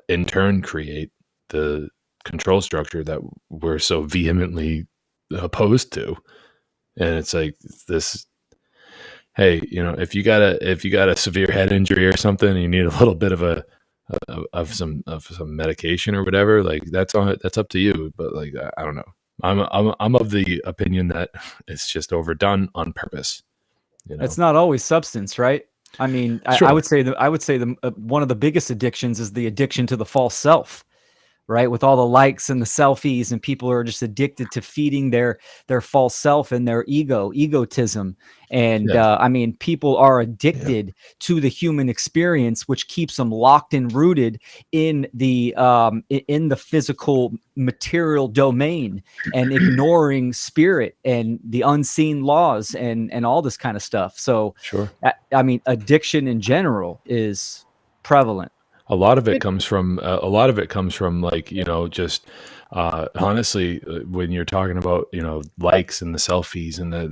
in turn create the control structure that we're so vehemently opposed to. And it's like this, hey, you know, if you got a severe head injury or something and you need a little bit of some medication or whatever, like that's up to you. But like, I don't know, I'm of the opinion that it's just overdone on purpose, you know. It's not always substance, right? I mean, Sure. I would say the one of the biggest addictions is the addiction to the false self, right? With all the likes and the selfies, and people are just addicted to feeding their false self and their egotism. And Yeah. I mean, people are addicted to the human experience, which keeps them locked and rooted in the physical material domain, and ignoring spirit and the unseen laws and all this kind of stuff. So Sure. I mean, addiction in general is prevalent. A lot of it comes from like, you know, just honestly, when you're talking about, you know, likes and the selfies and the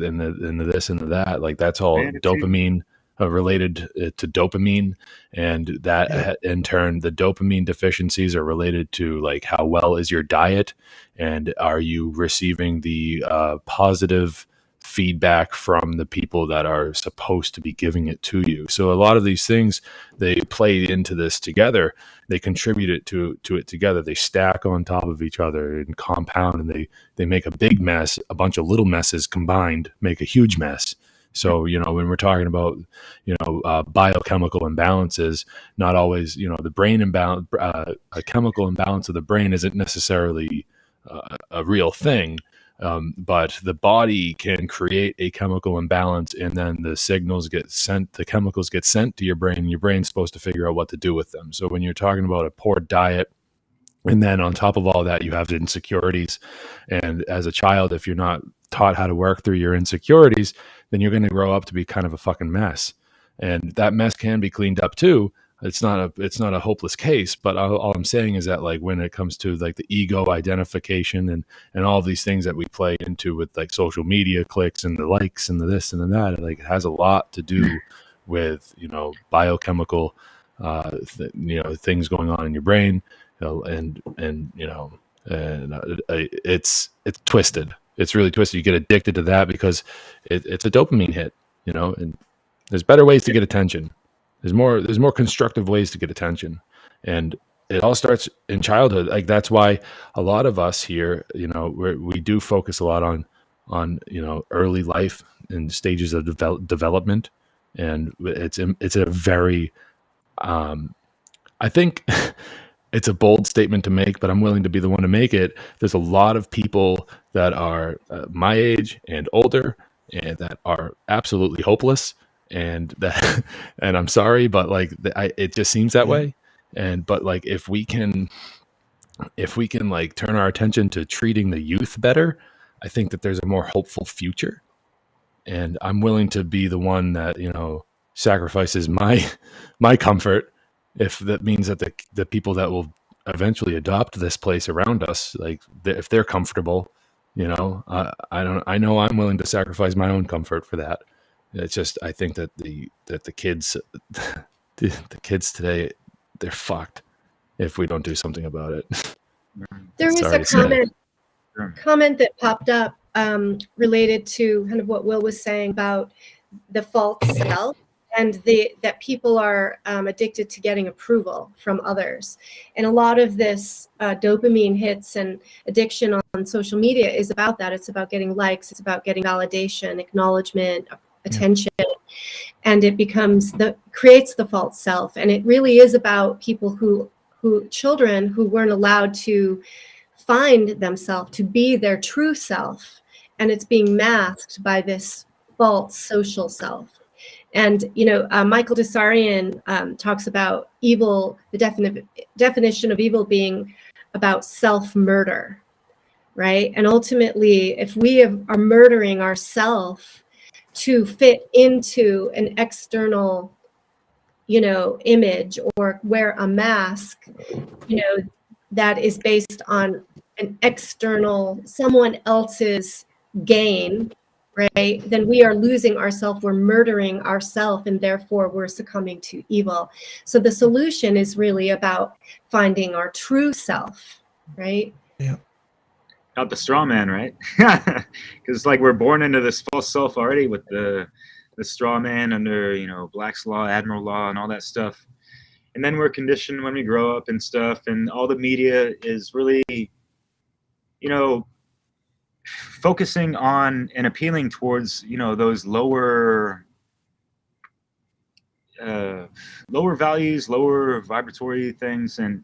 this and the that, like that's all dopamine related to dopamine, and that in turn, the dopamine deficiencies are related to like how well is your diet, and are you receiving the positive feedback from the people that are supposed to be giving it to you. So a lot of these things, they play into this together. They contribute it to it together. They stack on top of each other and compound, and they make a big mess. A bunch of little messes combined make a huge mess. So, you know, when we're talking about, you know, biochemical imbalances, not always, you know, the brain imbalance, a chemical imbalance of the brain isn't necessarily a real thing. But the body can create a chemical imbalance, and then the chemicals get sent to your brain, and your brain's supposed to figure out what to do with them. So when you're talking about a poor diet, and then on top of all that, you have the insecurities. And as a child, if you're not taught how to work through your insecurities, then you're going to grow up to be kind of a fucking mess. And that mess can be cleaned up too. It's not a hopeless case, but all I'm saying is that, like, when it comes to like the ego identification and all of these things that we play into with like social media clicks and the likes and the this and the that, like, it has a lot to do with, you know, biochemical, you know, things going on in your brain, you know, and you know, and it's twisted. It's really twisted. You get addicted to that because it's a dopamine hit, you know, and there's better ways to get attention. There's more constructive ways to get attention, and it all starts in childhood. Like, that's why a lot of us here, you know, we do focus a lot on, you know, early life and stages of development. And it's a very, I think it's a bold statement to make, but I'm willing to be the one to make it. There's a lot of people that are my age and older, and that are absolutely hopeless. And that, and I'm sorry, but like, it just seems that way. But like, if we can like turn our attention to treating the youth better, I think that there's a more hopeful future. And I'm willing to be the one that, you know, sacrifices my comfort, if that means that the people that will eventually adopt this place around us, like, if they're comfortable, you know, I know I'm willing to sacrifice my own comfort for that. It's just, I think that the kids, the kids today, they're fucked if we don't do something about it. There was a comment that popped up related to kind of what Will was saying about the false self, and that people are addicted to getting approval from others. And a lot of this dopamine hits and addiction on social media is about that. It's about getting likes. It's about getting validation, acknowledgement, attention, and it creates the false self. And it really is about people children who weren't allowed to find themselves, to be their true self, and it's being masked by this false social self. And, you know, Michael Desarian talks about evil, the definition of evil being about self-murder, right? And ultimately, if we are murdering ourselves to fit into an external, image, or wear a mask, that is based on an external, someone else's gain, right? Then we are losing ourselves, we're murdering ourselves, and therefore we're succumbing to evil. So the solution is really about finding our true self, right? Yeah. Not the straw man, right? Because like we're born into this false self already with the straw man under, Black's Law, Admiral Law, and all that stuff. And then we're conditioned when we grow up and stuff, and all the media is really, focusing on and appealing towards, those lower values, lower vibratory things, and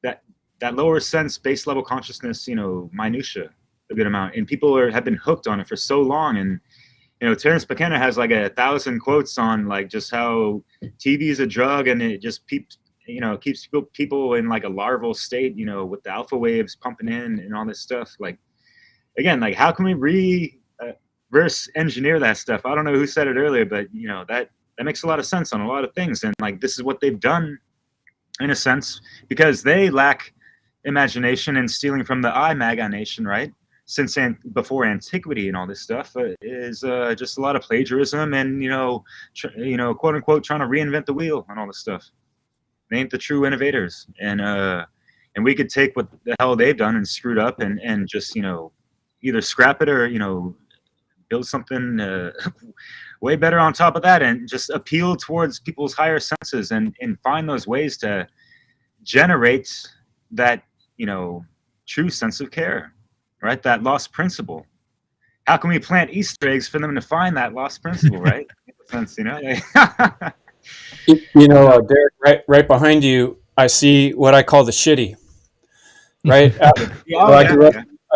that lower sense, base level consciousness, minutia a good amount, and people have been hooked on it for so long. And Terence McKenna has like 1,000 quotes on like just how TV is a drug, and it just keeps people in like a larval state, with the alpha waves pumping in and all this stuff. Like, again, like how can we reverse engineer that stuff? I don't know who said it earlier, but that makes a lot of sense on a lot of things. And like this is what they've done in a sense, because they lack imagination, and stealing from the imagination, right? Since before antiquity and all this stuff is just a lot of plagiarism and quote unquote trying to reinvent the wheel and all this stuff. They ain't the true innovators, and we could take what the hell they've done and screwed up and just either scrap it or build something way better on top of that, and just appeal towards people's higher senses and find those ways to generate that true sense of care. Right, that lost principle. How can we plant Easter eggs for them to find that lost principle? Right, sense, Derek, right behind you, I see what I call the shitty. Right, I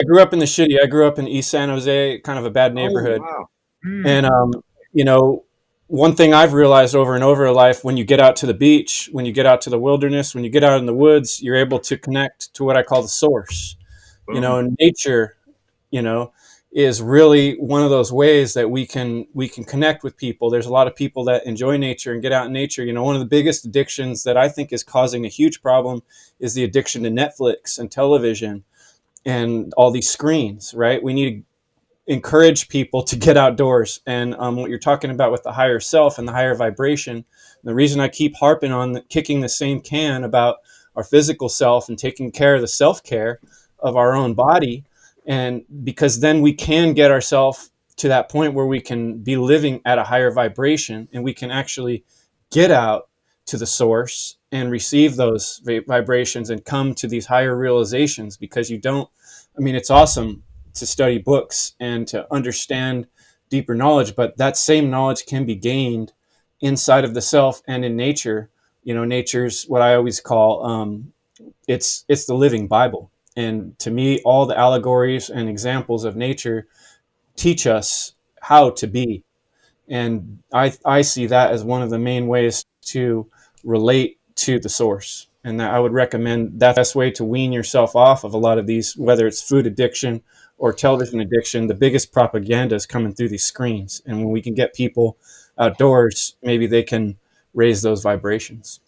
grew up in the shitty. I grew up in East San Jose, kind of a bad neighborhood. Oh, wow. And one thing I've realized over and over in life: when you get out to the beach, when you get out to the wilderness, when you get out in the woods, you're able to connect to what I call the source. Nature, is really one of those ways that we can connect with people. There's a lot of people that enjoy nature and get out in nature. One of the biggest addictions that I think is causing a huge problem is the addiction to Netflix and television and all these screens, right? We need to encourage people to get outdoors. And what you're talking about with the higher self and the higher vibration, the reason I keep harping on kicking the same can about our physical self and taking care of the self-care of our own body, and because then we can get ourselves to that point where we can be living at a higher vibration, and we can actually get out to the source and receive those vibrations and come to these higher realizations. Because it's awesome to study books and to understand deeper knowledge, but that same knowledge can be gained inside of the self and in nature. Nature's what I always call it's the living Bible. And to me, all the allegories and examples of nature teach us how to be. And I see that as one of the main ways to relate to the source. And that I would recommend that best way to wean yourself off of a lot of these, whether it's food addiction or television addiction. The biggest propaganda is coming through these screens. And when we can get people outdoors, maybe they can raise those vibrations.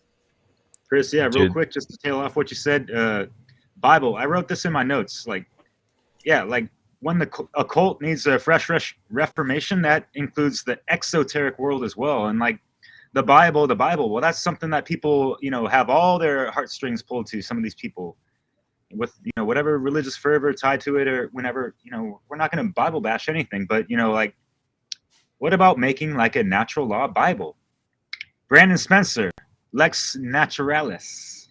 Chris, real quick, just to tail off what you said, Bible. I wrote this in my notes. Like when the occult needs a fresh reformation, that includes the exoteric world as well. And like the Bible, well, that's something that people, have all their heartstrings pulled to. Some of these people with, whatever religious fervor tied to it, or whenever, we're not going to Bible bash anything, but, like, what about making like a natural law Bible? Brandon Spencer, Lex Naturalis.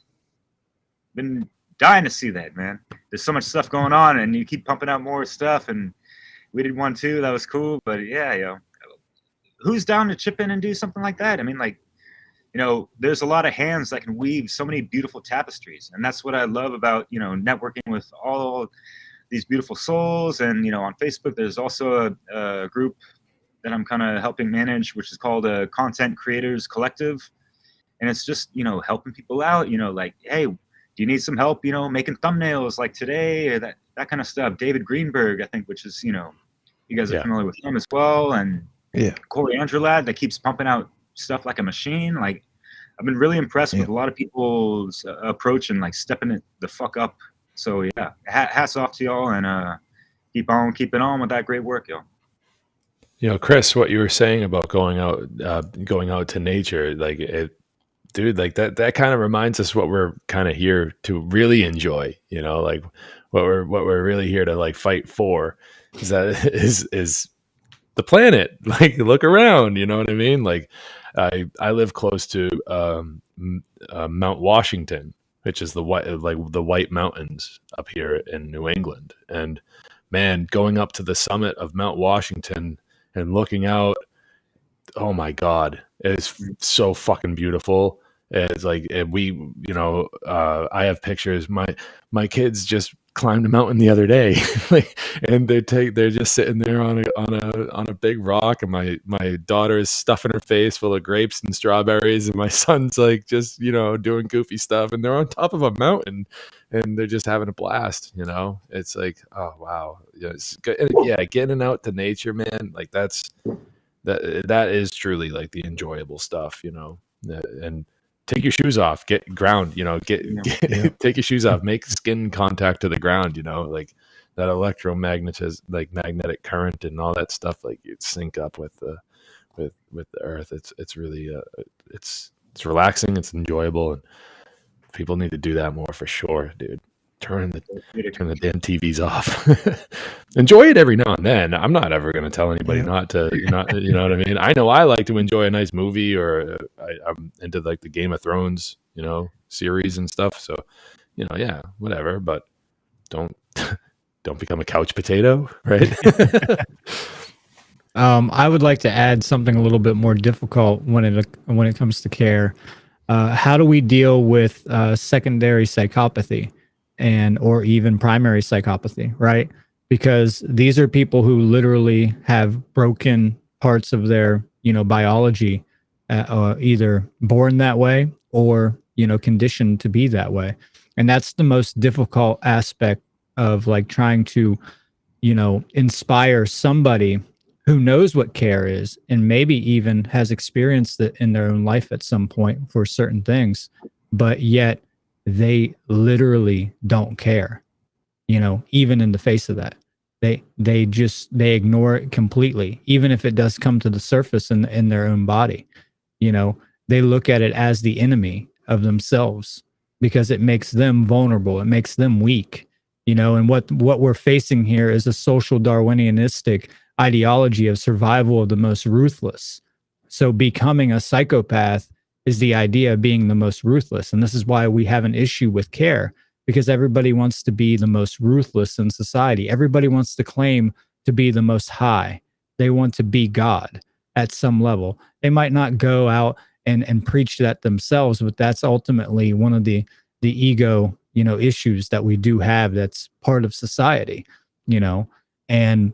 Been dying to see that, man. There's so much stuff going on, and you keep pumping out more stuff, and we did one too. That was cool. But who's down to chip in and do something like that? I mean, like, there's a lot of hands that can weave so many beautiful tapestries, and that's what I love about networking with all these beautiful souls. And on Facebook, there's also a group that I'm kind of helping manage, which is called a Content Creators Collective, and it's just helping people out. Like, hey, do you need some help, making thumbnails like today, or that kind of stuff? David Greenberg, I think, which is, you guys are familiar with him as well. And Corey Andrelad, that keeps pumping out stuff like a machine. Like, I've been really impressed with a lot of people's approach and like stepping it the fuck up. So yeah, hats off to y'all, and keep on keeping on with that great work, y'all. Chris, what you were saying about going out to nature, like dude, like that kind of reminds us what we're kind of here to really enjoy. Like what we're really here to like fight for is the planet. Like, look around, you know what I mean? Like, I live close to Mount Washington, which is the White Mountains up here in New England. And man, going up to the summit of Mount Washington and looking out, oh my God, it's so fucking beautiful. It's like I have pictures. My kids just climbed a mountain the other day, and they're just sitting there on a big rock, and my daughter is stuffing her face full of grapes and strawberries, and my son's like just doing goofy stuff, and they're on top of a mountain, and they're just having a blast. It's like, oh wow, getting out to nature, man. Like that is truly like the enjoyable stuff, and take your shoes off, get ground, take your shoes off, make skin contact to the ground, like that magnetic current and all that stuff, like you sync up with the earth. It's really, it's relaxing. It's enjoyable. And people need to do that more for sure, dude. Turn the damn TVs off. Enjoy it every now and then. I'm not ever going to tell anybody not to, you know what I mean? I know I like to enjoy a nice movie, or I'm into like the Game of Thrones, series and stuff. So, whatever, but don't become a couch potato, right? I would like to add something a little bit more difficult when it comes to care. How do we deal with secondary psychopathy? Or even primary psychopathy, right? Because these are people who literally have broken parts of their, biology, either born that way or, conditioned to be that way. And that's the most difficult aspect of like trying to, inspire somebody who knows what care is and maybe even has experienced it in their own life at some point for certain things, but yet they literally don't care, even in the face of that. They ignore it completely, even if it does come to the surface in their own body. They look at it as the enemy of themselves because it makes them vulnerable. It makes them weak, and what we're facing here is a social Darwinianistic ideology of survival of the most ruthless. So becoming a psychopath is the idea of being the most ruthless. And this is why we have an issue with care, because everybody wants to be the most ruthless in society. Everybody wants to claim to be the most high. They want to be God at some level. They might not go out and preach that themselves, but that's ultimately one of the ego, issues that we do have that's part of society, And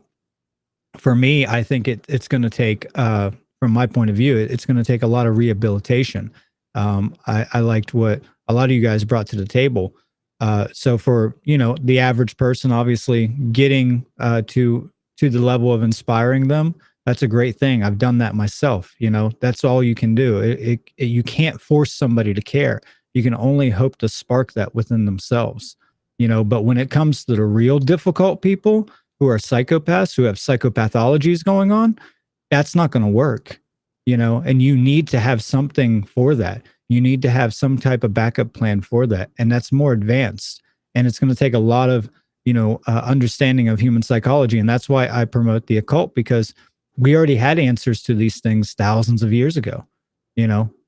for me, I think it's going to take, from my point of view, it's going to take a lot of rehabilitation. I liked what a lot of you guys brought to the table. So for, the average person, obviously getting to the level of inspiring them, that's a great thing. I've done that myself. That's all you can do. You can't force somebody to care. You can only hope to spark that within themselves, but when it comes to the real difficult people who are psychopaths, who have psychopathologies going on, that's not going to work, and you need to have something for that. You need to have some type of backup plan for that. And that's more advanced. And it's going to take a lot of, understanding of human psychology. And that's why I promote the occult, because we already had answers to these things thousands of years ago.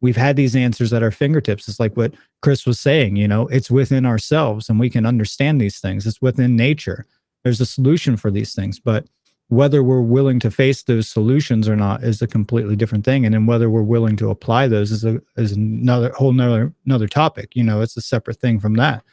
We've had these answers at our fingertips. It's like what Chris was saying, it's within ourselves and we can understand these things. It's within nature. There's a solution for these things, but whether we're willing to face those solutions or not is a completely different thing. And then whether we're willing to apply those is another topic. It's a separate thing from that.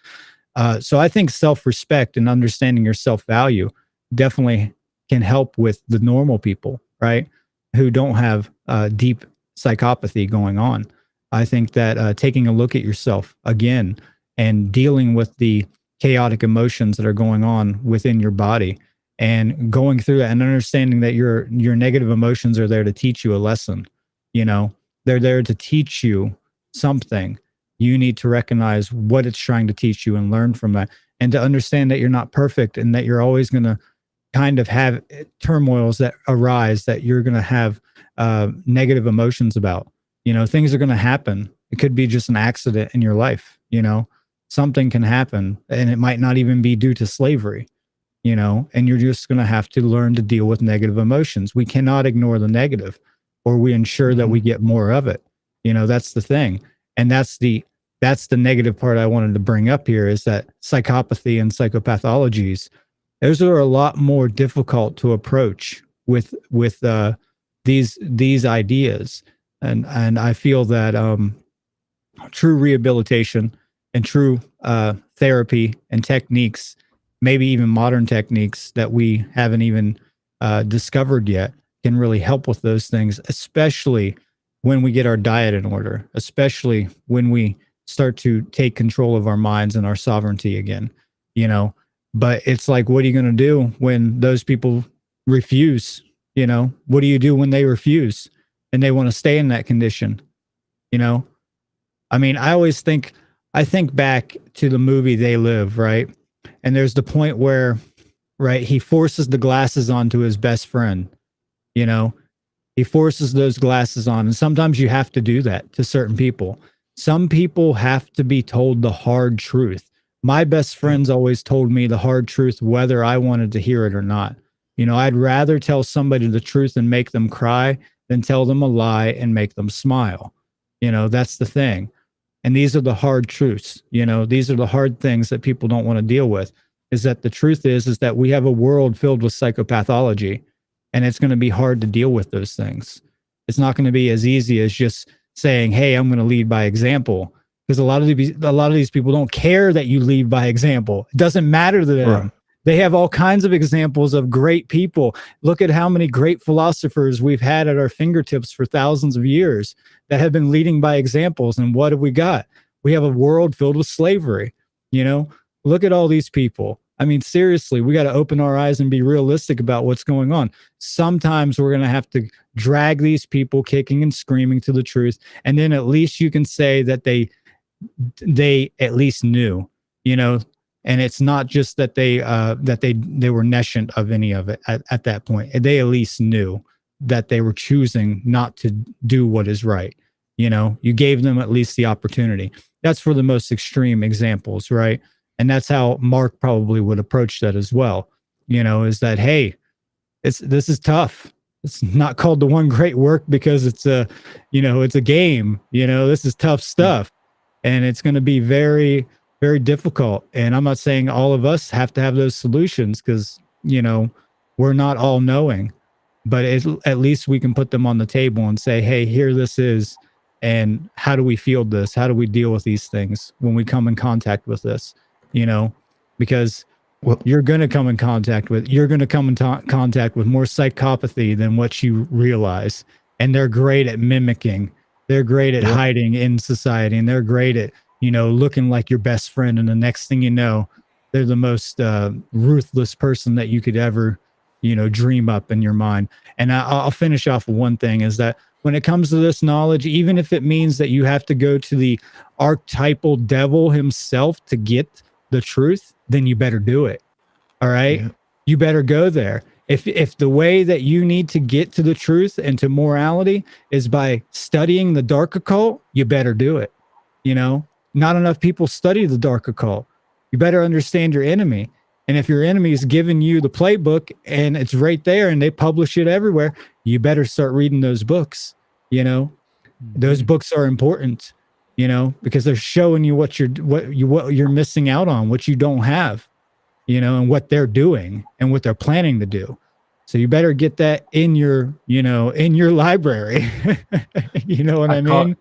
So I think self-respect and understanding your self-value definitely can help with the normal people, right? Who don't have deep psychopathy going on. I think that taking a look at yourself again and dealing with the chaotic emotions that are going on within your body, and going through that and understanding that your negative emotions are there to teach you a lesson. You know, they're there to teach you something. You need to recognize what it's trying to teach you and learn from that, and to understand that you're not perfect and that you're always going to kind of have turmoils that arise, that you're going to have negative emotions about. You know, things are going to happen. It could be just an accident in your life. You know, something can happen, and it might not even be due to slavery, you know, and you're just going to have to learn to deal with negative emotions. We cannot ignore the negative, or we ensure that we get more of it. You know, that's the thing. And that's the negative part I wanted to bring up here, is that psychopathy and psychopathologies, those are a lot more difficult to approach with these ideas. And I feel that true rehabilitation and true therapy and techniques, maybe even modern techniques that we haven't even discovered yet, can really help with those things, especially when we get our diet in order, especially when we start to take control of our minds and our sovereignty again, you know. But it's like, what are you going to do when those people refuse? You know, what do you do when they refuse and they want to stay in that condition? You know, I mean, I think back to the movie They Live, right? And there's the point where, right, he forces the glasses onto his best friend, you know, he forces those glasses on. And sometimes you have to do that to certain people. Some people have to be told the hard truth. My best friends always told me the hard truth, whether I wanted to hear it or not. You know, I'd rather tell somebody the truth and make them cry than tell them a lie and make them smile. You know, that's the thing. And these are the hard truths. You know, these are the hard things that people don't want to deal with, is that the truth is that we have a world filled with psychopathology, and it's going to be hard to deal with those things. It's not going to be as easy as just saying, hey, I'm going to lead by example, because a lot of these people don't care that you lead by example. It doesn't matter to them. Right. They have all kinds of examples of great people. Look at how many great philosophers we've had at our fingertips for thousands of years that have been leading by examples. And what have we got? We have a world filled with slavery. You know, look at all these people. I mean, seriously, we got to open our eyes and be realistic about what's going on. Sometimes we're going to have to drag these people kicking and screaming to the truth. And then at least you can say that they at least knew, you know. And it's not just that they were nescient of any of it at that point. They at least knew that they were choosing not to do what is right. You know, you gave them at least the opportunity. That's for the most extreme examples, right? And that's how Mark probably would approach that as well. You know, is that, hey, this is tough. It's not called the One Great Work because it's a game. You know, this is tough stuff, and it's going to be very, very difficult. And I'm not saying all of us have to have those solutions, because, you know, we're not all knowing, but at least we can put them on the table and say, hey, here this is. And how do we field this? How do we deal with these things when we come in contact with this? You know, because you're going to come in contact with more psychopathy than what you realize. And they're great at mimicking. They're great at hiding in society, and they're great at, you know, looking like your best friend. And the next thing you know, they're the most ruthless person that you could ever, you know, dream up in your mind. And I'll finish off with one thing, is that when it comes to this knowledge, even if it means that you have to go to the archetypal devil himself to get the truth, then you better do it. All right. Yeah. You better go there. If the way that you need to get to the truth and to morality is by studying the dark occult, you better do it. You know, not enough people study the dark occult. You better understand your enemy. And if your enemy is giving you the playbook and it's right there and they publish it everywhere, you better start reading those books. You know, those books are important, you know, because they're showing you what you're missing out on, what you don't have, you know, and what they're doing and what they're planning to do. So you better get that in your library. You know what I mean?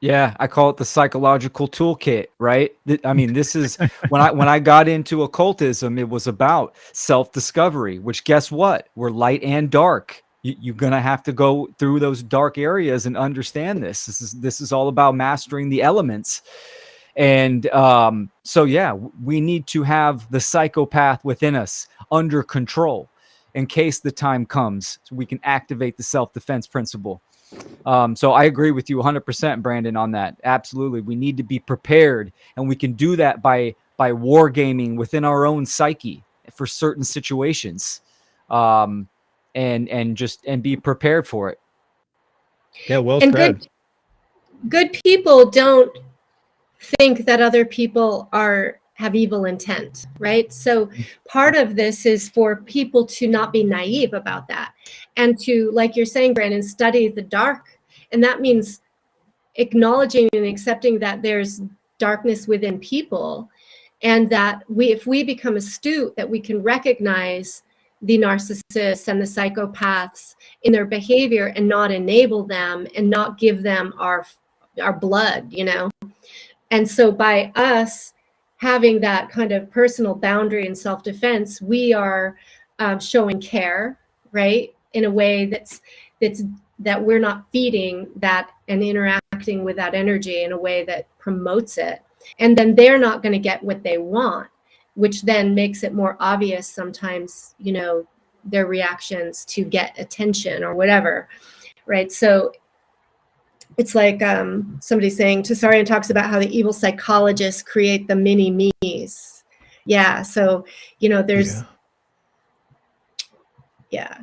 Yeah, I call it the psychological toolkit, right? I mean, this is when I got into occultism, it was about self-discovery, which, guess what? We're light and dark. You're going to have to go through those dark areas and understand this. This is all about mastering the elements. And so, yeah, we need to have the psychopath within us under control in case the time comes so we can activate the self-defense principle. So I agree with you 100%, Brandon, on that. Absolutely. We need to be prepared, and we can do that by wargaming within our own psyche for certain situations, and be prepared for it. Yeah, well And said. good people don't think that other people have evil intent, right? So part of this is for people to not be naive about that, and to, like you're saying, Brandon, study the dark. And that means acknowledging and accepting that there's darkness within people, and that if we become astute, that we can recognize the narcissists and the psychopaths in their behavior and not enable them and not give them our blood, you know. And so by us having that kind of personal boundary and self-defense, we are showing care, right, in a way that we're not feeding that and interacting with that energy in a way that promotes it. And then they're not going to get what they want, which then makes it more obvious sometimes, you know, their reactions to get attention or whatever, right? So it's like somebody saying, Tessarian talks about how the evil psychologists create the mini me's. Yeah, so, you know, there's, yeah.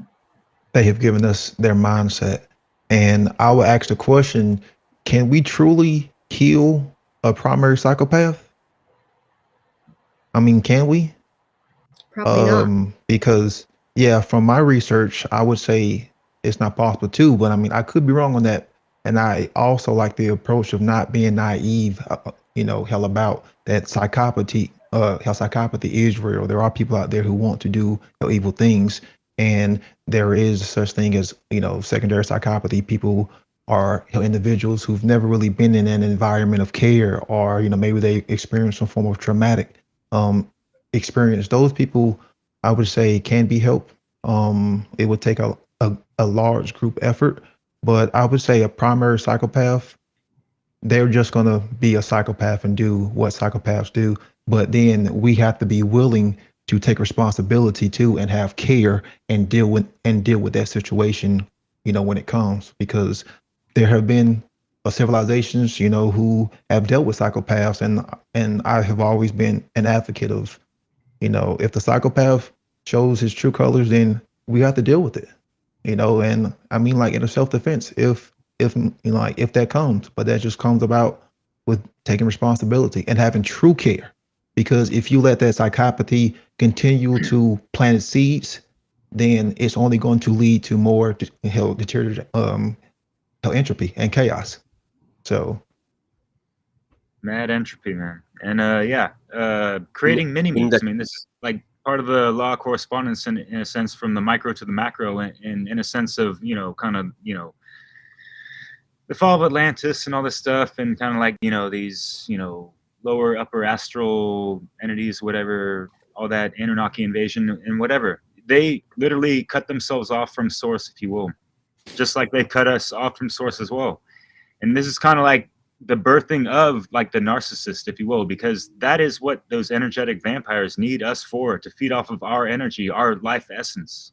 They have given us their mindset. And I will ask the question, can we truly heal a primary psychopath? I mean, can we? Probably not. Because, yeah, from my research, I would say it's not possible too, but I mean, I could be wrong on that. And I also like the approach of not being naive, you know, hell about that psychopathy, how psychopathy is real. There are people out there who want to do, you know, evil things. And there is such thing as, you know, secondary psychopathy. People are, you know, individuals who've never really been in an environment of care, or, you know, maybe they experience some form of traumatic experience. Those people, I would say, can be helped. It would take a large group effort, but I would say a primary psychopath, they're just going to be a psychopath and do what psychopaths do. But then we have to be willing to take responsibility too, and have care and deal with that situation, you know, when it comes, because there have been civilizations, you know, who have dealt with psychopaths, and I have always been an advocate of, you know, if the psychopath shows his true colors, then we have to deal with it, you know. And I mean, like, in a self-defense, if you know, like, if that comes, but that just comes about with taking responsibility and having true care. Because if you let that psychopathy continue to plant seeds, then it's only going to lead to more deterioration, entropy and chaos. So mad entropy, man. And creating mini-me's. I mean, this is like part of the law of correspondence in a sense, from the micro to the macro, and in a sense of, you know, kind of, you know, the fall of Atlantis and all this stuff, and kind of like, you know, these, you know, lower upper astral entities, whatever, all that Anunnaki invasion and whatever. They literally cut themselves off from source, if you will, just like they cut us off from source as well. And this is kind of like the birthing of, like, the narcissist, if you will, because that is what those energetic vampires need us for, to feed off of our energy, our life essence.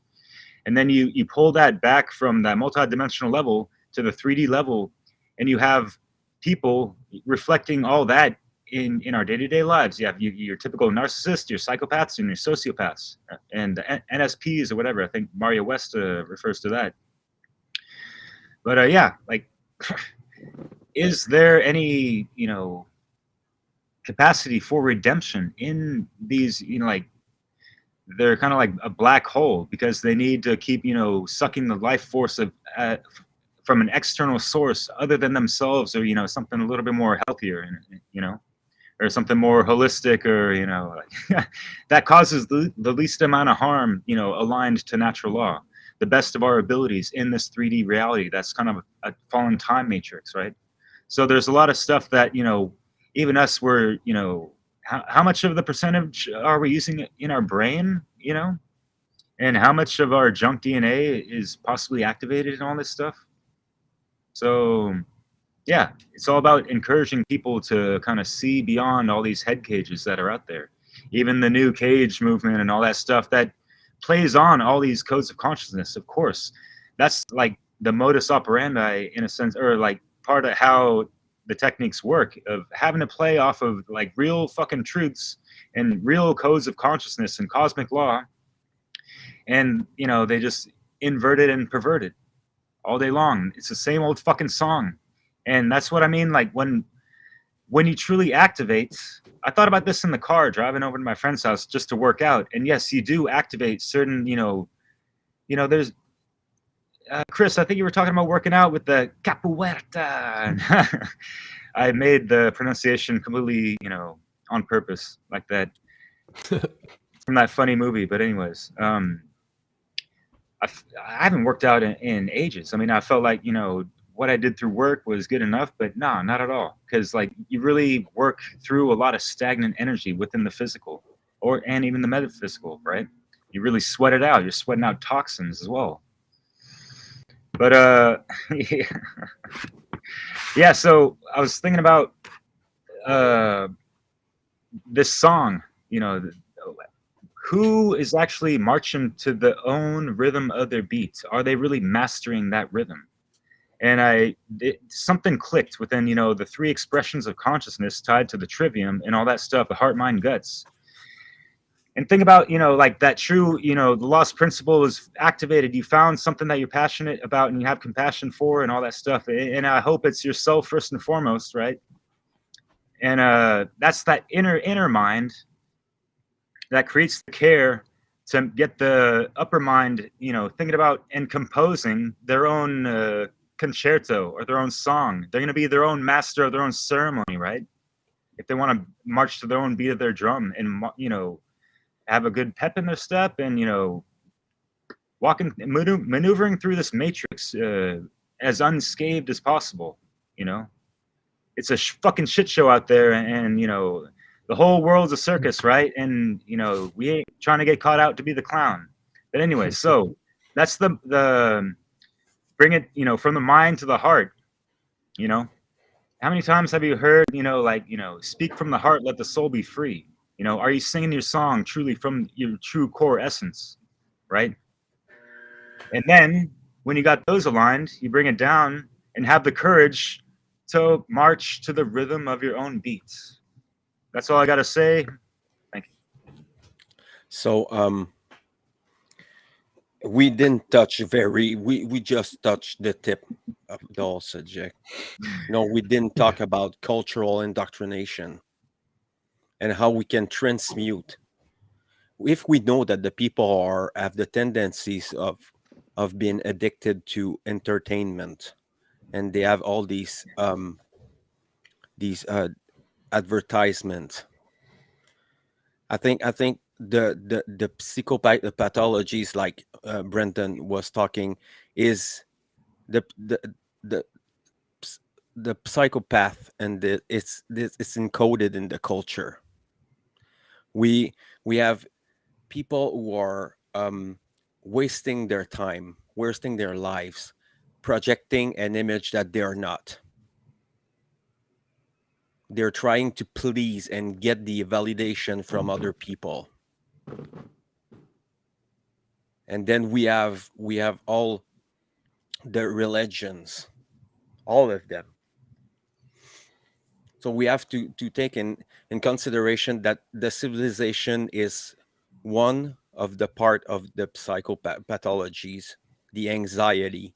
And then you pull that back from that multidimensional level to the 3D level, and you have people reflecting all that in our day-to-day lives. You have your typical narcissists, your psychopaths, and your sociopaths, and the NSPs or whatever. I think Mario West refers to that. But yeah, like, is there any, you know, capacity for redemption in these, you know, like, they're kind of like a black hole, because they need to keep, you know, sucking the life force of from an external source other than themselves, or, you know, something a little bit more healthier, you know, or something more holistic, or, you know, that causes the least amount of harm, you know, aligned to natural law, the best of our abilities in this 3D reality. That's kind of a fallen time matrix, right? So there's a lot of stuff that, you know, even us, we're, you know, how much of the percentage are we using in our brain, you know, and how much of our junk DNA is possibly activated in all this stuff. So yeah, it's all about encouraging people to kind of see beyond all these head cages that are out there. Even the new cage movement and all that stuff that plays on all these codes of consciousness, of course. That's like the modus operandi in a sense, or like part of how the techniques work, of having to play off of like real fucking truths and real codes of consciousness and cosmic law. And, you know, they just invert it and pervert it all day long. It's the same old fucking song. And that's what I mean. Like when you truly activate, I thought about this in the car driving over to my friend's house just to work out. And yes, you do activate certain, there's Chris, I think you were talking about working out with the Capoeira. I made the pronunciation completely, on purpose like that from that funny movie. But anyways, I haven't worked out in ages. I mean, I felt like, what I did through work was good enough, but no, not at all. Because like you really work through a lot of stagnant energy within the physical and even the metaphysical, right? You really sweat it out. You're sweating out toxins as well. But yeah. So I was thinking about this song, who is actually marching to the own rhythm of their beats? Are they really mastering that rhythm? And something clicked within, the three expressions of consciousness tied to the trivium and all that stuff, the heart, mind, guts. And think about, like that true, the lost principle is activated. You found something that you're passionate about and you have compassion for and all that stuff. And I hope it's yourself first and foremost, right? And that's that inner mind that creates the care to get the upper mind, thinking about and composing their own concerto or their own song. They're going to be their own master of their own ceremony, right? If they want to march to their own beat of their drum and, have a good pep in their step and, maneuvering through this matrix as unscathed as possible, It's a fucking shit show out there and, the whole world's a circus, right? And, we ain't trying to get caught out to be the clown. But anyway, so that's the bring it, from the mind to the heart, How many times have you heard, speak from the heart, let the soul be free? Are you singing your song truly from your true core essence, right? And then when you got those aligned, you bring it down and have the courage to march to the rhythm of your own beats. That's all I got to say. Thank you. So we didn't touch we just touched the tip of the whole subject. We didn't talk about cultural indoctrination and how we can transmute. If we know that the people have the tendencies of being addicted to entertainment, and they have all these advertisements, I think the psychopathologies, like Brenton was talking, is the psychopath, and it's encoded in the culture. We have people who are wasting their time, wasting their lives, projecting an image that they're not. They're trying to please and get the validation from other people. And then we have all the religions, all of them. So we have to take in consideration that the civilization is one of the part of the psychopathologies, the anxiety,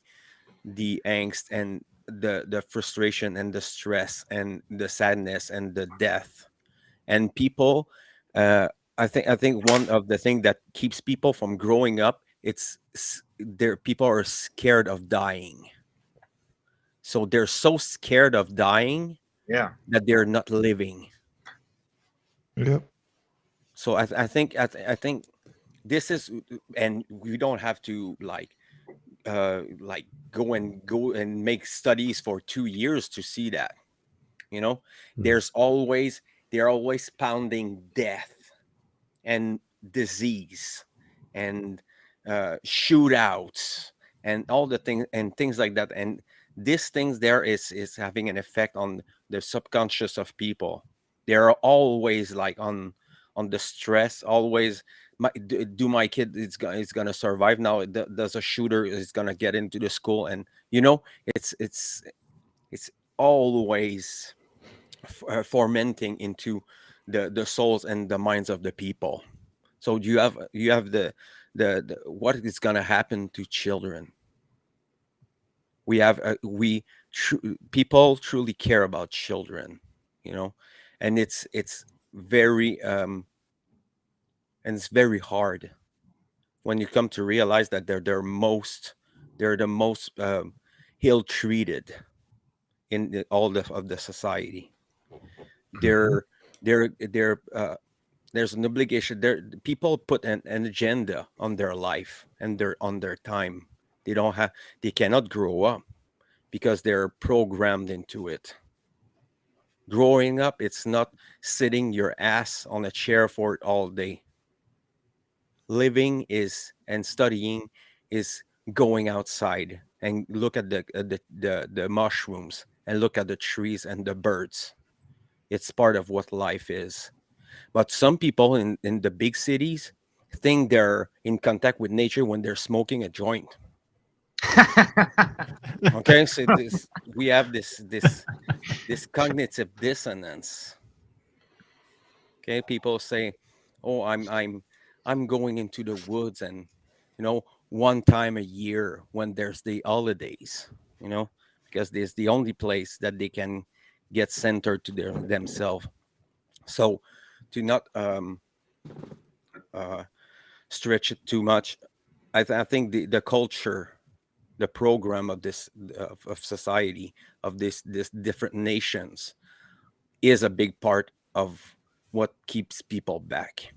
the angst, and the frustration and the stress and the sadness and the death. And people, I think one of the things that keeps people from growing up, people are scared of dying. So they're so scared of dying, that they're not living. Yep. So I think this is, and we don't have to go and make studies for 2 years to see that. They're always pounding death and disease and shootouts and all the things and things like that. And these things there is having an effect on the subconscious of people. They're always like on the stress, always. Do my kid is gonna survive now? Does a shooter is gonna get into the school? And it's always fermenting into the souls and the minds of the people. So you have the what is gonna happen to children. We have people truly care about children, and it's very and it's very hard when you come to realize that they're the most ill-treated in all of the society. They're there's an obligation there. People put an agenda on their life and on their time. They cannot grow up because they're programmed into it. Growing up, it's not sitting your ass on a chair for it all day. Living and studying is going outside and look at the mushrooms and look at the trees and the birds. It's part of what life is. But some people in the big cities think they're in contact with nature when they're smoking a joint. Okay, so we have this cognitive dissonance. Okay, people say, "Oh, I'm going into the woods, and one time a year when there's the holidays, because it's the only place that they can get centered to themselves." So, to not stretch it too much, I think the culture, the program of this of society, of this different nations, is a big part of what keeps people back.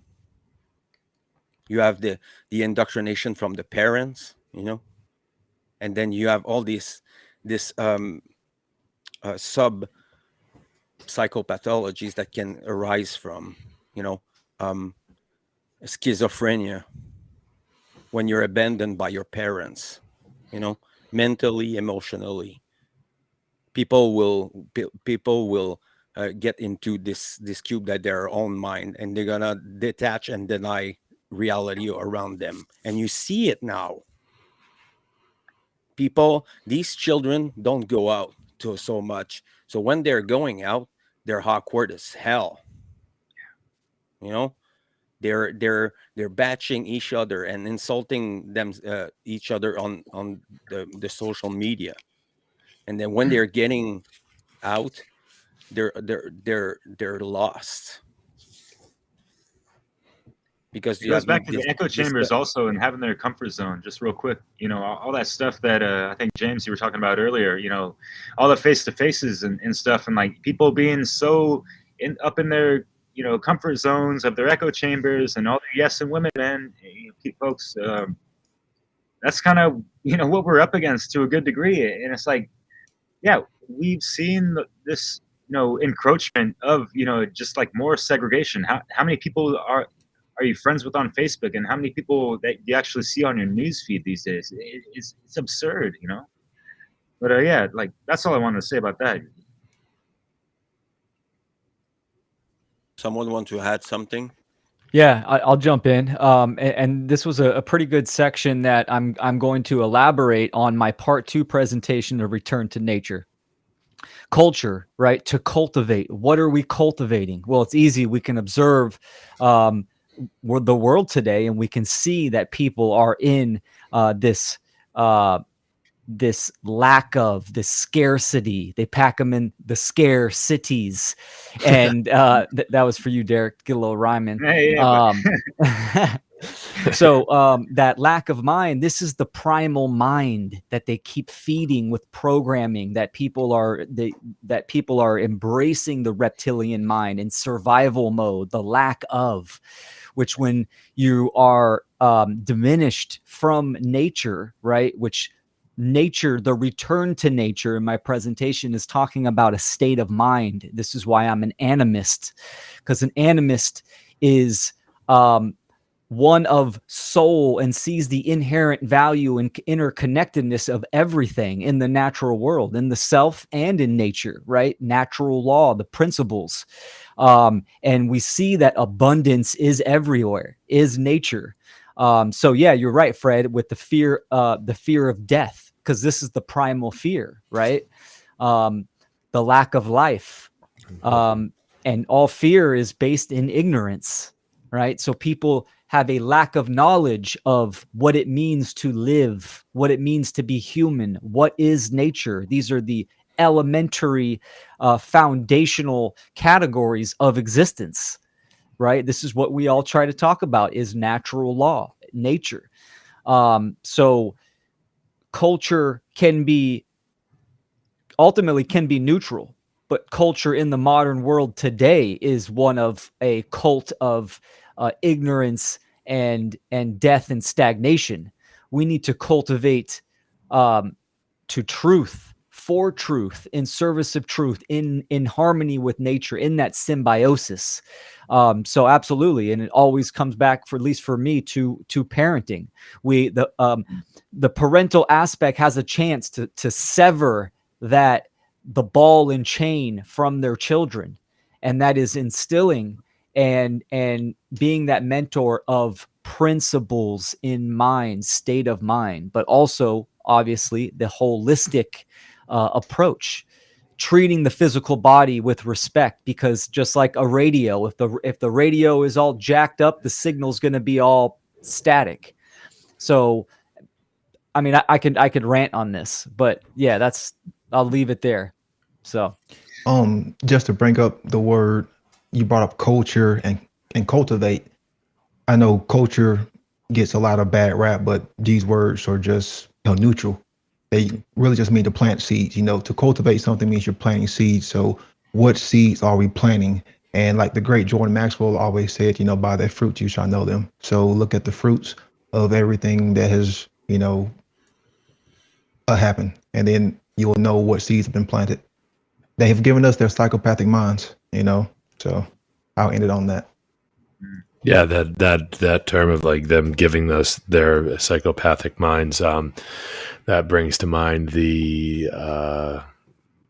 You have the indoctrination from the parents, and then you have all this sub psychopathologies that can arise from schizophrenia, when you're abandoned by your parents, mentally, emotionally. People will get into this cube that their own mind, and they're gonna detach and deny reality around them. And you see it now. These children don't go out to so much. So when they're going out, they're awkward as hell. They're batching each other and insulting them each other on the social media. And then when they're getting out, they're lost. Because it goes back to the echo chambers also, and having their comfort zone. Just real quick, all that stuff that I think, James, you were talking about earlier, all the face-to-faces and stuff, and like people being so up in their comfort zones of their echo chambers and all the yes and women, man. Folks, that's kind of what we're up against to a good degree. And it's like, yeah, we've seen this encroachment of just like more segregation. How many people are you friends with on Facebook, and how many people that you actually see on your news feed these days? It's absurd, But yeah, like that's all I wanted to say about that. Someone want to add something? Yeah, I'll jump in. And this was a pretty good section that I'm going to elaborate on my part 2 presentation of Return to Nature. Culture, right? To cultivate. What are we cultivating? Well, it's easy. We can observe the world today, and we can see that people are in this lack of, this scarcity. They pack them in the scare cities. And that was for you, Derek. Get a little rhyme in. So that lack of mind, this is the primal mind that they keep feeding with programming, that people are embracing the reptilian mind in survival mode, the lack of, which when you are diminished from nature, right, which nature, the return to nature in my presentation is talking about a state of mind. This is why I'm an animist, because an animist is one of soul and sees the inherent value and interconnectedness of everything in the natural world, in the self and in nature, right? Natural law, the principles. And we see that abundance is everywhere, is nature. So yeah, you're right, Fred, with the fear of death, because this is the primal fear, right? The lack of life. And all fear is based in ignorance, right? So people have a lack of knowledge of what it means to live, what it means to be human, what is nature. These are the elementary, foundational categories of existence, right? This is what we all try to talk about, is natural law, nature. So culture ultimately can be neutral, but culture in the modern world today is one of a cult of ignorance and death and stagnation. We need to cultivate to truth, for truth, in service of truth, in harmony with nature, in that symbiosis. So absolutely, and it always comes back, for at least for me, to parenting. The parental aspect has a chance to sever the ball and chain from their children, and that is instilling and being that mentor of principles in mind, state of mind, but also obviously the holistic approach, treating the physical body with respect, because just like a radio, if the radio is all jacked up, the signal's going to be all static. So I mean, I could rant on this, but yeah, I'll leave it there. So just to bring up the word, you brought up culture and cultivate. I know culture gets a lot of bad rap, but these words are just neutral. They really just mean to plant seeds. To cultivate something means you're planting seeds. So what seeds are we planting? And like the great Jordan Maxwell always said, by their fruits you shall know them. So look at the fruits of everything that has happened, and then you will know what seeds have been planted. They have given us their psychopathic minds, so I'll end it on that. Yeah, that term of like them giving us their psychopathic minds, that brings to mind the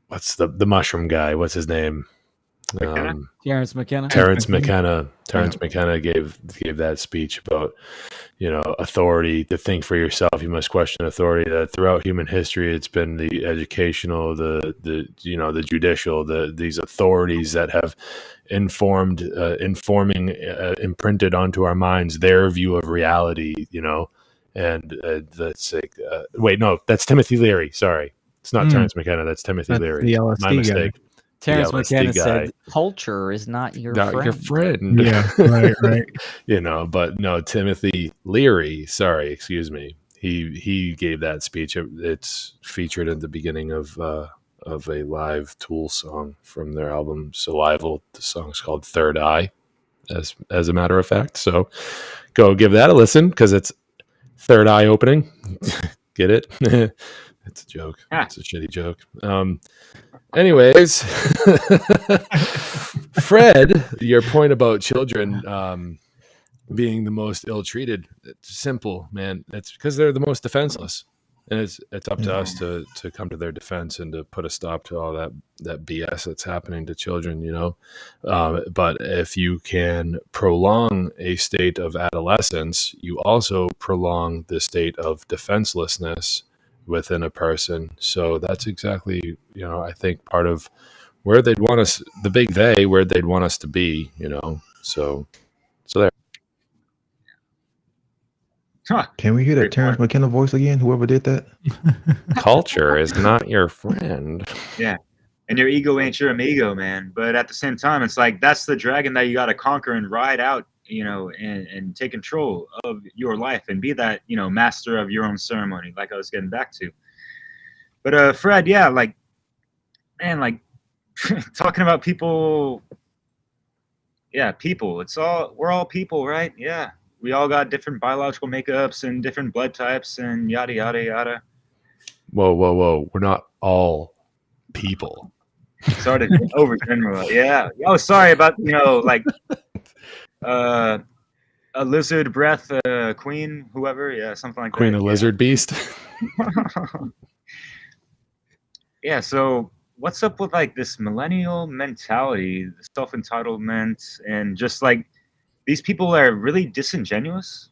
what's the mushroom guy? What's his name? Terrence McKenna. Terrence McKenna gave that speech about authority. To think for yourself, you must question authority. That throughout human history, it's been the educational, the judicial, these authorities that have imprinted onto our minds their view of reality. And that's like wait, no, that's Timothy Leary. Sorry, it's not Terrence McKenna. That's Timothy Leary. The LSD My mistake. guy. Terrence McKenna said, "Culture is not your friend." Your friend. Yeah, right. But no, Timothy Leary. Sorry, excuse me. He gave that speech. It's featured at the beginning of a live Tool song from their album Survival. The song's called Third Eye, as a matter of fact. So go give that a listen, because it's Third Eye opening. Get it? It's a joke. It's a shitty joke. Anyways, Fred, your point about children being the most ill-treated, it's simple, man. It's because they're the most defenseless, and it's up to us to come to their defense and to put a stop to all that BS that's happening to children. But if you can prolong a state of adolescence, you also prolong the state of defenselessness within a person. So that's exactly, I think part of where they'd want us, the big they, where they'd want us to be, so there. Can we hear that Terrence McKenna voice again? Whoever did that. Culture is not your friend. Yeah. And your ego ain't your amigo, man. But at the same time, it's like, that's the dragon that you got to conquer and ride out, and take control of your life and be that, master of your own ceremony, like I was getting back to. But Fred, yeah, like, man, like talking about people. Yeah, people. We're all people, right? Yeah. We all got different biological makeups and different blood types and yada, yada, yada. Whoa. We're not all people. Sorry to overgeneralize. Yeah. Oh, sorry about, like, a lizard breath queen, whoever, yeah, something like Queen that. of Lizard Beast. Yeah, so what's up with like this millennial mentality, the self-entitlement, and just like these people are really disingenuous.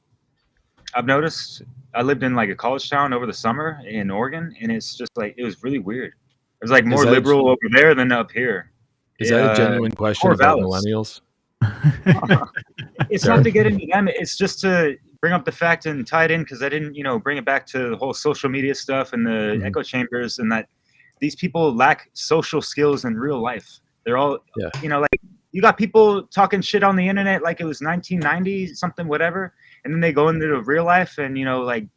I've noticed. I lived in like a college town over the summer in Oregon, and it's just like it was really weird. It was like more that a- liberal over there than up here. Is that a genuine question Core about values. millennials? It's not to get into them. It's just to bring up the fact and tie it in, because I didn't, bring it back to the whole social media stuff and the Mhm. echo chambers, and that these people lack social skills in real life. They're all, Yeah. like you got people talking shit on the internet like it was 1990 something, whatever, and then they go into real life and like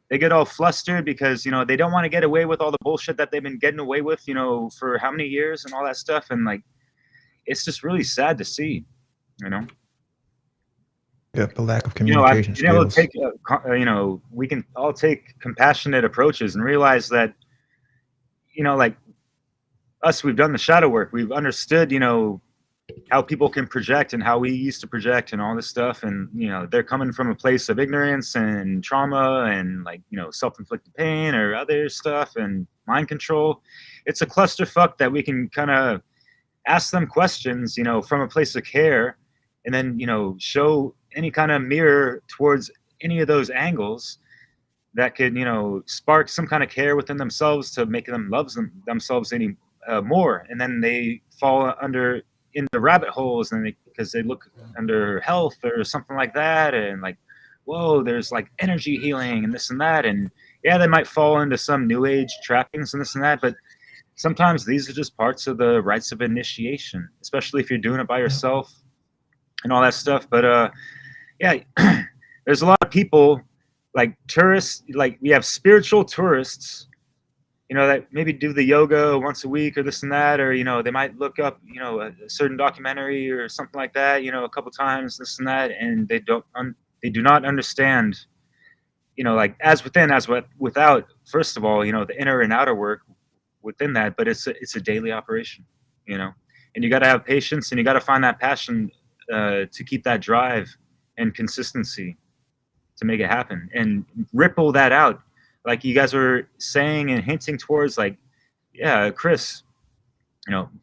they get all flustered because they don't want to get away with all the bullshit that they've been getting away with for how many years and all that stuff, and like it's just really sad to see. Yep, the lack of communication skills. Take, we can all take compassionate approaches and realize that, like us, we've done the shadow work. We've understood, how people can project and how we used to project and all this stuff. And, they're coming from a place of ignorance and trauma and like, self-inflicted pain or other stuff and mind control. It's a clusterfuck that we can kind of ask them questions, from a place of care, and then, show any kind of mirror towards any of those angles that could, spark some kind of care within themselves to make them love themselves any more. And then they fall in the rabbit holes, and because they look under health or something like that, and like, whoa, there's like energy healing and this and that, and yeah, they might fall into some new age trappings and this and that, but sometimes these are just parts of the rites of initiation, especially if you're doing it by yourself and all that stuff. But yeah, there's a lot of people like tourists, like we have spiritual tourists, that maybe do the yoga once a week or this and that, or, they might look up, a certain documentary or something like that, a couple times, this and that, and they do not understand, like as within, as without, first of all, the inner and outer work within that, but it's a daily operation, and you got to have patience, and you got to find that passion to keep that drive and consistency to make it happen, and ripple that out, like you guys were saying and hinting towards, like, yeah, Chris,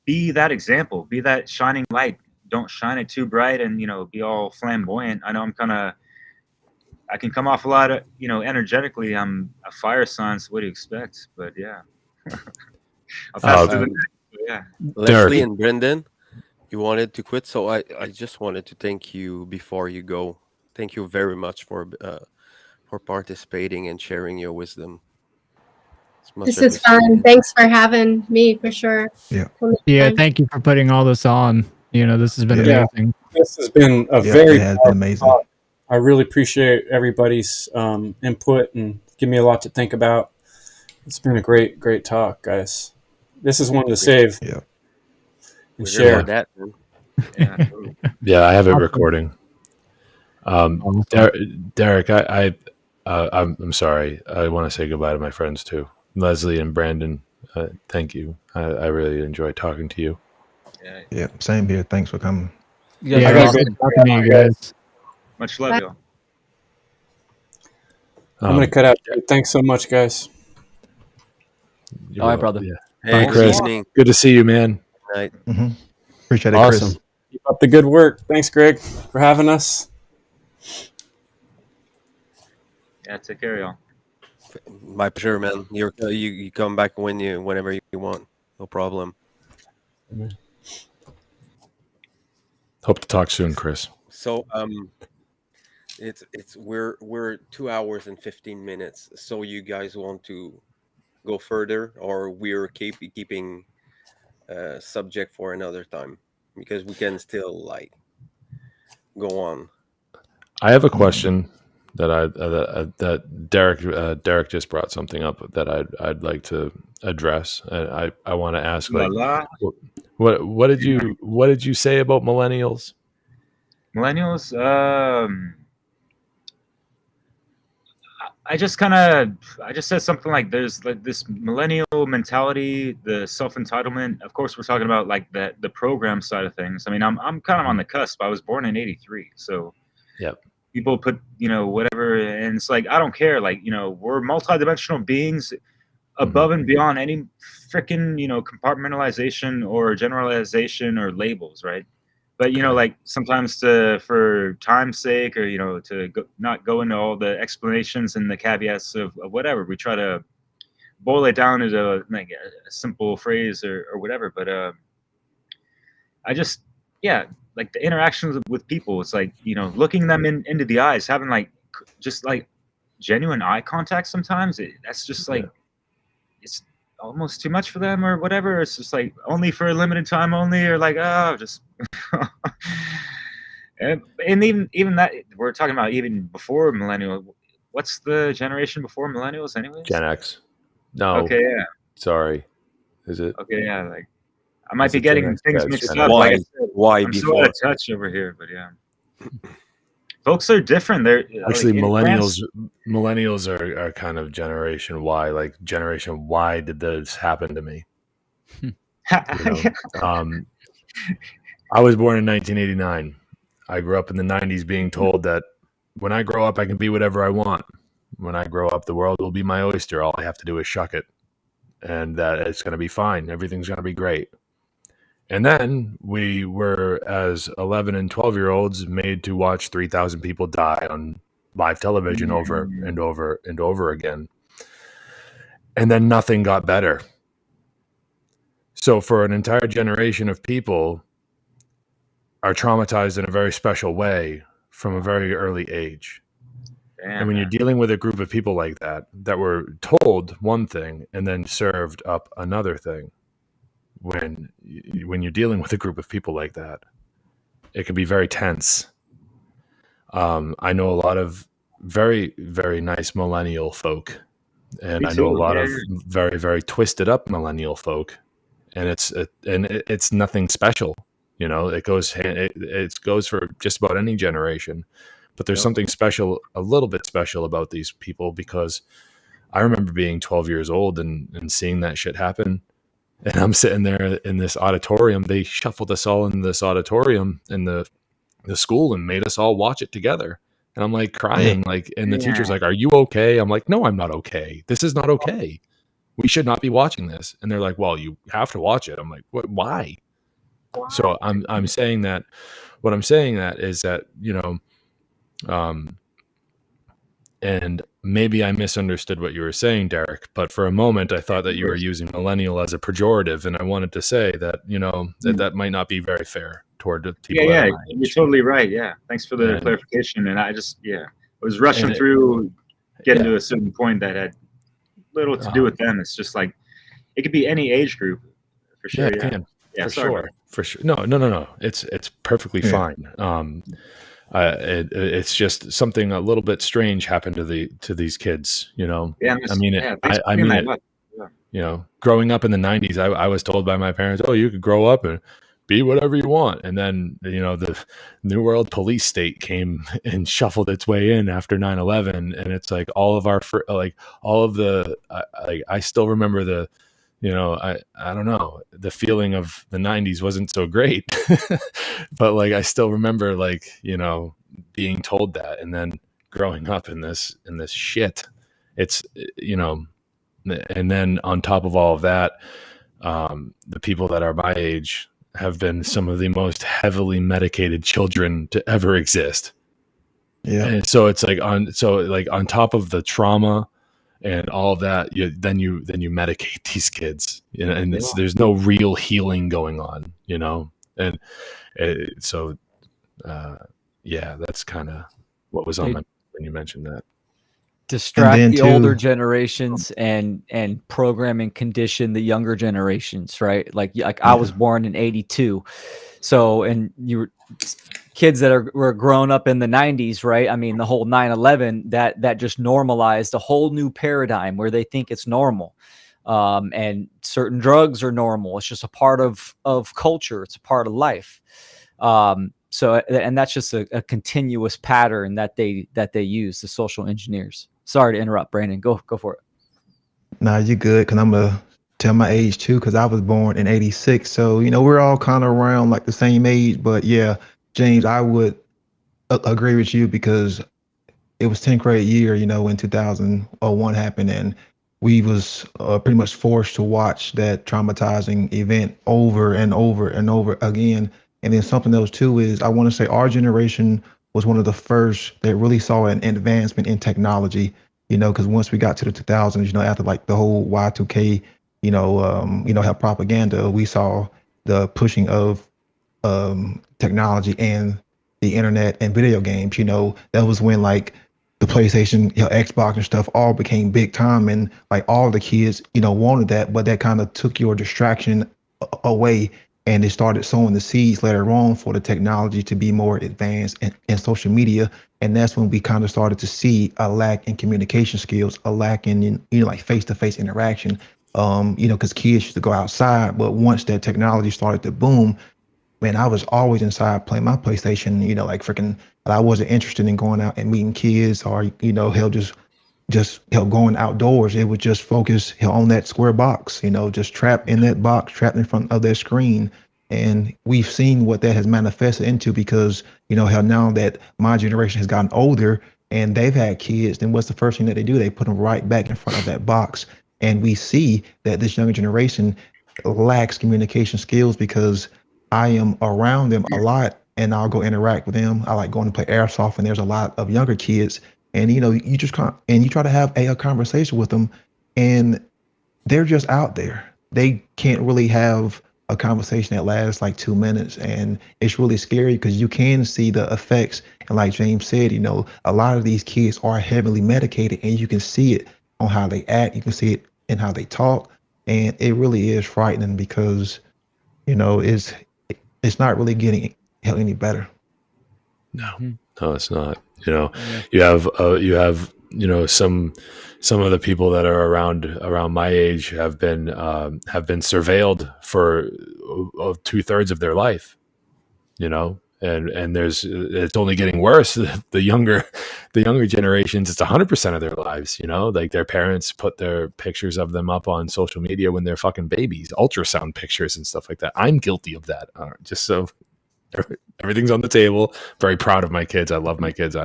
be that example, be that shining light. Don't shine it too bright and be all flamboyant. I know I can come off a lot of energetically. I'm a fire sign, so what do you expect? But yeah. I'll pass to the next. Yeah. Leslie Derek. and Brendan, you wanted to quit, so I just wanted to thank you before you go. Thank you very much for participating and sharing your wisdom. This is fun. Thanks for having me, for sure. Yeah. Yeah, thank you for putting all this on. This has been amazing. This has been a It very has been amazing. talk. I really appreciate everybody's input and give me a lot to think about. It's been a great talk, guys. This is one to save Yeah. and Share share. that. Man. Yeah. Yeah, I have it recording. Derek, I'm sorry. I want to say goodbye to my friends too, Leslie and Brandon. Thank you. I really enjoyed talking to you. Yeah. Same here. Thanks for coming. Yeah, I gotta good go. talking to you guys. Much love, y'all. I'm going to cut out. Thanks so much, guys. You're All right, welcome. brother. Yeah. Hey, Bye, good Chris. evening. Good to see you, man. Night. Appreciate it, Awesome. Chris. Keep up the good work. Thanks, Greg, for having us. Yeah, take care, y'all. My pleasure, man. You come back whenever you want. No problem. Hope to talk soon, Chris. So we're 2 hours and 15 minutes. So you guys want to go further, or we're keeping subject for another time, because we can still like go on. I have a question that Derek just brought something up that I'd like to address. And I want to ask, like, what did you say about millennials? Millennials, I just said something like there's like this millennial mentality, the self-entitlement. Of course, we're talking about like the program side of things. I mean, I'm kind of on the cusp. I was born in '83, so Yep. people put, whatever, and it's like, I don't care. Like, we're multidimensional beings above and beyond any freaking, compartmentalization or generalization or labels, right? But, like sometimes for time's sake, or, not go into all the explanations and the caveats of whatever, we try to boil it down into like a simple phrase or whatever. But I just, like the interactions with people, it's like, looking them into the eyes, having like just like genuine eye contact sometimes, that's just like, it's almost too much for them or whatever. It's just like only for a limited time only, or like, just and even that, we're talking about even before millennial. What's the generation before millennials anyways? Gen X. No. Okay, yeah. Sorry. Is it? Okay, yeah. Like I might be getting things mixed up. Why? Like I said, Why I'm so before? out of touch over here, but yeah. Folks are different. They're Actually, like, millennials are kind of generation Y. Like generation Y, did this happen to me? I was born in 1989. I grew up in the 90s being told that when I grow up, I can be whatever I want. When I grow up, the world will be my oyster. All I have to do is shuck it. And that it's going to be fine. Everything's going to be great. And then we were, as 11 and 12-year-olds, made to watch 3,000 people die on live television over and over and over again. And then nothing got better. So for an entire generation of people are traumatized in a very special way from a very early age. Damn, and when you're dealing with a group of people like that were told one thing and then served up another thing, when you're dealing with a group of people like that, it can be very tense. I know a lot of very, very nice millennial folk, and I know a lot of very, very twisted up millennial folk, and it's nothing special. It goes for just about any generation, but there's something special, a little bit special about these people, because I remember being 12 years old and seeing that shit happen. And I'm sitting there in this auditorium. They shuffled us all in this auditorium in the school and made us all watch it together. And I'm like crying, and the teacher's like, "Are you okay?" I'm like, "No, I'm not okay. This is not okay. We should not be watching this." And they're like, "Well, you have to watch it." I'm like, "What? Why?" So I'm saying that. What I'm saying that is that, and maybe I misunderstood what you were saying, Derek, but for a moment I thought that you were using millennial as a pejorative, and I wanted to say that, that might not be very fair toward the people. Yeah, you're totally right. Yeah, thanks for the clarification. And I just, I was rushing through, getting to a certain point that had little to do with them. It's just like, it could be any age group, for sure. Yeah, for sure. No. It's perfectly fine. It's just something a little bit strange happened to these kids, Yeah, I mean it. I mean it. Growing up in the 90s, I was told by my parents, "Oh, you could grow up and be whatever you want." And then, the New World Police State came and shuffled its way in after 9/11, and it's like all of I still remember the. I don't know, the feeling of the 90s wasn't so great, but I still remember being told that, and then growing up in this shit. It's, and then on top of all of that, the people that are my age have been some of the most heavily medicated children to ever exist. Yeah. And so it's on top of the trauma and all of that, then you medicate these kids, and there's no real healing going on, and so that's kind of what was on my when you mentioned that. Distract the older generations and program and condition the younger generations, right? Like I was born in 82, so, and you were kids that were grown up in the 90s, right? I mean, the whole 9/11, that just normalized a whole new paradigm where they think it's normal, and certain drugs are normal. It's just a part of culture. It's a part of life. So, and that's just a continuous pattern that they use, the social engineers. Sorry to interrupt, Brandon. Go for it. Nah, you're good, because I'm gonna tell my age too, because I was born in 86. So, we're all kind of around like the same age. But yeah, James, I would agree with you because it was 10th grade year, when 2001 happened, and we was pretty much forced to watch that traumatizing event over and over and over again. And then something else too is I want to say our generation was one of the first that really saw an advancement in technology, because once we got to the 2000s, after like the whole Y2K, have propaganda, we saw the pushing of technology and the internet and video games. That was when like the PlayStation, Xbox and stuff all became big time, and like all the kids, wanted that, but that kind of took your distraction away, and they started sowing the seeds later on for the technology to be more advanced in social media, and that's when we kind of started to see a lack in communication skills, a lack in like face-to-face interaction. Because kids used to go outside, but once that technology started to boom, man, I was always inside playing my PlayStation, like freaking, I wasn't interested in going out and meeting kids or, hell, just going outdoors. It would just focus on that square box, just trapped in that box, trapped in front of that screen. And we've seen what that has manifested into because, how now that my generation has gotten older and they've had kids, then what's the first thing that they do? They put them right back in front of that box. And we see that this younger generation lacks communication skills because I am around them a lot and I'll go interact with them. I like going to play airsoft and there's a lot of younger kids and you just can't, and you try to have a conversation with them and they're just out there. They can't really have a conversation that lasts like 2 minutes, and it's really scary because you can see the effects. And like James said, a lot of these kids are heavily medicated and you can see it on how they act. You can see it in how they talk, and it really is frightening because it's not really getting any better. No, it's not. You have some of the people that are around my age have been surveilled for 2/3 of their life, and it's only getting worse. The younger generations, it's 100% of their lives, like their parents put their pictures of them up on social media when they're fucking babies, ultrasound pictures and stuff like that. I'm guilty of that. Just so everything's on the table. Very proud of my kids. I love my kids.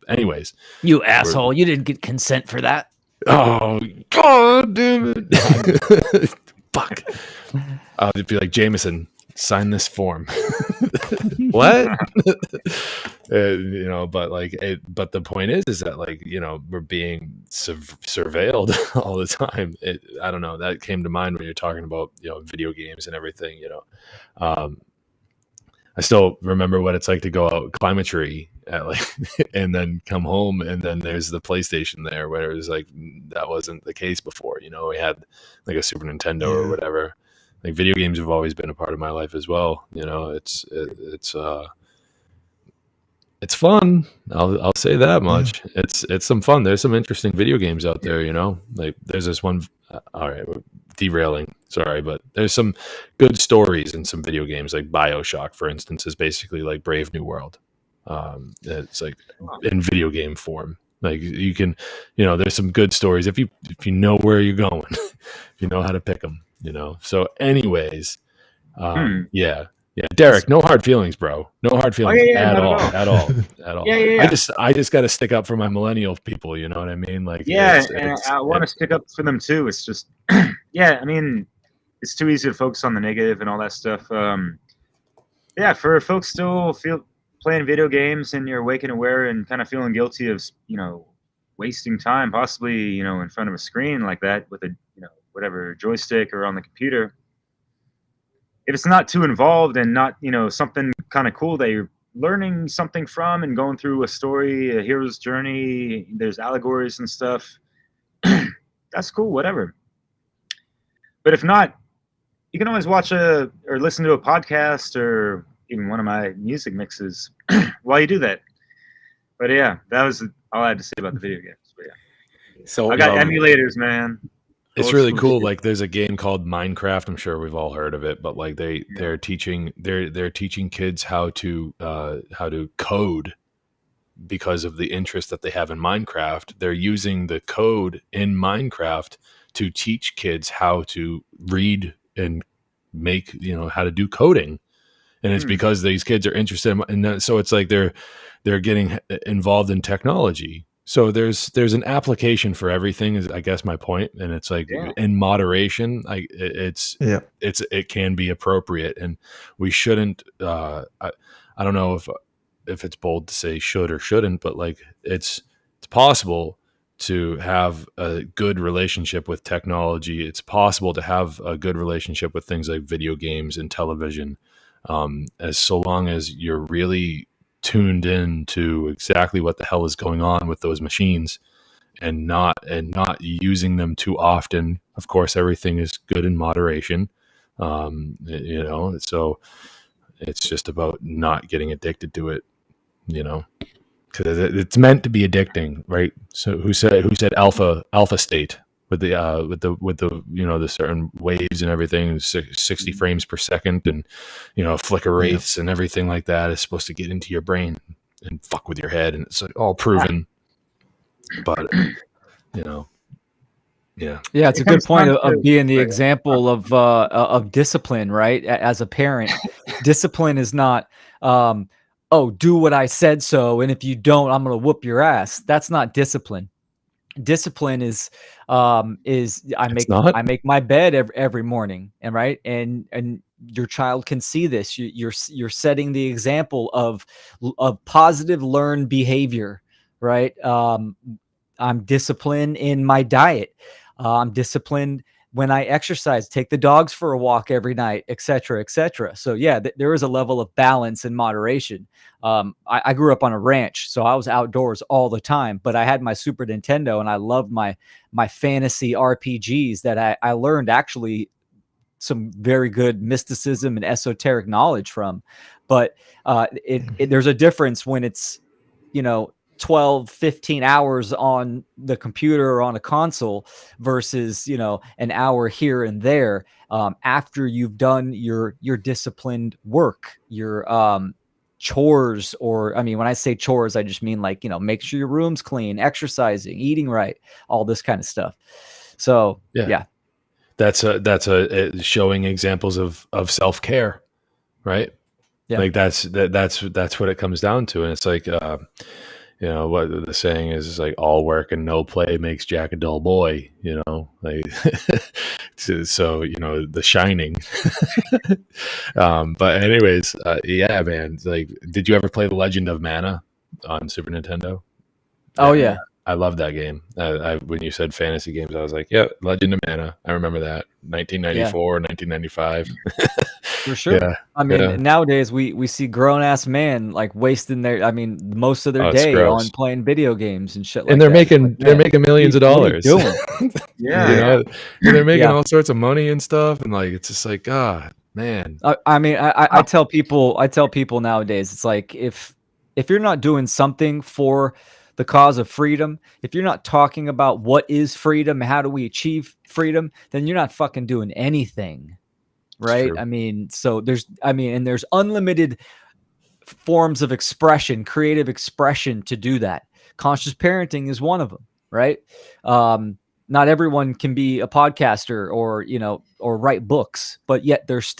Anyways. You asshole. You didn't get consent for that. Oh, God damn it. Fuck. I'll just be like, Jameson, sign this form. What? But the point is that like, we're being surveilled all the time. I don't know. That came to mind when you're talking about, video games and everything, I still remember what it's like to go out, climb a tree, and then come home, and then there's the PlayStation there, where it was like that wasn't the case before. We had like a Super Nintendo or whatever. Like video games have always been a part of my life as well. It's fun. I'll say that much. It's some fun. There's some interesting video games out there. Like there's this one. All right, we're derailing. Sorry, but there's some good stories in some video games, like BioShock, for instance, is basically like Brave New World. It's like in video game form. Like you can, there's some good stories if you know where you're going, if you know how to pick them. So anyways, yeah, Derek, no hard feelings, bro. No hard feelings at all. Yeah. I just got to stick up for my millennial people. You know what I mean? Like, I want to stick up for them too. It's just, I mean, it's too easy to focus on the negative and all that stuff. For folks still playing video games and you're awake and aware and kind of feeling guilty of, wasting time, possibly, in front of a screen like that with a, whatever joystick or on the computer. If it's not too involved and not, something kind of cool that you're learning something from and going through a story, a hero's journey, there's allegories and stuff, that's cool, whatever. But if not, you can always watch or listen to a podcast or even one of my music mixes while you do that. But yeah, that was all I had to say about the video games. But yeah, so I got emulators, man. It's really cool. Like there's a game called Minecraft. I'm sure we've all heard of it, but like they're teaching kids how to code because of the interest that they have in Minecraft. They're using the code in Minecraft to teach kids how to read and make, how to do coding. And it's because these kids are interested in that. So it's like they're they're getting involved in technology. So there's an application for everything, is I guess my point. And it's like Yeah. in moderation, Yeah. it can be appropriate, and we shouldn't. I don't know if it's bold to say should or shouldn't, but like it's possible to have a good relationship with technology. It's possible to have a good relationship with things like video games and television, as so long as you're really tuned in to exactly what the hell is going on with those machines, and not using them too often. Of course, everything is good in moderation. So it's just about not getting addicted to it, because it's meant to be addicting, right? So who said alpha state with the the certain waves and everything, 60 frames per second, and flicker rates and everything like that is supposed to get into your brain and fuck with your head, and it's all proven. But yeah, it's a good point of being the example of discipline, right? As a parent, discipline is not do what I said so, and if you don't, I'm going to whoop your ass. That's not discipline. Discipline is I make my bed every morning, and your child can see this. You're setting the example of positive learned behavior, right? I'm disciplined in my diet. I'm disciplined when I exercise, take the dogs for a walk every night, et cetera, et cetera. So yeah, there is a level of balance and moderation. I grew up on a ranch, so I was outdoors all the time, but I had my Super Nintendo, and I loved my fantasy RPGs that I learned actually some very good mysticism and esoteric knowledge from. But there's a difference when it's 12, 15 hours on the computer or on a console versus, an hour here and there, after you've done your disciplined work, your chores, or, when I say chores, I just mean like, make sure your room's clean, exercising, eating right, all this kind of stuff. So, yeah. That's a showing examples of self-care, right? Yeah. Like that's what it comes down to. And it's like, what the saying is like, all work and no play makes Jack a dull boy, like, so, The Shining. But anyways, yeah, man, like, did you ever play The Legend of Mana on Super Nintendo? Oh yeah. I love that game. When you said fantasy games, I was like, yeah, Legend of Mana. I remember that. 1994, 1995. For sure. Yeah, nowadays we see grown ass men like wasting most of their day gross. on playing video games and shit like that. And they're making millions of dollars. What are you doing? And they're making all sorts of money and stuff, and like it's just like, God, man. I tell people nowadays, it's like if you're not doing something for the cause of freedom, if you're not talking about what is freedom, how do we achieve freedom, then you're not fucking doing anything, right? So there's unlimited forms of expression, creative expression to do that. Conscious parenting is one of them, right? Not everyone can be a podcaster or write books, but yet there's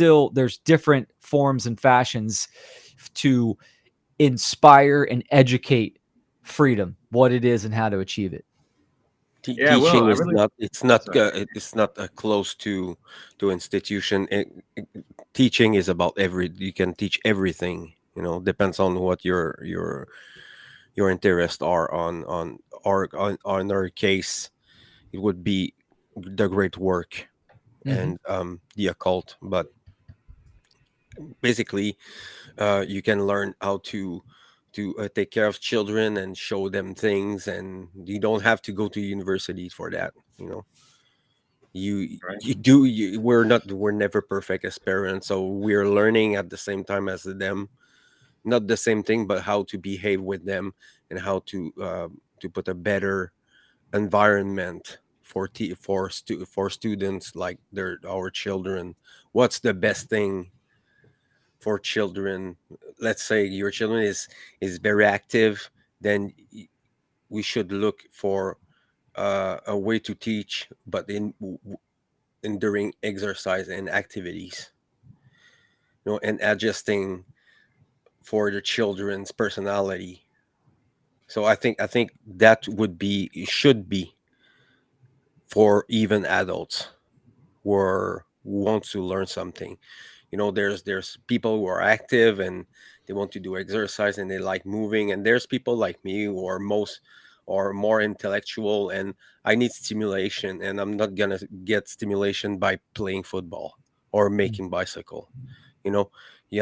different forms and fashions to inspire and educate freedom, what it is and how to achieve it. Teaching is not close to institution. Teaching is about you can teach everything, depends on what your interests are on our case. It would be the great work and the occult, but basically you can learn how to take care of children and show them things, and you don't have to go to university for that. We're never perfect as parents, so we're learning at the same time as them, not the same thing, but how to behave with them and how to put a better environment for students, like our children. What's the best thing for children? Let's say your children is very active, then we should look for a way to teach, but during exercise and activities, and adjusting for the children's personality. So I think that should be for even adults who want to learn something. There's people who are active and they want to do exercise and they like moving, and there's people like me who are more intellectual, and I need stimulation, and I'm not gonna get stimulation by playing football or making bicycle. You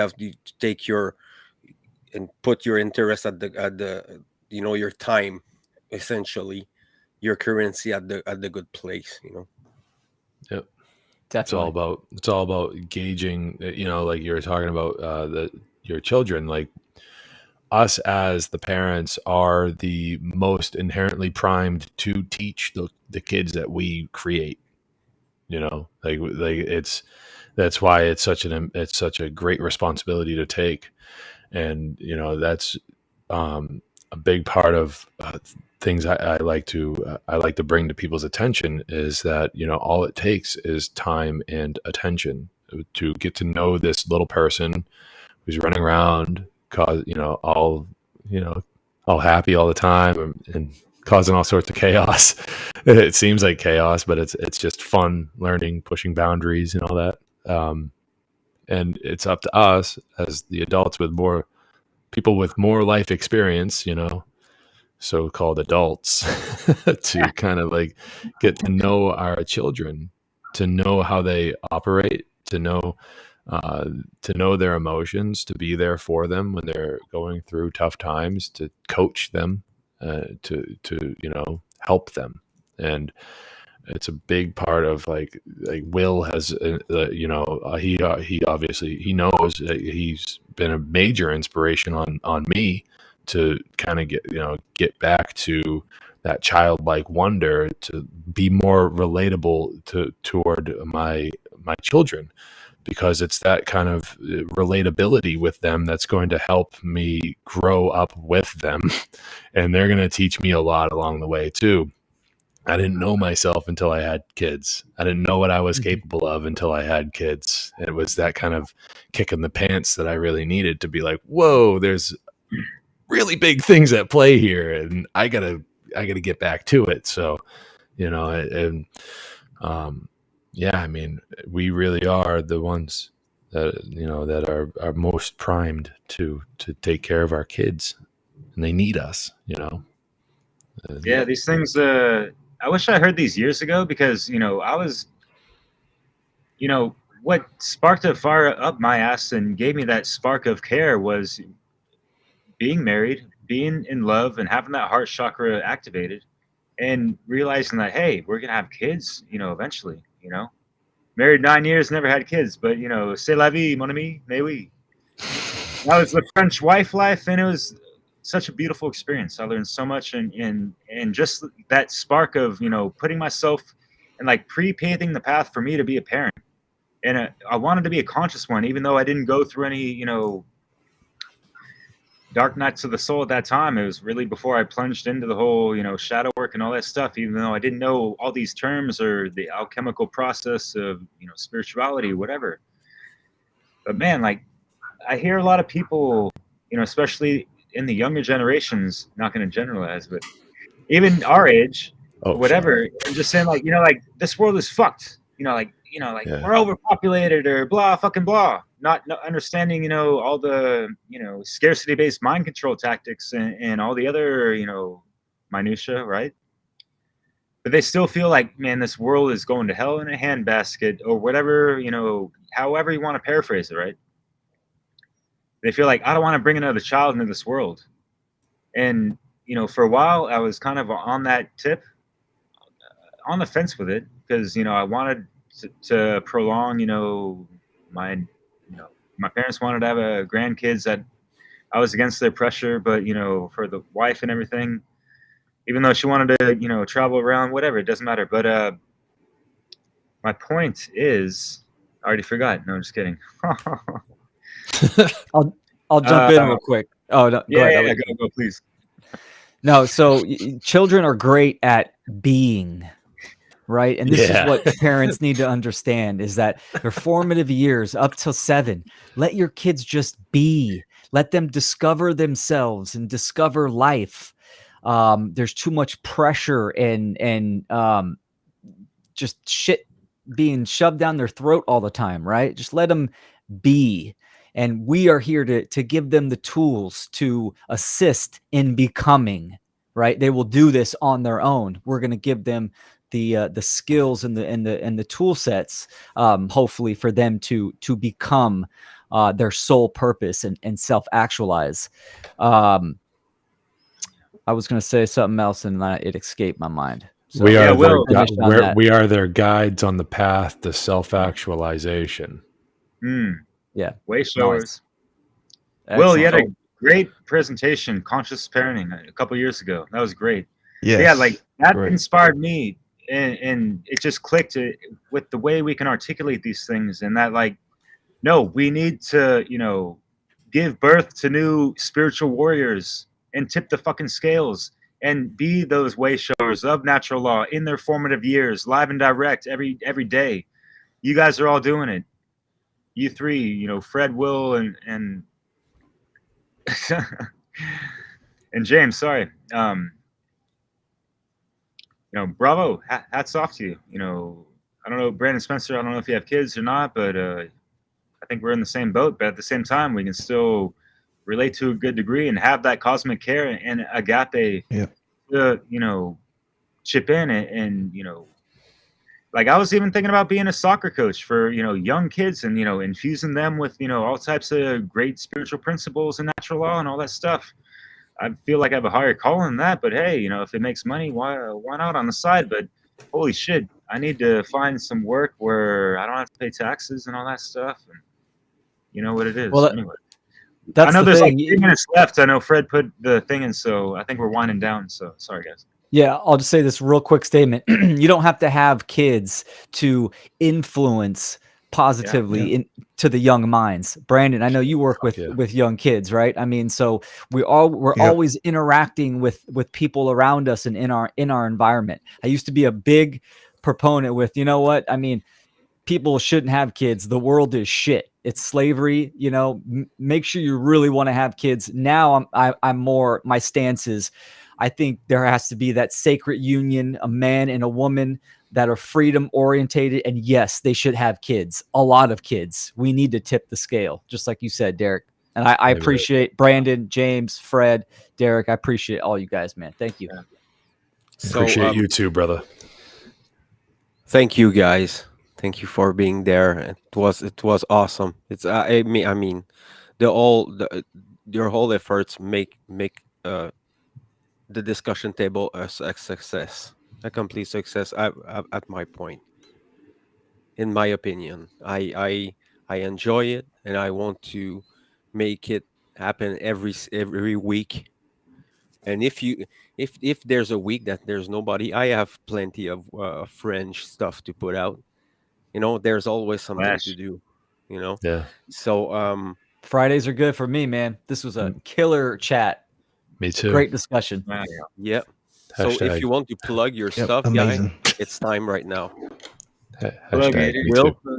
have to take and put your interest at the your time, essentially your currency at the good place. Yep. Definitely. It's all about gauging, like you were talking about your children. Like, us as the parents are the most inherently primed to teach the kids that we create. That's why it's such a great responsibility to take. And that's a big part of things I like to bring to people's attention, is that all it takes is time and attention to get to know this little person who's running around, all happy all the time, and causing all sorts of chaos. It seems like chaos, but it's just fun, learning, pushing boundaries, and all that. And it's up to us as the adults, with more people with more life experience, so-called adults, to kind of like get to know our children, to know how they operate, to know their emotions, to be there for them when they're going through tough times, to coach them, to help them. And it's a big part of like Will has, he obviously, he knows that he's been a major inspiration on me to kind of get back to that childlike wonder, to be more relatable toward my children, because it's that kind of relatability with them that's going to help me grow up with them. And they're going to teach me a lot along the way too. I didn't know myself until I had kids. I didn't know what I was capable of until I had kids. It was that kind of kick in the pants that I really needed, to be like, whoa, there's really big things at play here, and I gotta get back to it. So, I mean, we really are the ones that are most primed to take care of our kids, and they need us. Yeah, these things. I wish I heard these years ago, because I was, what sparked a fire up my ass and gave me that spark of care was being married, being in love, and having that heart chakra activated, and realizing that, hey, we're gonna have kids, eventually. Married 9 years, never had kids, but c'est la vie, mon ami, mais oui. That was the French wife life, and it was such a beautiful experience. I learned so much, and just that spark of putting myself and like pre-paving the path for me to be a parent. And I wanted to be a conscious one, even though I didn't go through any dark nights of the soul at that time. It was really before I plunged into the whole shadow work and all that stuff, even though I didn't know all these terms or the alchemical process of spirituality, whatever. But man, like, I hear a lot of people, especially in the younger generations, not going to generalize, but even our age, whatever, and just saying like, like, this world is fucked, Yeah. we're overpopulated or blah, fucking blah, not understanding, all the, scarcity-based mind control tactics and all the other, minutia, right? But they still feel like, man, this world is going to hell in a handbasket, or whatever, however you want to paraphrase it, right? They feel like, I don't want to bring another child into this world. And, for a while, I was kind of on that tip, on the fence with it, because, I wanted to prolong, my parents wanted to have grandkids. That I was against their pressure, but, for the wife and everything, even though she wanted to, travel around, whatever, it doesn't matter. But my point is, I already forgot. No, I'm just kidding. I'll jump in real quick. Oh, no, go ahead. Yeah, go, please. No, so children are great at being, right? And this is what parents need to understand, is that their formative years up till 7, let your kids just be. Let them discover themselves and discover life. There's too much pressure and just shit being shoved down their throat all the time, right? Just let them be. And we are here to give them the tools to assist in becoming, right? They will do this on their own. We're going to give them the skills and the tool sets, hopefully, for them to become their sole purpose and self-actualize. I was going to say something else and it escaped my mind. So we are we are their guides on the path to self-actualization. Yeah, way showers. Nice. Will, you had a great presentation, Conscious Parenting, a couple years ago. That was great. Yes. Yeah, like that Great. inspired me, and it just clicked with the way we can articulate these things, and that like, no, we need to, give birth to new spiritual warriors and tip the fucking scales and be those way showers of natural law in their formative years, live and direct every day. You guys are all doing it. You three, Fred, Will, and and James. Sorry. Bravo. Hats off to you. I don't know, Brandon Spencer. I don't know if you have kids or not, but I think we're in the same boat. But at the same time, we can still relate to a good degree and have that cosmic care and agape. Yeah. To chip in and like I was even thinking about being a soccer coach for young kids and infusing them with all types of great spiritual principles and natural law and all that stuff. I feel like I have a higher calling than that, but hey, if it makes money, why not on the side? But holy shit, I need to find some work where I don't have to pay taxes and all that stuff. And you know what it is. Well, anyway, that's I know the there's thing. like 3 minutes left. I know Fred put the thing in, so I think we're winding down. So sorry, guys. Yeah, I'll just say this real quick statement. You don't have to have kids to influence positively to the young minds. Brandon, I know you work with young kids, right? I mean, so we're always interacting with people around us and in our environment. I used to be a big proponent with, I mean, people shouldn't have kids. The world is shit. It's slavery. Make sure you really want to have kids. Now I'm more, my stance is, I think there has to be that sacred union, a man and a woman that are freedom orientated. And yes, they should have kids, a lot of kids. We need to tip the scale, just like you said, Derek. And I appreciate Brandon, James, Fred, Derek. I appreciate all you guys, man. Thank you. So, Appreciate you too, brother. Thank you, guys. Thank you for being there. It was awesome. It's I mean, your whole efforts make the discussion table a success, a complete success. At my point, in my opinion, I enjoy it, and I want to make it happen every week. And if there's a week that there's nobody, I have plenty of French stuff to put out. There's always something to do. Yeah. So Fridays are good for me, man. This was a killer chat. Me too. Great discussion. Yeah. So if you want to plug your stuff, amazing. guys, it's time right now. Hashtag me Will? too.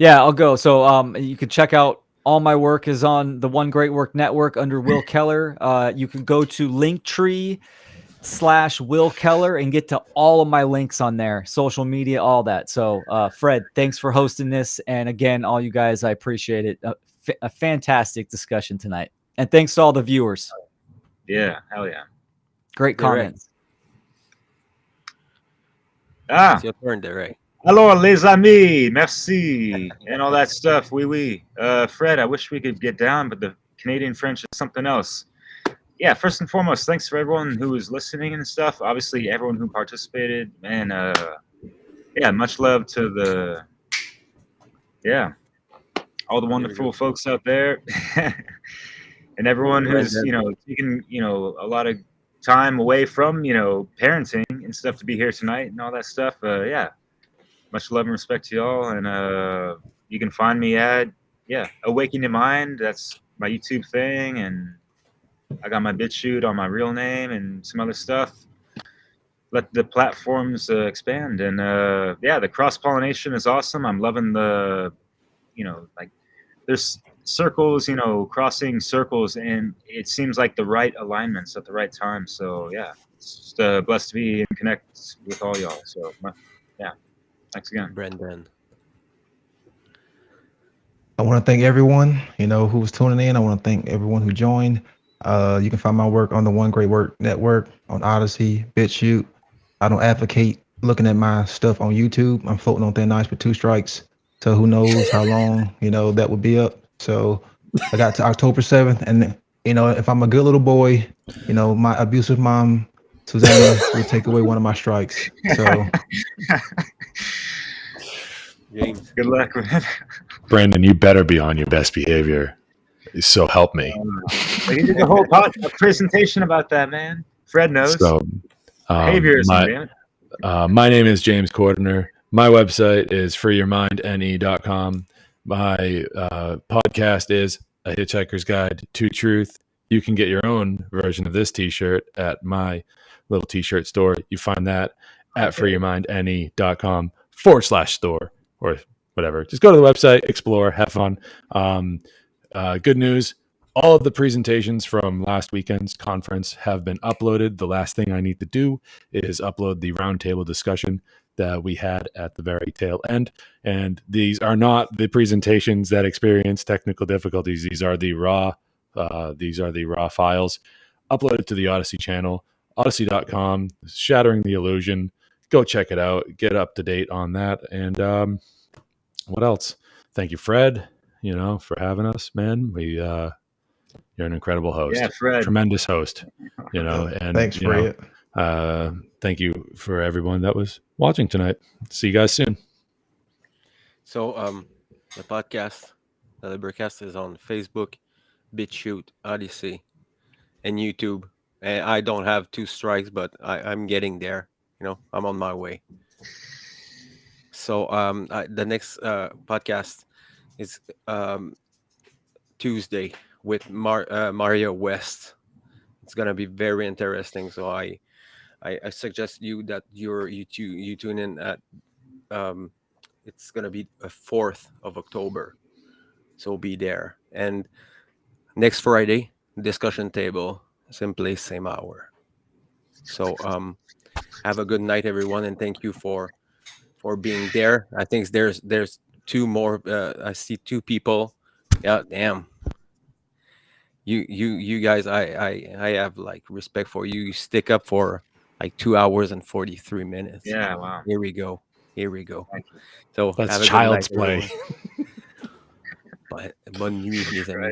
Yeah, I'll go. So you can check out all my work is on the One Great Work Network under Will Keller. You can go to Linktree/Will Keller and get to all of my links on there, social media, all that. So Fred, thanks for hosting this. And again, all you guys, I appreciate it. A fantastic discussion tonight. And thanks to all the viewers. Yeah, hell yeah. Great comments. It's your turn, Derek. Alors, les amis, merci, and all that stuff. Oui. Fred, I wish we could get down, but the Canadian French is something else. Yeah, first and foremost, thanks for everyone who was listening and stuff. Obviously, everyone who participated, and much love to all the wonderful folks out there, and everyone who's taking a lot of time away from parenting and stuff to be here tonight and all that stuff. Much love and respect to y'all, and you can find me at Awaken Your Mind. That's my YouTube thing, and I got my BitChute on my real name and some other stuff. Let the platforms expand, and the cross pollination is awesome. I'm loving the there's circles, crossing circles, and it seems like the right alignments at the right time. So yeah, it's just blessed to be and connect with all y'all. So yeah, thanks again, Brendan. I want to thank everyone, who was tuning in. I want to thank everyone who joined. You can find my work on the One Great Work Network, on Odyssey, BitChute. I don't advocate looking at my stuff on YouTube. I'm floating on thin ice with 2 strikes. So who knows how long, that would be up. So I got to October 7th. And, if I'm a good little boy, my abusive mom, Susanna, will take away one of my strikes. So James. good luck with it. Brandon, you better be on your best behavior. So help me. You did the whole presentation about that, man. Fred knows. So, Behaviorism, my name is James Cordner. My website is freeyourmindne.com. My podcast is A Hitchhiker's Guide to Truth. You can get your own version of this t-shirt at my little t-shirt store. You find that at freeyourmindne.com/store or whatever. Just go to the website, explore, have fun. Good news. All of the presentations from last weekend's conference have been uploaded. The last thing I need to do is upload the roundtable discussion that we had at the very tail end. And these are not the presentations that experience technical difficulties. These are the raw files uploaded to the Odyssey channel, odyssey.com, Shattering the Illusion. Go check it out. Get up to date on that. And what else? Thank you, Fred, for having us, man. You're an incredible host. Yeah, Fred. Tremendous host. And thanks, Fred. Thank you for everyone that was watching tonight. See you guys soon. So the podcast, the LIBERcast, is on Facebook, BitChute, Odyssey, and YouTube. And I don't have 2 strikes, but I'm getting there. I'm on my way. So the next podcast is Tuesday with Mario West. It's gonna be very interesting. So I suggest you that you tune in at it's gonna be the 4th of October. So be there. And next Friday, discussion table, same place, same hour. So have a good night, everyone, and thank you for being there. I think there's 2 more. I see 2 people. Yeah, damn. You guys, I have like respect for you. You stick up for like 2 hours and 43 minutes. Yeah, wow. Here we go. So That's have a child's good night, play. everyone. Bonne nuit, les amis.